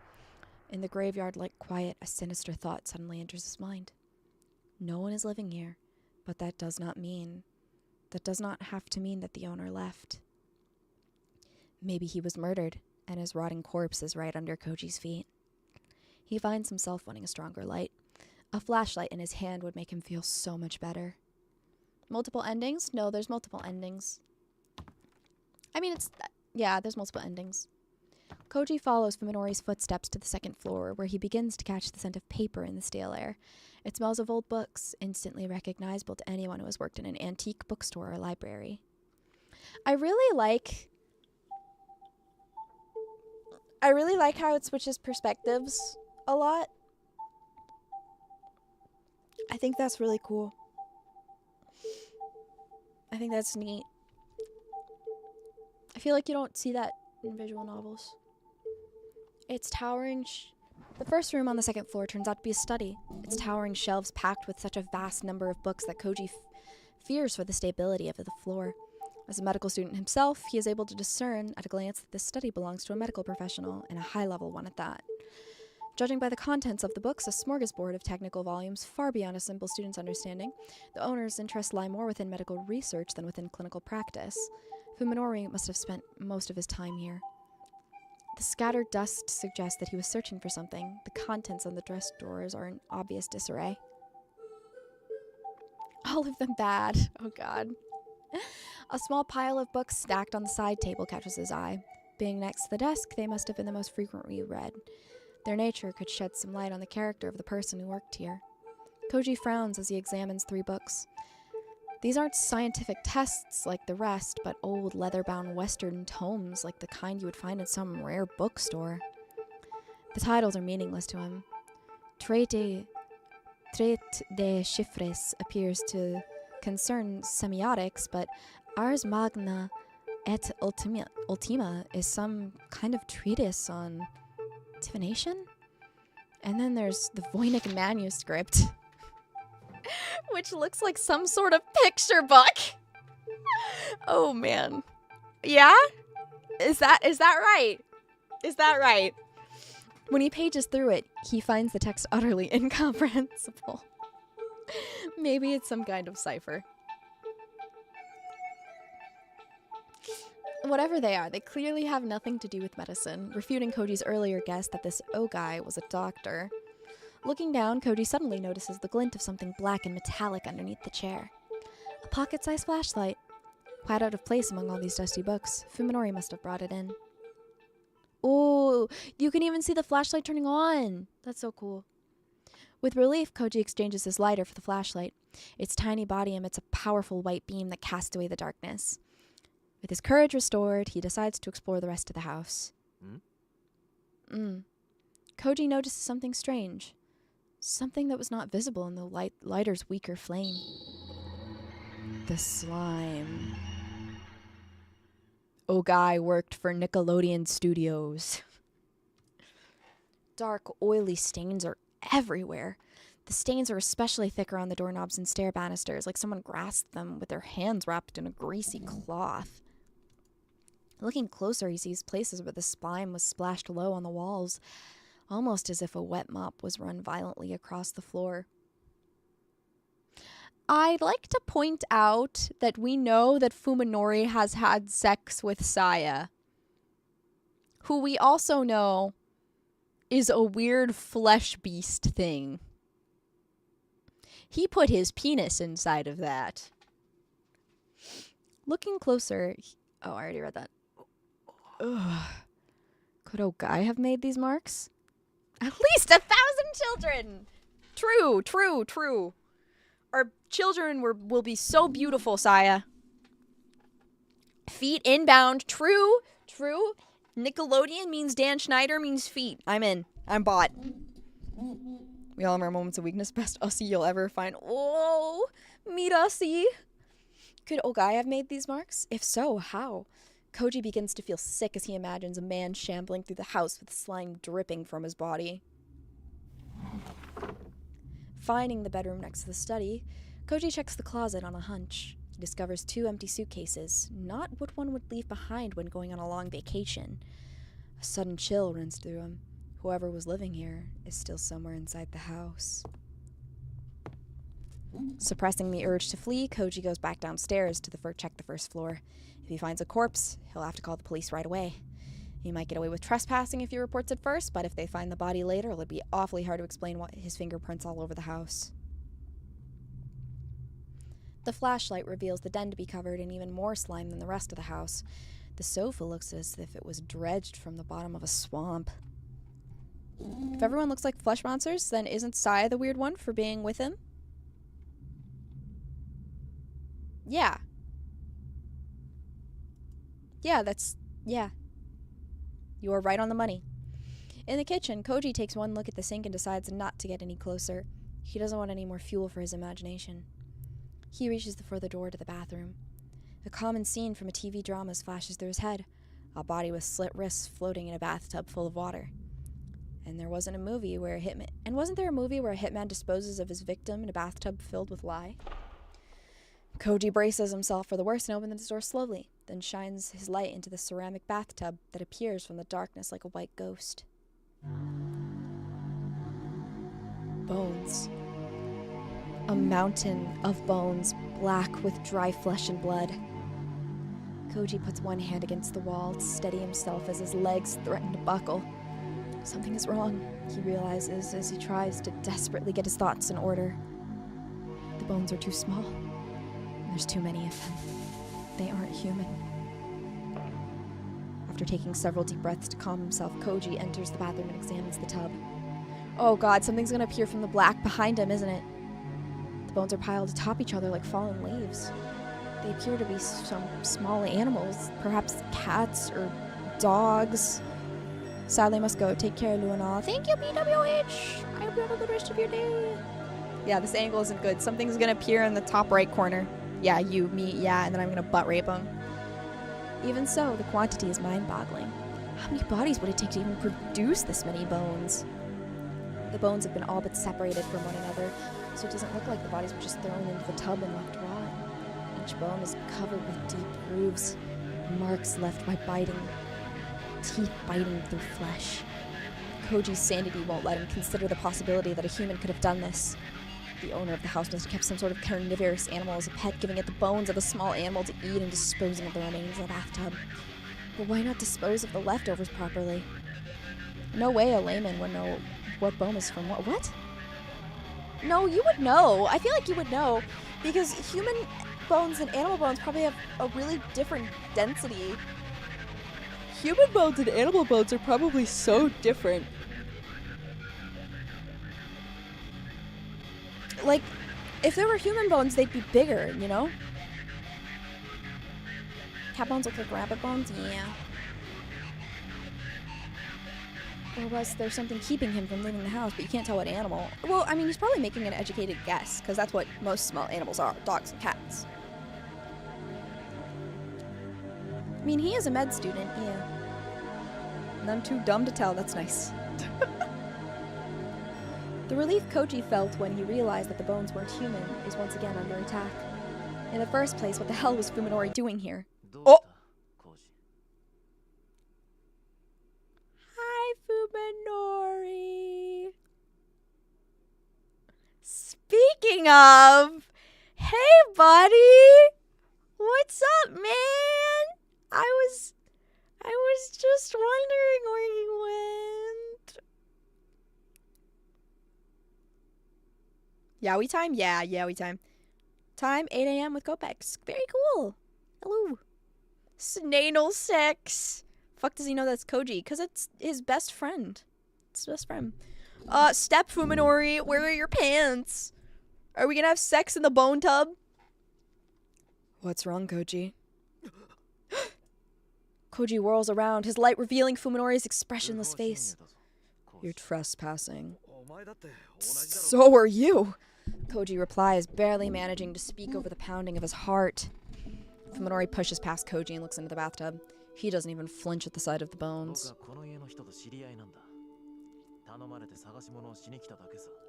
In the graveyard-like quiet, a sinister thought suddenly enters his mind. No one is living here, but that does not have to mean that the owner left. Maybe he was murdered, and his rotting corpse is right under Koji's feet. He finds himself wanting a stronger light. A flashlight in his hand would make him feel so much better. Multiple endings? No, there's multiple endings. I mean, there's multiple endings. Koji follows Fuminori's footsteps to the second floor, where he begins to catch the scent of paper in the stale air. It smells of old books, instantly recognizable to anyone who has worked in an antique bookstore or library. I really like how it switches perspectives a lot. I think that's really cool. I think that's neat. I feel like you don't see that in visual novels. Its towering... The first room on the second floor turns out to be a study. Its towering shelves packed with such a vast number of books that Koji fears for the stability of the floor. As a medical student himself, he is able to discern at a glance that this study belongs to a medical professional, and a high-level one at that. Judging by the contents of the books, a smorgasbord of technical volumes far beyond a simple student's understanding, the owner's interests lie more within medical research than within clinical practice. Fuminori must have spent most of his time here. The scattered dust suggests that he was searching for something. The contents on the dress drawers are in obvious disarray. All of them bad. Oh god. A small pile of books stacked on the side table catches his eye. Being next to the desk, they must have been the most frequently read. Their nature could shed some light on the character of the person who worked here. Koji frowns as he examines 3 books. These aren't scientific tests like the rest, but old leather-bound Western tomes like the kind you would find in some rare bookstore. The titles are meaningless to him. Traité des chiffres appears to concern semiotics, but Ars Magna et Ultima is some kind of treatise on divination? And then there's the Voynich manuscript, which looks like some sort of picture book. Oh man. Yeah? Is that right? Is that right? When he pages through it, he finds the text utterly incomprehensible. Maybe it's some kind of cipher. Whatever they are, they clearly have nothing to do with medicine, refuting Koji's earlier guess that this Ogai was a doctor. Looking down, Koji suddenly notices the glint of something black and metallic underneath the chair. A pocket-sized flashlight. Quite out of place among all these dusty books. Fuminori must have brought it in. Oh, you can even see the flashlight turning on. That's so cool. With relief, Koji exchanges his lighter for the flashlight. Its tiny body emits a powerful white beam that casts away the darkness. With his courage restored, he decides to explore the rest of the house. Koji notices something strange. Something that was not visible in the lighter's weaker flame. The slime. Ogai worked for Nickelodeon Studios. Dark, oily stains are everywhere. The stains are especially thick around the doorknobs and stair banisters, like someone grasped them with their hands wrapped in a greasy cloth. Looking closer, he sees places where the slime was splashed low on the walls, almost as if a wet mop was run violently across the floor. I'd like to point out that we know that Fuminori has had sex with Saya, who we also know is a weird flesh beast thing. He put his penis inside of that. Looking closer... Oh, I already read that. Ugh. Could Ogai have made these marks? At least 1,000 children! True. Our children will be so beautiful, Saya. Feet inbound. True. Nickelodeon means Dan Schneider means feet. I'm in. I'm bought. We all have our moments of weakness. Best Ussie you'll ever find. Oh, meet Ussie. Could Ogai have made these marks? If so, how? Koji begins to feel sick as he imagines a man shambling through the house with slime dripping from his body. Finding the bedroom next to the study, Koji checks the closet on a hunch. He discovers 2 empty suitcases, not what one would leave behind when going on a long vacation. A sudden chill runs through him. Whoever was living here is still somewhere inside the house. Suppressing the urge to flee, Koji goes back downstairs to check the first floor. If he finds a corpse, he'll have to call the police right away. He might get away with trespassing if he reports it first, but if they find the body later, it'll be awfully hard to explain what his fingerprints all over the house. The flashlight reveals the den to be covered in even more slime than the rest of the house. The sofa looks as if it was dredged from the bottom of a swamp. If everyone looks like flesh monsters, then isn't Saya the weird one for being with him? Yeah. You are right on the money. In the kitchen, Koji takes one look at the sink and decides not to get any closer. He doesn't want any more fuel for his imagination. He reaches the further door to the bathroom. A common scene from a TV drama flashes through his head. A body with slit wrists floating in a bathtub full of water. And wasn't there a movie where a hitman disposes of his victim in a bathtub filled with lye? Koji braces himself for the worst and opens the door slowly, then shines his light into the ceramic bathtub that appears from the darkness like a white ghost. Bones. A mountain of bones, black with dry flesh and blood. Koji puts one hand against the wall to steady himself as his legs threaten to buckle. Something is wrong, he realizes as he tries to desperately get his thoughts in order. The bones are too small. There's too many of them. They aren't human. After taking several deep breaths to calm himself, Koji enters the bathroom and examines the tub. Oh god, something's gonna appear from the black behind him, isn't it? The bones are piled atop each other like fallen leaves. They appear to be some small animals, perhaps cats or dogs. Sadly, I must go. Take care, Luana. Thank you, BWH. I hope you have a good rest of your day. Yeah, this angle isn't good. Something's gonna appear in the top right corner. Yeah, you, me, yeah, and then I'm gonna butt rape him. Even so, the quantity is mind-boggling. How many bodies would it take to even produce this many bones? The bones have been all but separated from one another, so it doesn't look like the bodies were just thrown into the tub and left raw. Each bone is covered with deep grooves, marks left by teeth biting through flesh. Koji's sanity won't let him consider the possibility that a human could have done this. The owner of the house must have kept some sort of carnivorous animal as a pet, giving it the bones of a small animal to eat and disposing of the remains in the bathtub. But why not dispose of the leftovers properly? No way a layman would know what bone is from what. What? No, you would know. I feel like you would know, because human bones and animal bones probably have a really different density. Human bones and animal bones are probably so different. Like, if there were human bones, they'd be bigger, you know? Cat bones look like rabbit bones? Yeah. Or was there something keeping him from leaving the house, but you can't tell what animal? Well, I mean, he's probably making an educated guess, because that's what most small animals are, dogs and cats. I mean, he is a med student, yeah. None too dumb to tell, that's nice. The relief Koji felt when he realized that the bones weren't human is once again under attack. In the first place, what the hell was Fuminori doing here? Oh! Hi, Fuminori. Speaking of, hey, buddy. What's up, man? I was just wondering where you went. Yowie time? Yeah, yowie time. Time, 8 a.m. with Kopex. Very cool. Hello. Snanal sex. Fuck does he know that's Koji? Because it's his best friend. It's his best friend. Step Fuminori, where are your pants? Are we gonna have sex in the bone tub? What's wrong, Koji? Koji whirls around, his light revealing Fuminori's expressionless face. You're trespassing. So are you. Koji replies, barely managing to speak over the pounding of his heart. Fuminori pushes past Koji and looks into the bathtub. He doesn't even flinch at the sight of the bones.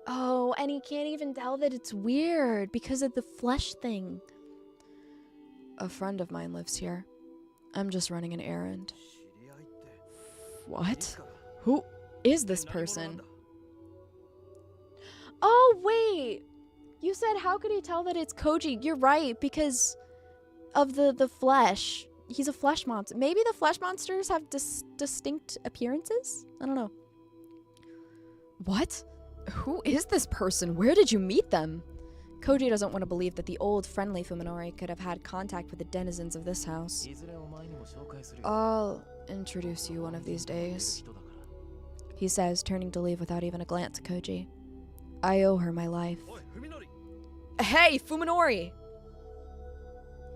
Oh, and he can't even tell that it's weird because of the flesh thing. A friend of mine lives here. I'm just running an errand. What? Who is this person? Oh, wait! You said how could he tell that it's Koji? You're right, because of the flesh. He's a flesh monster. Maybe the flesh monsters have distinct appearances? I don't know. What? Who is this person? Where did you meet them? Koji doesn't want to believe that the old, friendly Fuminori could have had contact with the denizens of this house. I'll introduce you one of these days, he says, turning to leave without even a glance at Koji. I owe her my life. Hey, Fuminori!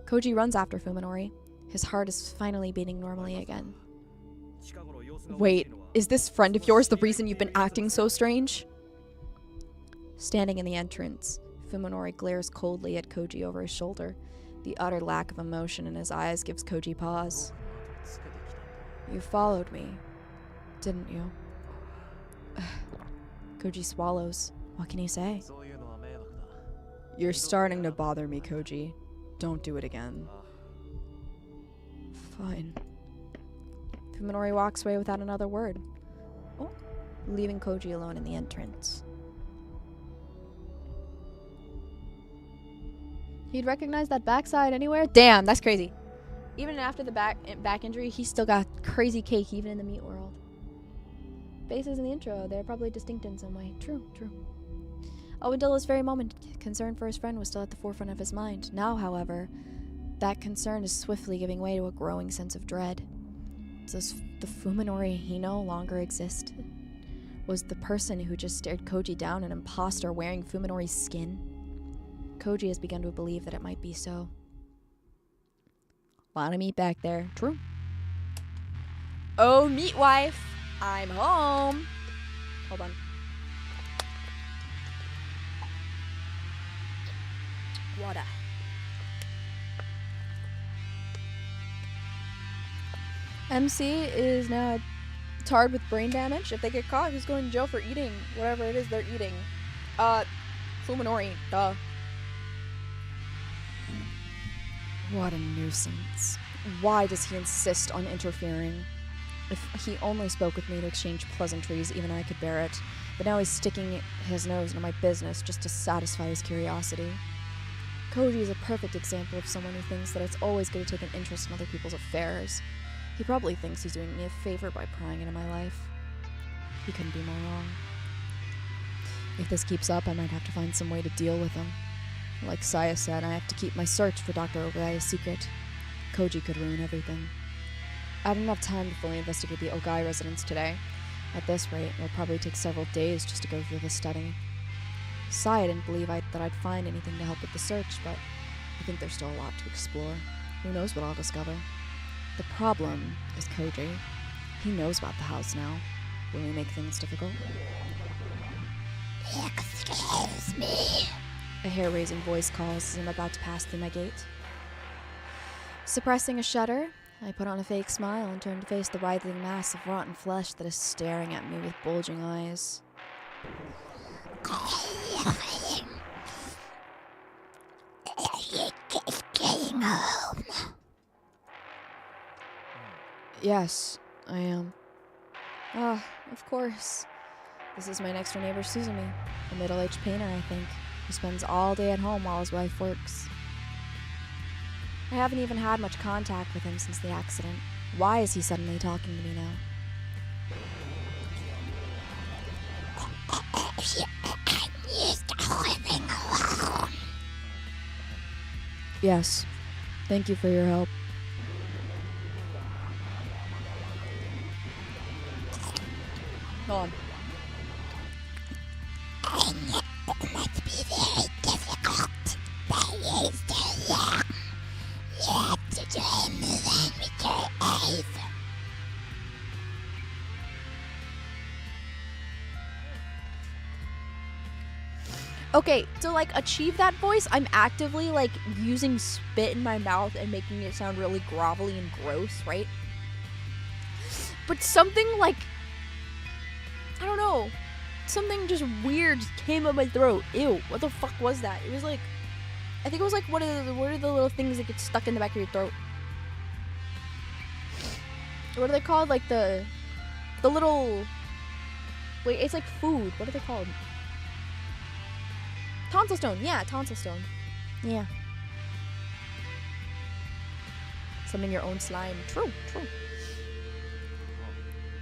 Koji runs after Fuminori. His heart is finally beating normally again. Wait, is this friend of yours the reason you've been acting so strange? Standing in the entrance, Fuminori glares coldly at Koji over his shoulder. The utter lack of emotion in his eyes gives Koji pause. You followed me, didn't you? Koji swallows. What can he say? You're starting to bother me, Koji. Don't do it again. Fine. Fuminori walks away without another word. Oh, leaving Koji alone in the entrance. He'd recognize that backside anywhere? Damn, that's crazy. Even after the back injury, he's still got crazy cake even in the meat world. Faces in the intro, they're probably distinct in some way. True. Oh, until this very moment, concern for his friend was still at the forefront of his mind. Now, however, that concern is swiftly giving way to a growing sense of dread. Does the Fuminori he no longer exist? Was the person who just stared Koji down an imposter wearing Fuminori's skin? Koji has begun to believe that it might be so. Lot of meat back there. True. Oh, meat wife. I'm home. Hold on. Water. MC is now tarred with brain damage. If they get caught, he's going to jail for eating whatever it is they're eating. Fuminori, duh. What a nuisance. Why does he insist on interfering? If he only spoke with me to exchange pleasantries, even I could bear it. But now he's sticking his nose into my business just to satisfy his curiosity. Koji is a perfect example of someone who thinks that it's always good to take an interest in other people's affairs. He probably thinks he's doing me a favor by prying into my life. He couldn't be more wrong. If this keeps up, I might have to find some way to deal with him. Like Saya said, I have to keep my search for Dr. Ogai a secret. Koji could ruin everything. I didn't have time to fully investigate the Ogai residence today. At this rate, it'll probably take several days just to go through the study. Saya didn't believe that I'd find anything to help with the search, but I think there's still a lot to explore. Who knows what I'll discover? The problem is Koji. He knows about the house now. Will he make things difficult? Excuse me. A hair-raising voice calls as I'm about to pass through my gate. Suppressing a shudder, I put on a fake smile and turn to face the writhing mass of rotten flesh that is staring at me with bulging eyes. Are you just getting home? Yes, I am. Ah, of course. This is my next-door neighbor, Suzumi, a middle-aged painter, I think, who spends all day at home while his wife works. I haven't even had much contact with him since the accident. Why is he suddenly talking to me now? I'm used to living alone. Yes. Thank you for your help. Hold on. I know it must be very difficult, but you're still young. You have to try and move on with your life. Okay, to achieve that voice, I'm actively using spit in my mouth and making it sound really grovelly and gross, right? But something I don't know, something just weird just came up my throat. Ew, what the fuck was that? It was I think it was what are the little things that get stuck in the back of your throat? What are they called? The little, wait, it's food. What are they called? Tonsil stone. Yeah, tonsil stone. Yeah. Summon your own slime. True.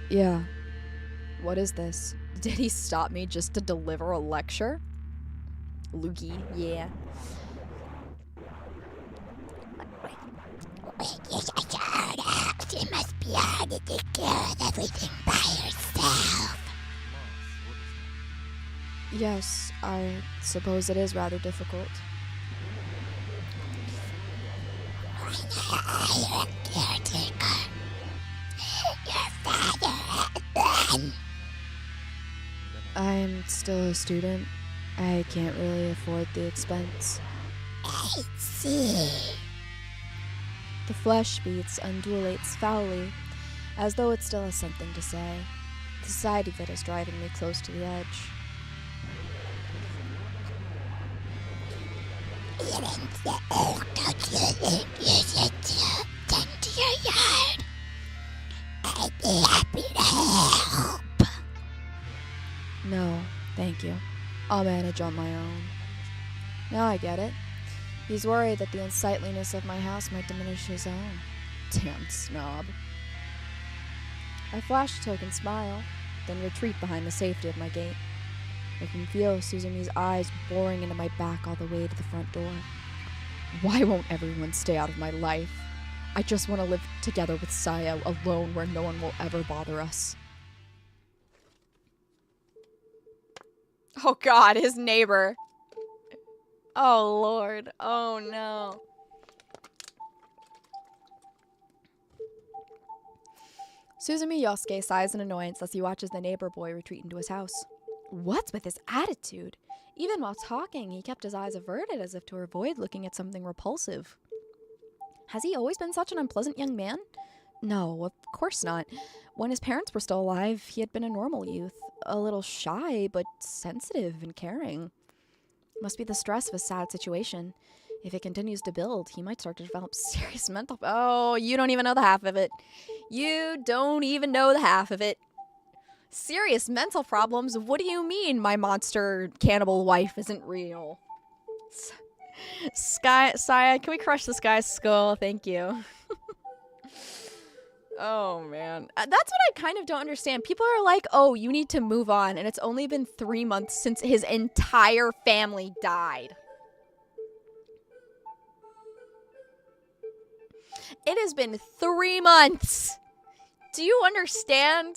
Yeah. What is this? Did he stop me just to deliver a lecture? Loogie, yeah. You're such a hard ass. It must be hard to take care of everything by yourself. Yes, I suppose it is rather difficult. Why not hire a caretaker? Your father then. I'm still a student. I can't really afford the expense. I see. The flesh beats undulates foully, as though it still has something to say. The sight of it is driving me close to the edge. Even so, don't you think you should tend to your yard? I'd be happy to help. No, thank you. I'll manage on my own. Now I get it. He's worried that the unsightliness of my house might diminish his own. Damn snob. I flash a token smile, then retreat behind the safety of my gate. I can feel Suzumi's eyes boring into my back all the way to the front door. Why won't everyone stay out of my life? I just want to live together with Saya, alone where no one will ever bother us. Oh god, his neighbor. Oh lord. Oh no. Suzumi Yosuke sighs in annoyance as he watches the neighbor boy retreat into his house. What's with his attitude? Even while talking, he kept his eyes averted as if to avoid looking at something repulsive. Has he always been such an unpleasant young man? No, of course not. When his parents were still alive, he had been a normal youth. A little shy, but sensitive and caring. Must be the stress of a sad situation. If it continues to build, he might start to develop serious mental... Oh, you don't even know the half of it. You don't even know the half of it. Serious mental problems? What do you mean my monster cannibal wife isn't real? Saya, can we crush this guy's skull? Thank you. Oh, man. That's what I kind of don't understand. People are like, oh, you need to move on. And it's only been 3 months since his entire family died. It has been 3 months. Do you understand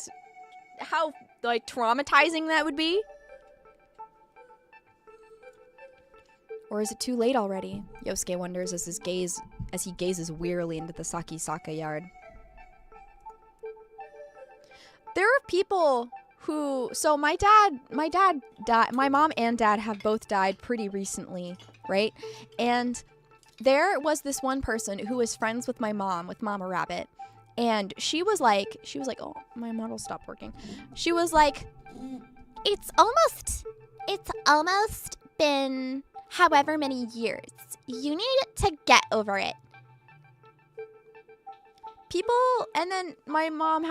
how, like, traumatizing that would be? Or is it too late already? Yosuke wonders as he gazes wearily into the Sakisaka yard. There are people who, so my dad died, my mom and dad have both died pretty recently, right? And there was this one person who was friends with my mom, with Mama Rabbit. And she was like, oh, my model stopped working. She was like, it's almost been however many years. You need to get over it. People, and then my mom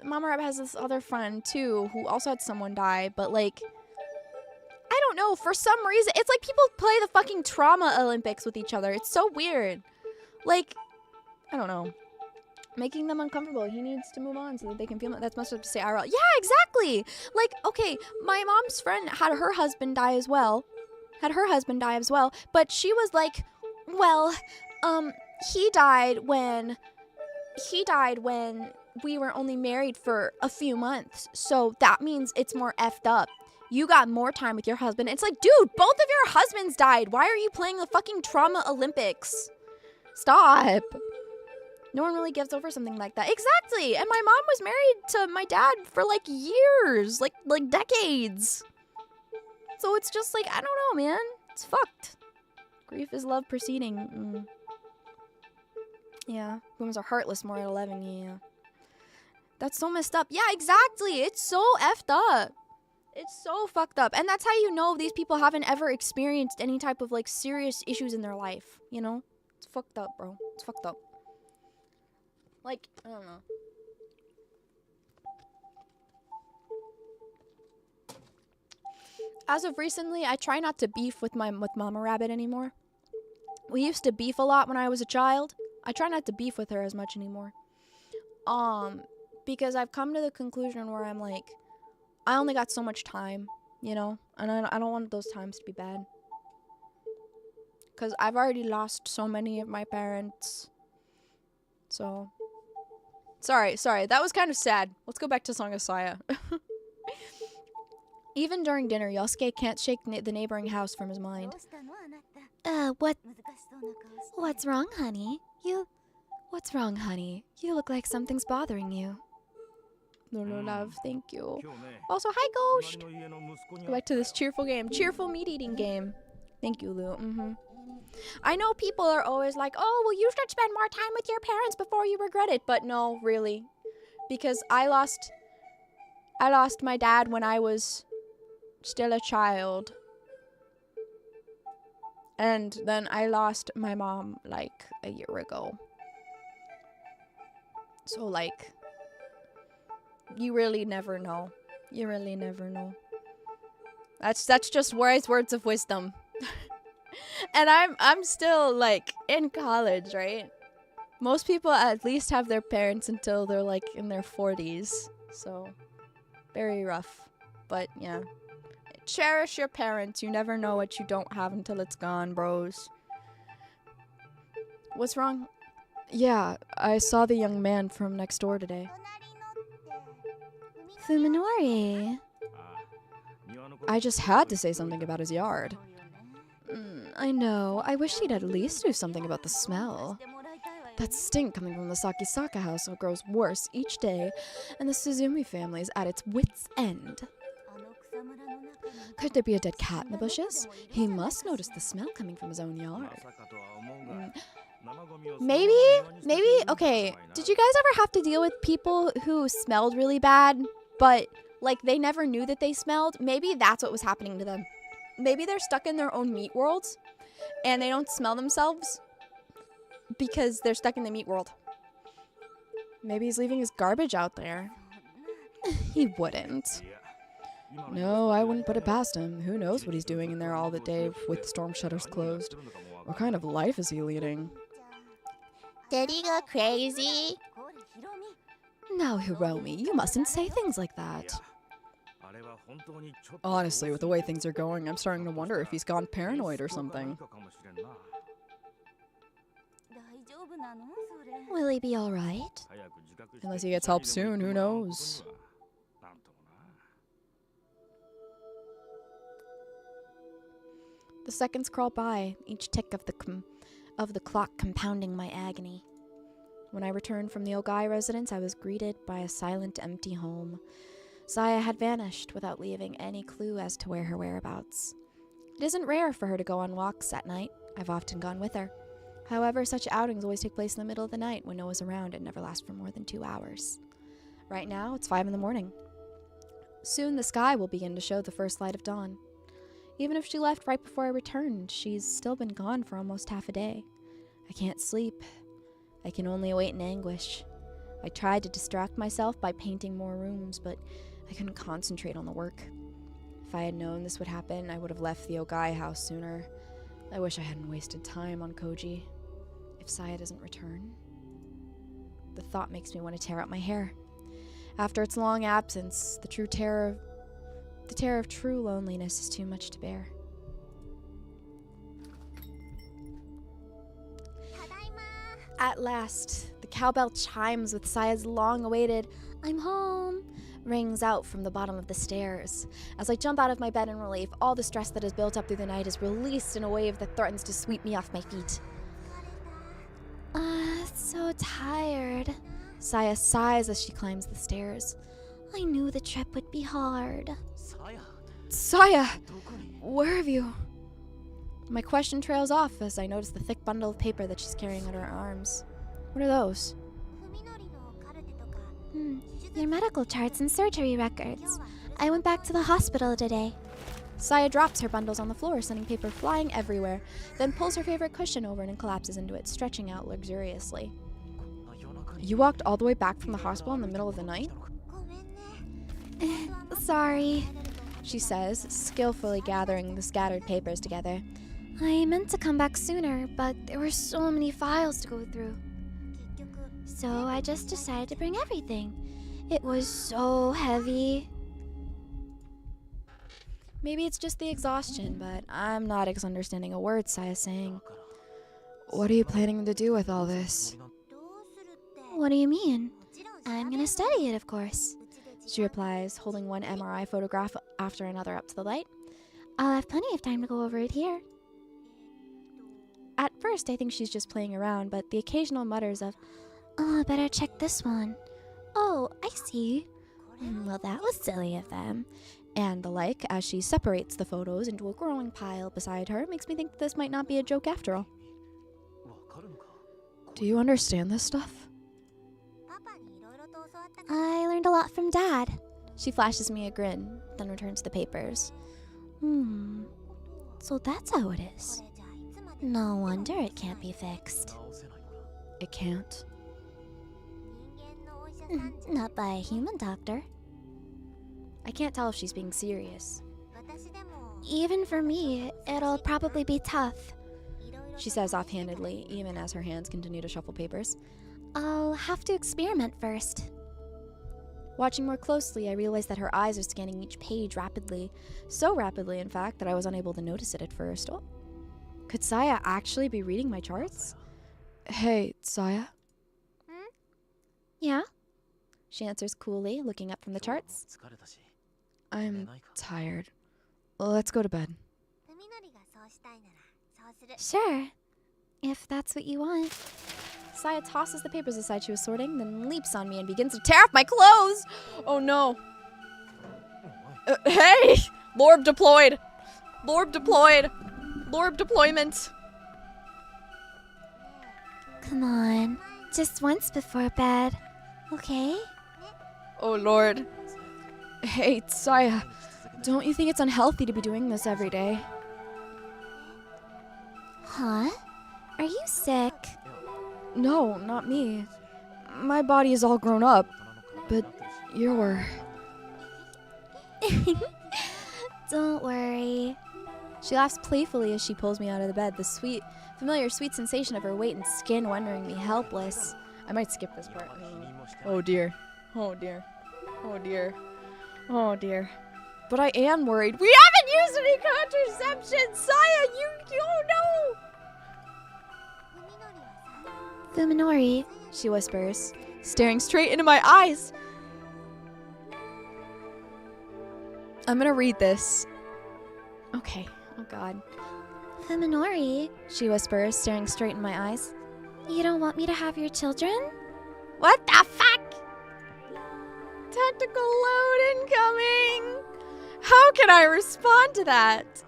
Mama Rabbit has this other friend too, who also had someone die, but like, I don't know, for some reason, it's like people play the fucking trauma Olympics with each other. It's so weird. Like, I don't know. Making them uncomfortable. He needs to move on so that they can feel it. That's messed up to say IRL. Yeah, exactly. Like, okay, my mom's friend had her husband die as well. But she was like, well, he died when we were only married for a few months. So that means it's more effed up. You got more time with your husband. It's like, dude, both of your husbands died. Why are you playing the fucking trauma Olympics? Stop. No one really gives over something like that. Exactly. And my mom was married to my dad for like years, like decades. So it's just like, I don't know, man. It's fucked. Grief is love proceeding. Yeah. Women are heartless more at 11. Yeah. That's so messed up. Yeah, exactly. It's so effed up. It's so fucked up. And that's how you know these people haven't ever experienced any type of like serious issues in their life. You know? It's fucked up, bro. It's fucked up. Like, I don't know. As of recently, I try not to beef with Mama Rabbit anymore. We used to beef a lot when I was a child. I try not to beef with her as much anymore. Because I've come to the conclusion where I'm like, I only got so much time, you know? And I don't want those times to be bad. Because I've already lost so many of my parents. So... Sorry. That was kind of sad. Let's go back to Song of Saya. Even during dinner, Yosuke can't shake the neighboring house from his mind. What's wrong, honey? What's wrong, honey? You look like something's bothering you. No, love. Thank you. Also, hi, Ghost. Go back to this cheerful game. Cheerful meat-eating game. Thank you, Lou. I know people are always like, oh, well, you should spend more time with your parents before you regret it. But no, really. Because I lost my dad when I was still a child. And then I lost my mom, like, a year ago. So, like, you really never know. You really never know. That's just words of wisdom. And I'm still, like, in college, right? Most people at least have their parents until they're, like, in their 40s. So, very rough. But, yeah. Cherish your parents. You never know what you don't have until it's gone, bros. What's wrong? Yeah, I saw the young man from next door today. Fuminori. I just had to say something about his yard. I know. I wish he'd at least do something about the smell. That stink coming from the Sakisaka house grows worse each day, and the Suzumi family is at its wit's end. Could there be a dead cat in the bushes? He must notice the smell coming from his own yard. Maybe, okay, did you guys ever have to deal with people who smelled really bad, but, like, they never knew that they smelled? Maybe that's what was happening to them. Maybe they're stuck in their own meat worlds, and they don't smell themselves because they're stuck in the meat world. Maybe he's leaving his garbage out there. He wouldn't. No, I wouldn't put it past him. Who knows what he's doing in there all the day with the storm shutters closed? What kind of life is he leading? Did he go crazy? Now, Hiromi, you mustn't say things like that. Honestly, with the way things are going, I'm starting to wonder if he's gone paranoid or something. Will he be alright? Unless he gets help soon, who knows? The seconds crawl by, each tick of the clock compounding my agony. When I returned from the Ogai residence, I was greeted by a silent, empty home. Saya had vanished without leaving any clue as to her whereabouts. It isn't rare for her to go on walks at night. I've often gone with her. However, such outings always take place in the middle of the night when no one's around and never last for more than 2 hours. Right now, it's 5 in the morning. Soon the sky will begin to show the first light of dawn. Even if she left right before I returned, she's still been gone for almost half a day. I can't sleep. I can only wait in anguish. I tried to distract myself by painting more rooms, but I couldn't concentrate on the work. If I had known this would happen, I would have left the Ogai house sooner. I wish I hadn't wasted time on Koji. If Saya doesn't return, the thought makes me want to tear out my hair. After its long absence, the terror of true loneliness is too much to bear. At last, the cowbell chimes with Saya's long-awaited "I'm home" rings out from the bottom of the stairs. As I jump out of my bed in relief, all the stress that has built up through the night is released in a wave that threatens to sweep me off my feet. So tired. Saya sighs as she climbs the stairs. I knew the trip would be hard. Saya! Where have you? My question trails off as I notice the thick bundle of paper that she's carrying under her arms. What are those? Your medical charts and surgery records. I went back to the hospital today. Saya drops her bundles on the floor, sending paper flying everywhere, then pulls her favorite cushion over and collapses into it, stretching out luxuriously. You walked all the way back from the hospital in the middle of the night? Sorry, she says, skillfully gathering the scattered papers together. I meant to come back sooner, but there were so many files to go through. So I just decided to bring everything. It was so heavy. Maybe it's just the exhaustion, but I'm not understanding a word Saya's saying. What are you planning to do with all this? What do you mean? I'm gonna study it, of course. She replies, holding one MRI photograph after another up to the light. I'll have plenty of time to go over it here. At first, I think she's just playing around, but the occasional mutters of, "Oh, better check this one. Oh, I see. Well, that was silly of them." And the like, as she separates the photos into a growing pile beside her, makes me think that this might not be a joke after all. Do you understand this stuff? I learned a lot from Dad. She flashes me a grin, then returns the papers. So that's how it is. No wonder it can't be fixed. It can't? Not by a human doctor. I can't tell if she's being serious. Even for me, it'll probably be tough. She says offhandedly, even as her hands continue to shuffle papers. I'll have to experiment first. Watching more closely, I realize that her eyes are scanning each page rapidly. So rapidly, in fact, that I was unable to notice it at first. Oh. Could Saya actually be reading my charts? Hey, Saya? Yeah? She answers coolly, looking up from the charts. I'm tired. Let's go to bed. Sure. If that's what you want. Saya tosses the papers aside she was sorting, then leaps on me and begins to tear off my clothes! Oh no. Hey! Lorb deployed! Lorb deployed! Lorb deployment! Come on. Just once before bed. Okay? Oh lord. Hey, Saya. Don't you think it's unhealthy to be doing this every day? Huh? Are you sick? No, not me. my body is all grown up, but you're... Don't worry. She laughs playfully as she pulls me out of the bed, the familiar sweet sensation of her weight and skin rendering me helpless. I might skip this part. Oh dear. Oh dear. Oh dear. Oh dear. But I am worried. We haven't used any contraception! Saya, you don't know! Fuminori. She whispers, staring straight into my eyes. I'm gonna read this. Okay. Oh god. Fuminori. She whispers, staring straight in my eyes. You don't want me to have your children? What the fuck? Tactical load incoming! How can I respond to that?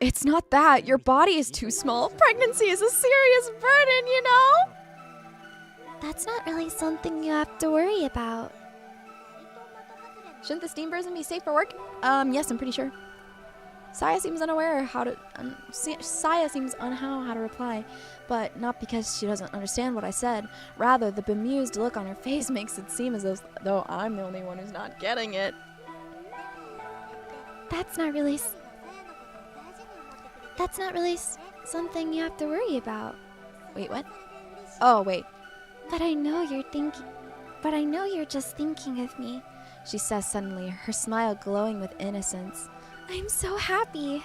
It's not that. Your body is too small. Pregnancy is a serious burden, you know? That's not really something you have to worry about. Shouldn't the steam prison be safe for work? Yes, I'm pretty sure. Saya seems unaware how to reply, but not because she doesn't understand what I said. Rather, the bemused look on her face makes it seem as though I'm the only one who's not getting it. That's not really something you have to worry about. Wait, what? Oh, wait. But I know you're just thinking of me. She says suddenly, her smile glowing with innocence. I'm so happy. ...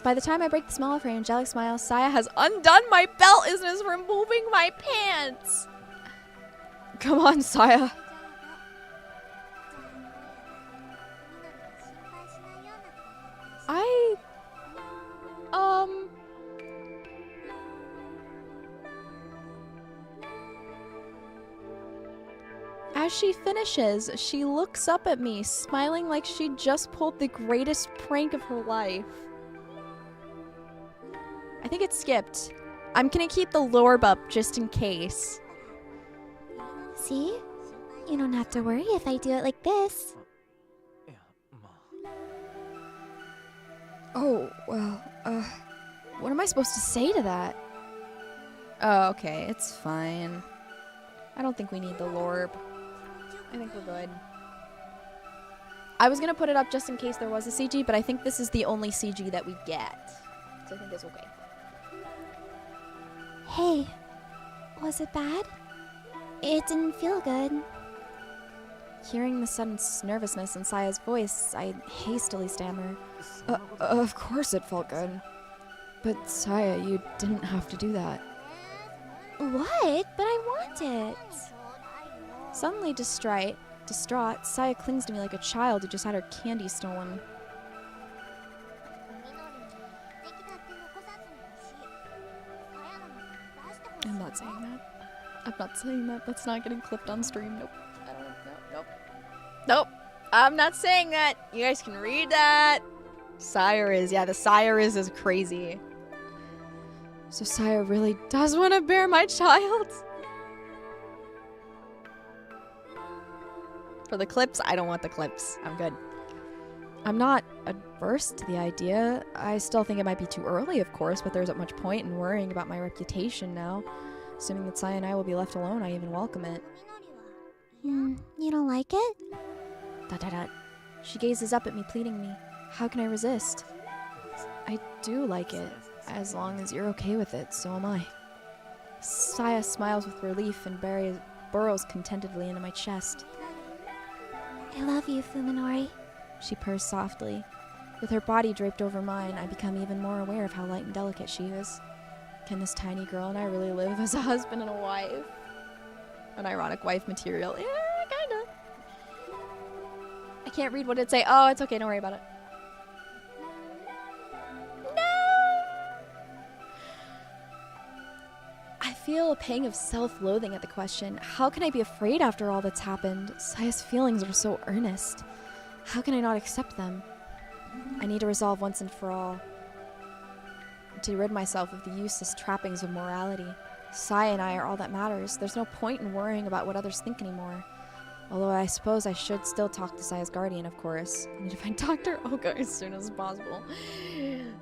By the time I break the smile of her angelic smile, Saya has undone my belt and is removing my pants. Come on, Saya. As she finishes, she looks up at me, smiling like she just pulled the greatest prank of her life. I think it skipped. I'm gonna keep the lorb up just in case. See? You don't have to worry if I do it like this. Oh, well, what am I supposed to say to that? Oh, okay, it's fine. I don't think we need the lorb. I think we're good. I was gonna put it up just in case there was a CG, but I think this is the only CG that we get. So I think it's okay. Hey, was it bad? It didn't feel good. Hearing the sudden nervousness in Saya's voice, I hastily stammer. Of course it felt good. But Saya, you didn't have to do that. What? But I want it. Suddenly distraught, Saya clings to me like a child who just had her candy stolen. I'm not saying that. I'm not saying that. That's not getting clipped on stream. Nope. I don't know. Nope. I'm not saying that. You guys can read that. Sire is. Yeah, the Sire is crazy. So Saya really does want to bear my child? For the clips, I don't want the clips. I'm good. I'm not adverse to the idea. I still think it might be too early, of course, but there isn't much point in worrying about my reputation now. Assuming that Saya and I will be left alone, I even welcome it. You don't like it? ... She gazes up at me pleadingly. How can I resist? I do like it. As long as you're okay with it, so am I. Saya smiles with relief and burrows contentedly into my chest. I love you, Fuminori. She purrs softly. With her body draped over mine, I become even more aware of how light and delicate she is. Can this tiny girl and I really live as a husband and a wife? An ironic wife material. Yeah, kinda. I can't read what it say. Oh, it's okay, don't worry about it. I feel a pang of self-loathing at the question. How can I be afraid after all that's happened? Saya's feelings are so earnest. How can I not accept them? I need to resolve once and for all to rid myself of the useless trappings of morality. Saya and I are all that matters. There's no point in worrying about what others think anymore. Although I suppose I should still talk to Saya's guardian, of course. I need to find Dr. Ogai as soon as possible.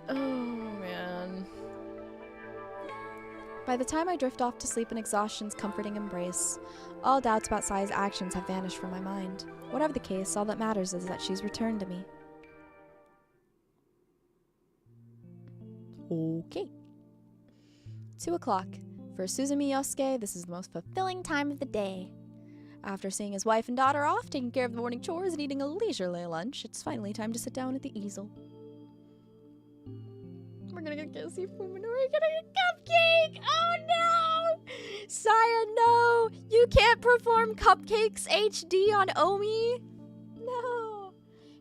Oh, man. By the time I drift off to sleep in exhaustion's comforting embrace, all doubts about Saya's actions have vanished from my mind. Whatever the case, all that matters is that she's returned to me. Okay. 2 o'clock. For Suzumi Yosuke, this is the most fulfilling time of the day. After seeing his wife and daughter off, taking care of the morning chores, and eating a leisurely lunch, it's finally time to sit down at the easel. We're gonna get kissy food, we're gonna get cupcake! Oh no! Saya, no! You can't perform Cupcakes HD on Omi! No!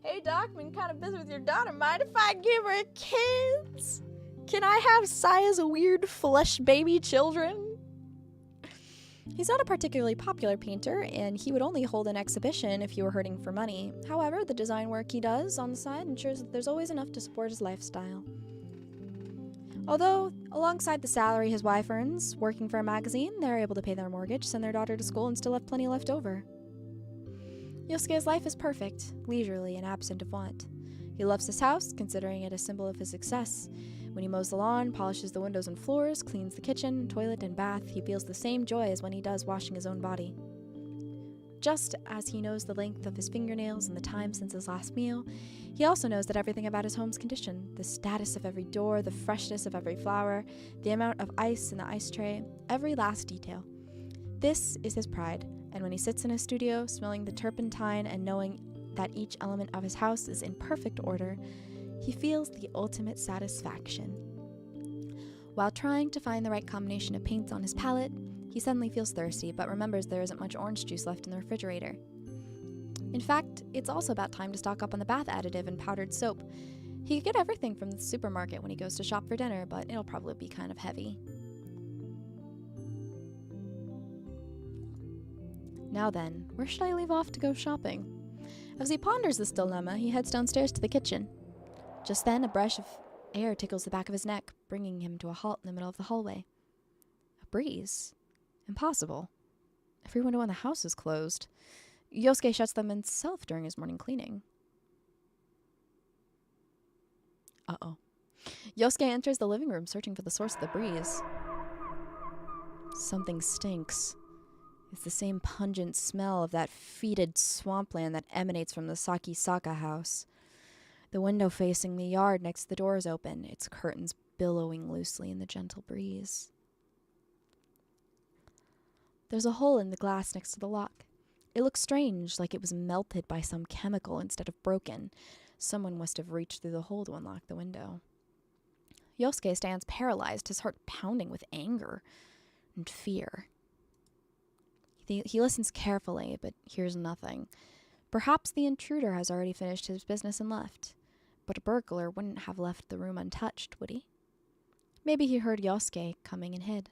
Hey Doc, been kind of busy with your daughter. Mind if I give her a kiss? Can I have Saya's weird flesh baby children? He's not a particularly popular painter, and he would only hold an exhibition if he were hurting for money. However, the design work he does on the side ensures that there's always enough to support his lifestyle. Although, alongside the salary his wife earns, working for a magazine, they're able to pay their mortgage, send their daughter to school, and still have plenty left over. Yosuke's life is perfect, leisurely, and absent of want. He loves his house, considering it a symbol of his success. When he mows the lawn, polishes the windows and floors, cleans the kitchen, toilet, and bath, he feels the same joy as when he does washing his own body. Just as he knows the length of his fingernails and the time since his last meal, he also knows that everything about his home's condition, the status of every door, the freshness of every flower, the amount of ice in the ice tray, every last detail. This is his pride, and when he sits in his studio, smelling the turpentine and knowing that each element of his house is in perfect order, he feels the ultimate satisfaction. While trying to find the right combination of paints on his palette, he suddenly feels thirsty, but remembers there isn't much orange juice left in the refrigerator. In fact, it's also about time to stock up on the bath additive and powdered soap. He could get everything from the supermarket when he goes to shop for dinner, but it'll probably be kind of heavy. Now then, where should I leave off to go shopping? As he ponders this dilemma, he heads downstairs to the kitchen. Just then, a brush of air tickles the back of his neck, bringing him to a halt in the middle of the hallway. A breeze? Impossible. Every window in the house is closed. Yosuke shuts them himself during his morning cleaning. Uh-oh. Yosuke enters the living room, searching for the source of the breeze. Something stinks. It's the same pungent smell of that fetid swampland that emanates from the Sakisaka house. The window facing the yard next to the door is open, its curtains billowing loosely in the gentle breeze. There's a hole in the glass next to the lock. It looks strange, like it was melted by some chemical instead of broken. Someone must have reached through the hole to unlock the window. Yosuke stands paralyzed, his heart pounding with anger and fear. He listens carefully, but hears nothing. Perhaps the intruder has already finished his business and left. But a burglar wouldn't have left the room untouched, would he? Maybe he heard Yosuke coming and hid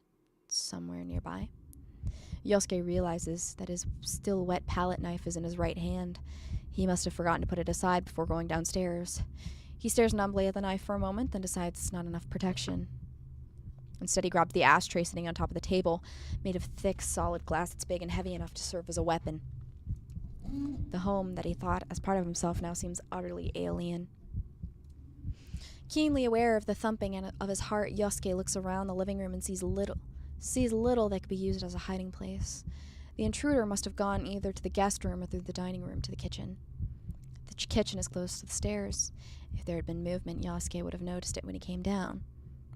somewhere nearby. Yosuke realizes that his still wet palette knife is in his right hand. He must have forgotten to put it aside before going downstairs. He stares numbly at the knife for a moment, then decides it's not enough protection. Instead, he grabs the ashtray sitting on top of the table, made of thick, solid glass that's big and heavy enough to serve as a weapon. The home that he thought as part of himself now seems utterly alien. Keenly aware of the thumping of his heart, Yosuke looks around the living room and sees little that could be used as a hiding place. The intruder must have gone either to the guest room or through the dining room to the kitchen. The kitchen is close to the stairs. If there had been movement, Yosuke would have noticed it when he came down,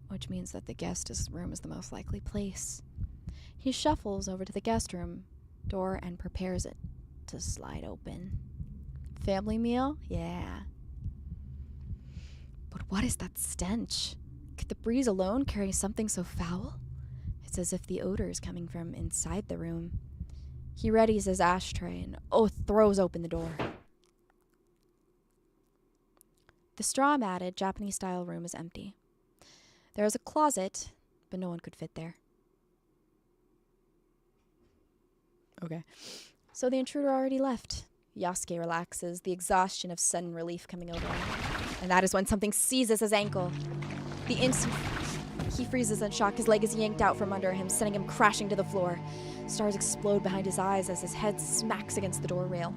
which means that the guest's room is the most likely place. He shuffles over to the guest room door and prepares it to slide open. Family meal? Yeah. But what is that stench? Could the breeze alone carry something so foul? It's as if the odor is coming from inside the room. He readies his ashtray and throws open the door. The straw-matted Japanese-style room is empty. There is a closet, but no one could fit there. Okay. So the intruder already left. Yosuke relaxes, the exhaustion of sudden relief coming over him. And that is when something seizes his ankle. The instant he freezes in shock, his leg is yanked out from under him, sending him crashing to the floor. Stars explode behind his eyes as his head smacks against the door rail.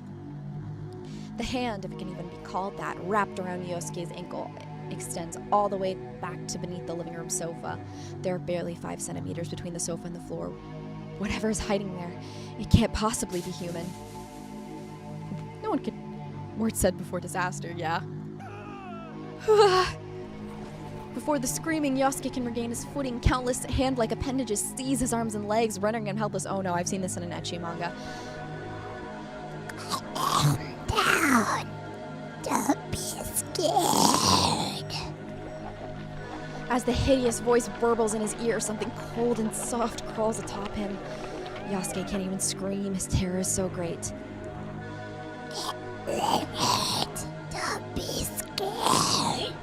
The hand, if it can even be called that, wrapped around Yosuke's ankle. extends all the way back to beneath the living room sofa. There are barely 5 centimeters between the sofa and the floor. Whatever is hiding there, it can't possibly be human. No one could... Word said before disaster, yeah. Before the screaming Yosuke can regain his footing, countless hand-like appendages seize his arms and legs, rendering him helpless. Oh no, I've seen this in an ecchi manga. Down. Don't be scared. As the hideous voice burbles in his ear, something cold and soft crawls atop him. Yosuke can't even scream, his terror is so great. Don't be scared.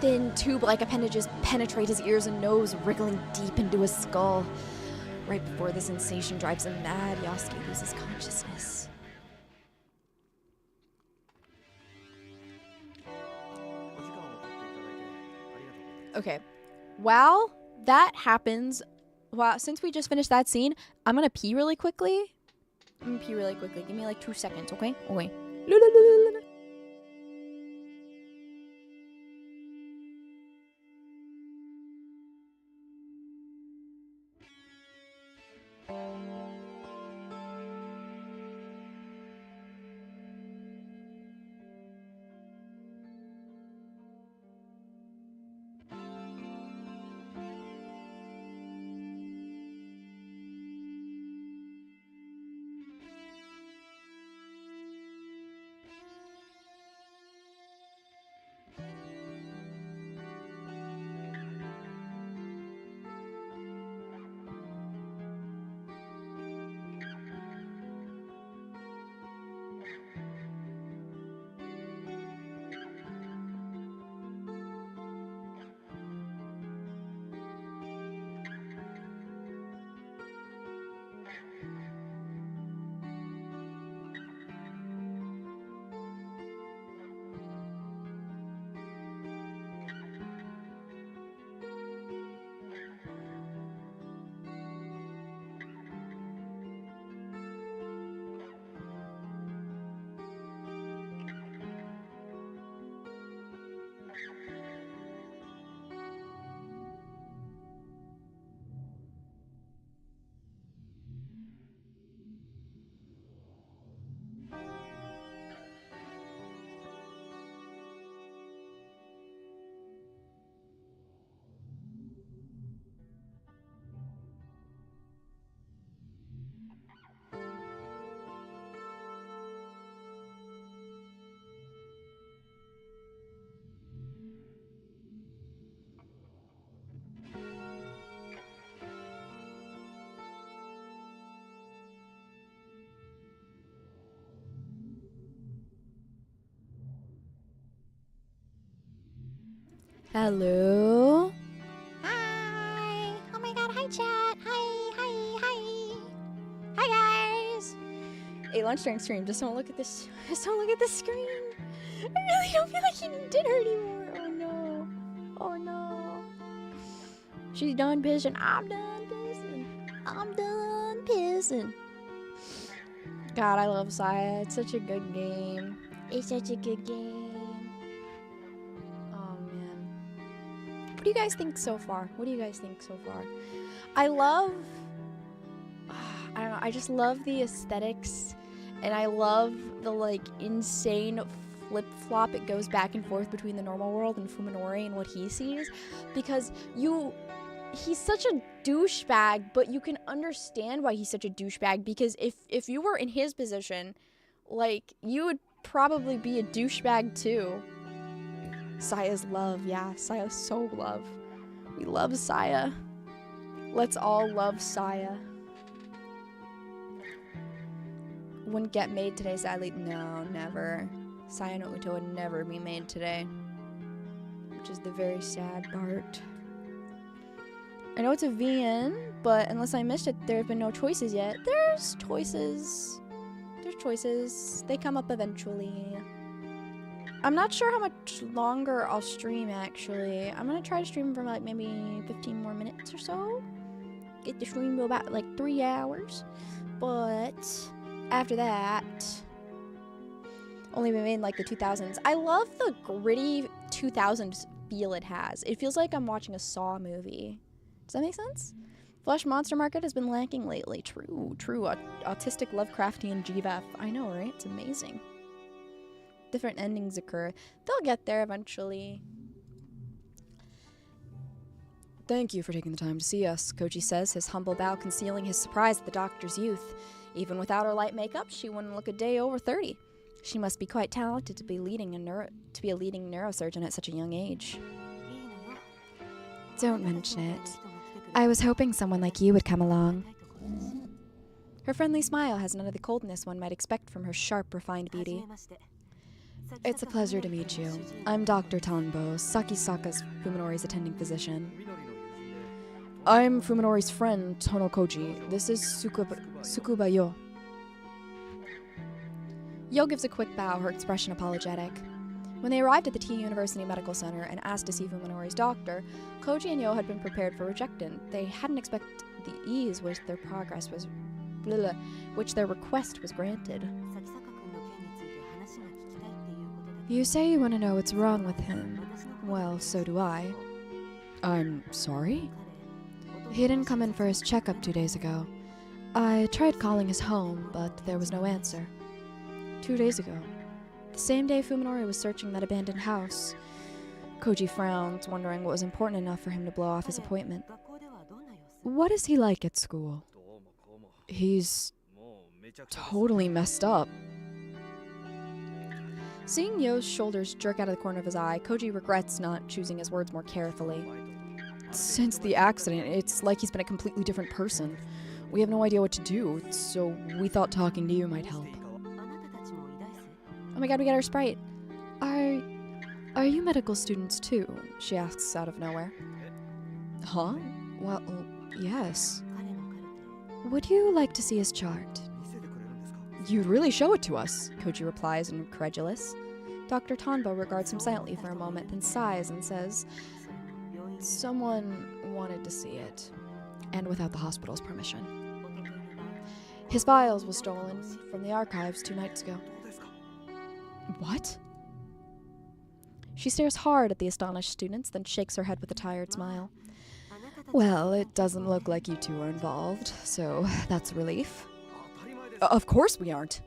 Thin, tube-like appendages penetrate his ears and nose, wriggling deep into his skull. Right before the sensation drives him mad, Yosuke loses consciousness. Okay, while that happens, since we just finished that scene, I'm gonna pee really quickly. Give me like 2 seconds, okay? Okay. Hello? Hi. Oh my god, hi chat. Hi. Hi guys. Ate lunch during stream. Just don't look at this. Just don't look at the screen. I really don't feel like eating dinner anymore. Oh no. Oh no. She's done pissing. I'm done pissing. I'm done pissing. God, I love Saya. It's such a good game. It's such a good game. Oh man. What do you guys think so far? I love... I don't know. I just love the aesthetics. And I love the, like, insane flip-flop it goes back and forth between the normal world and Fuminori and what he sees. Because he's such a douchebag, but you can understand why he's such a douchebag, because if you were in his position, like, you would probably be a douchebag too. Saya's love, yeah, Saya's so love. We love Saya. Let's all love Saya. Wouldn't get made today, sadly. No, never. Saya no Uto would never be made today, which is the very sad part. I know it's a VN, but unless I missed it, there have been no choices yet. There's choices. There's choices. They come up eventually. I'm not sure how much longer I'll stream, actually. I'm gonna try to stream for like maybe 15 more minutes or so. Get the stream to about like 3 hours. But after that, only been made in like the 2000s. I love the gritty 2000s feel it has. It feels like I'm watching a Saw movie. Does that make sense? Flesh monster market has been lacking lately. True. Autistic Lovecraftian GVF. I know, right? It's amazing. Different endings occur. They'll get there eventually. Thank you for taking the time to see us, Koji says, his humble bow concealing his surprise at the doctor's youth. Even without her light makeup, she wouldn't look a day over 30. She must be quite talented to be a leading neurosurgeon at such a young age. Don't mention it. I was hoping someone like you would come along. Her friendly smile has none of the coldness one might expect from her sharp, refined beauty. It's a pleasure to meet you. I'm Dr. Tanbo, Sakisaka's Fuminori's attending physician. I'm Fuminori's friend, Tono Koji. This is Tsukuba Yo. Yo gives a quick bow, her expression apologetic. When they arrived at the T University Medical Center and asked to see Fuminori's doctor, Koji and Yo had been prepared for rejection. They hadn't expected the ease which their request was granted. You say you want to know what's wrong with him. Well, so do I. I'm sorry? He didn't come in for his checkup 2 days ago. I tried calling his home, but there was no answer. 2 days ago. The same day Fuminori was searching that abandoned house. Koji frowned, wondering what was important enough for him to blow off his appointment. What is he like at school? He's totally messed up. Seeing Yo's shoulders jerk out of the corner of his eye, Koji regrets not choosing his words more carefully. Since the accident, it's like he's been a completely different person. We have no idea what to do, so we thought talking to you might help. Oh my god, we got our sprite. Are you medical students too? She asks out of nowhere. Huh? Well, yes. Would you like to see his chart? You'd really show it to us, Koji replies, incredulous. Dr. Tanbo regards him silently for a moment, then sighs and says, Someone wanted to see it, and without the hospital's permission. His files was stolen from the archives 2 nights ago. What? She stares hard at the astonished students, then shakes her head with a tired smile. Well, it doesn't look like you two are involved, so that's a relief. Of course we aren't.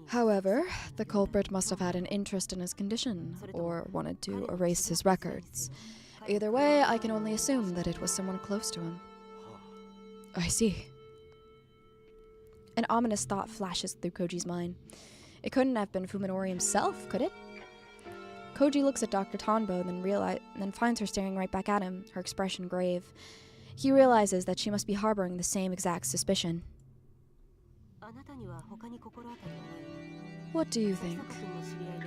However, the culprit must have had an interest in his condition, or wanted to erase his records. Either way, I can only assume that it was someone close to him. I see. An ominous thought flashes through Koji's mind. It couldn't have been Fuminori himself, could it? Koji looks at Dr. Tanbo, then finds her staring right back at him, her expression grave. He realizes that she must be harboring the same exact suspicion. What do you think?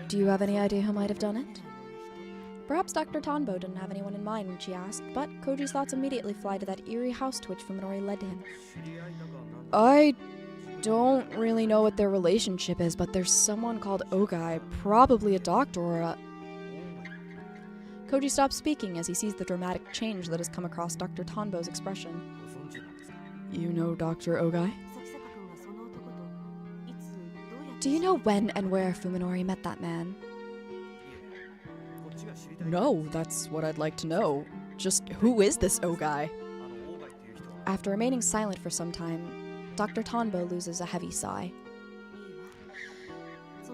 Do you have any idea who might have done it? Perhaps Dr. Tanbo didn't have anyone in mind when she asked, but Koji's thoughts immediately fly to that eerie house to which Fuminori led him. I don't really know what their relationship is, but there's someone called Ogai, probably a doctor or a... Koji stops speaking as he sees the dramatic change that has come across Dr. Tanbo's expression. You know Dr. Ogai? Do you know when and where Fuminori met that man? No, that's what I'd like to know. Just who is this Ogai? After remaining silent for some time, Dr. Tanbo loses a heavy sigh.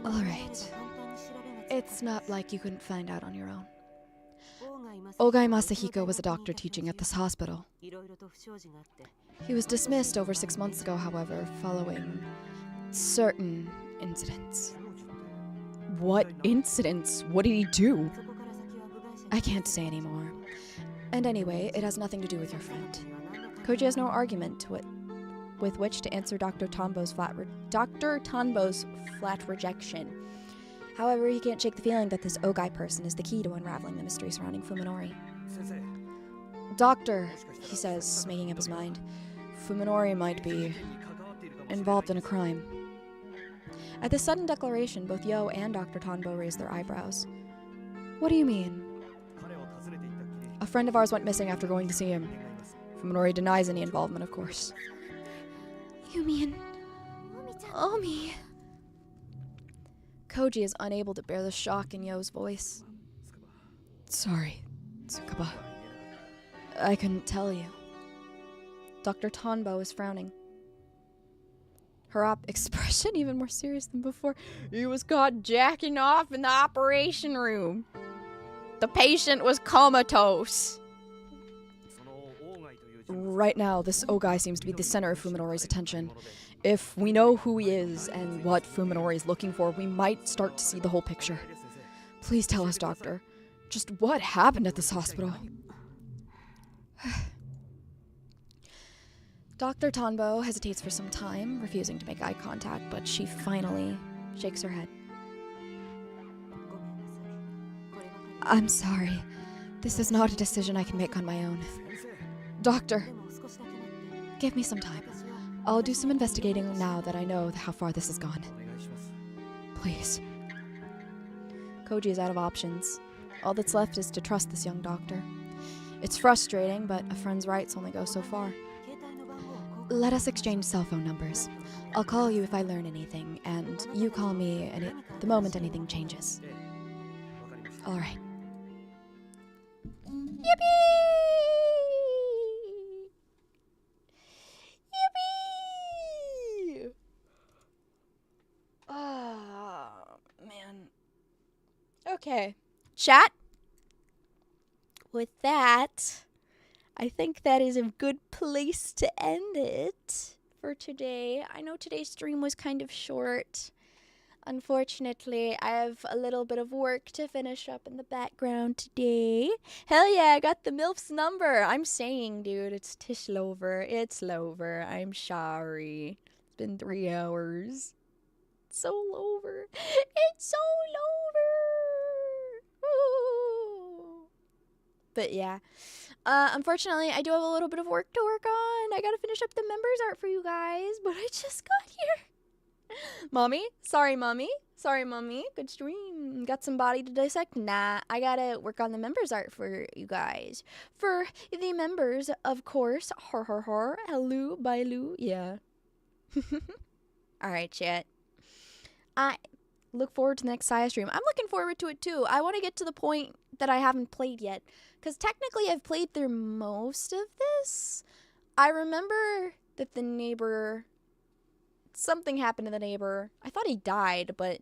Alright. It's not like you couldn't find out on your own. Ogai Masahiko was a doctor teaching at this hospital. He was dismissed over 6 months ago, however, following certain incidents. What incidents? What did he do? I can't say anymore. And anyway, it has nothing to do with your friend. Koji has no argument with which to answer Dr. Tanbo's flat rejection. However, he can't shake the feeling that this Ogai person is the key to unraveling the mystery surrounding Fuminori. Doctor, he says, making up his mind, Fuminori might be involved in a crime. At this sudden declaration, both Yo and Dr. Tanbo raise their eyebrows. What do you mean? A friend of ours went missing after going to see him. Fuminori denies any involvement, of course. You mean... Omi? Koji is unable to bear the shock in Yo's voice. Sorry, Tsukaba. I couldn't tell you. Dr. Tonbo is frowning. Her expression even more serious than before. He was caught jacking off in the operation room. The patient was comatose. Right now, this Ogai seems to be the center of Fuminori's attention. If we know who he is and what Fuminori is looking for, we might start to see the whole picture. Please tell us, Doctor. Just what happened at this hospital? Dr. Tonbo hesitates for some time, refusing to make eye contact, but she finally shakes her head. I'm sorry. This is not a decision I can make on my own. Doctor, give me some time. I'll do some investigating now that I know how far this has gone. Please. Koji is out of options. All that's left is to trust this young doctor. It's frustrating, but a friend's rights only go so far. Let us exchange cell phone numbers. I'll call you if I learn anything, and you call me the moment anything changes. All right. Yippee! Yippee! Oh, man. Okay. Chat? With that, I think that is a good place to end it for today. I know today's stream was kind of short. Unfortunately, I have a little bit of work to finish up in the background today. Hell yeah, I got the MILF's number. I'm saying, dude, it's Tishlover. It's Lover. I'm sorry. It's been 3 hours. It's so Lover. It's so Lover. Ooh. But yeah. Unfortunately, I do have a little bit of work to work on. I gotta finish up the members art for you guys, but I just got here. Mommy? Sorry, Mommy. Sorry, Mommy. Good stream. Got some body to dissect? Nah, I gotta work on the members art for you guys. For the members, of course. Har har har. Hello, Bailu. Yeah. Alright, chat. I look forward to the next Saya stream. I'm looking forward to it too. I want to get to the point that I haven't played yet. Because technically I've played through most of this. I remember that the neighbor... Something happened to the neighbor. I thought he died, but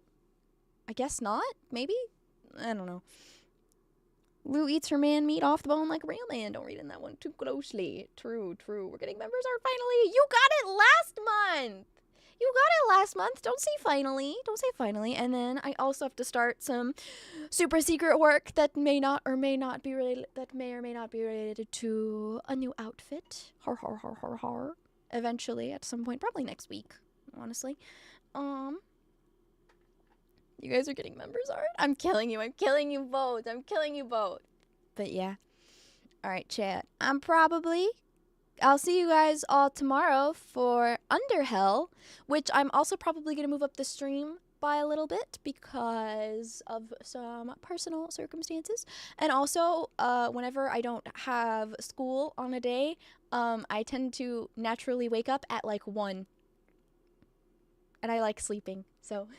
I guess not? Maybe? I don't know. Lou eats her man meat off the bone like a real man. Don't read in that one too closely. True, true. We're getting members art finally. You got it last month! You got it last month. Don't say finally. Don't say finally. And then I also have to start some super secret work that may not or may not be related, that may or may not be related to a new outfit. Har har har har har. Eventually, at some point, probably next week, honestly. You guys are getting members art? I'm killing you. I'm killing you both. I'm killing you both. But yeah. Alright, chat. I'll see you guys all tomorrow for Underhell, which I'm also probably going to move up the stream by a little bit because of some personal circumstances. And also, whenever I don't have school on a day, I tend to naturally wake up at like 1. And I like sleeping, so...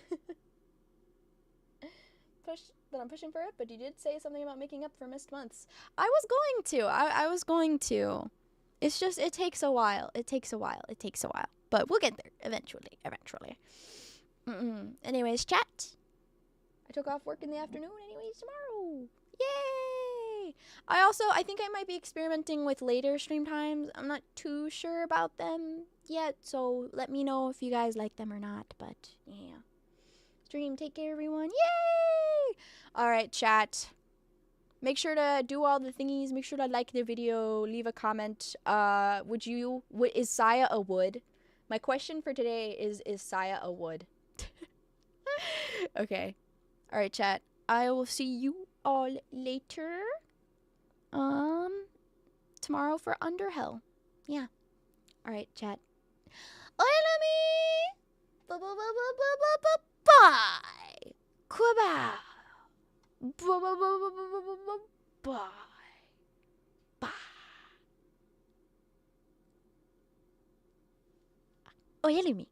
I'm pushing for it, but you did say something about making up for missed months. I was going to. I was going to. It's just, it takes a while. It takes a while. It takes a while. But we'll get there eventually. Anyways, chat. I took off work in the afternoon anyways tomorrow. Yay! I think I might be experimenting with later stream times. I'm not too sure about them yet, so let me know if you guys like them or not. But, yeah. Stream, take care, everyone. Yay! Alright, chat. Make sure to do all the thingies. Make sure to like the video. Leave a comment. Is Saya a wood? My question for today is Saya a wood? Okay. Alright, chat. I will see you all later. Tomorrow for Underhell. Yeah. Alright, chat. Bye. Bye. Bye. Bye. Oyelimi.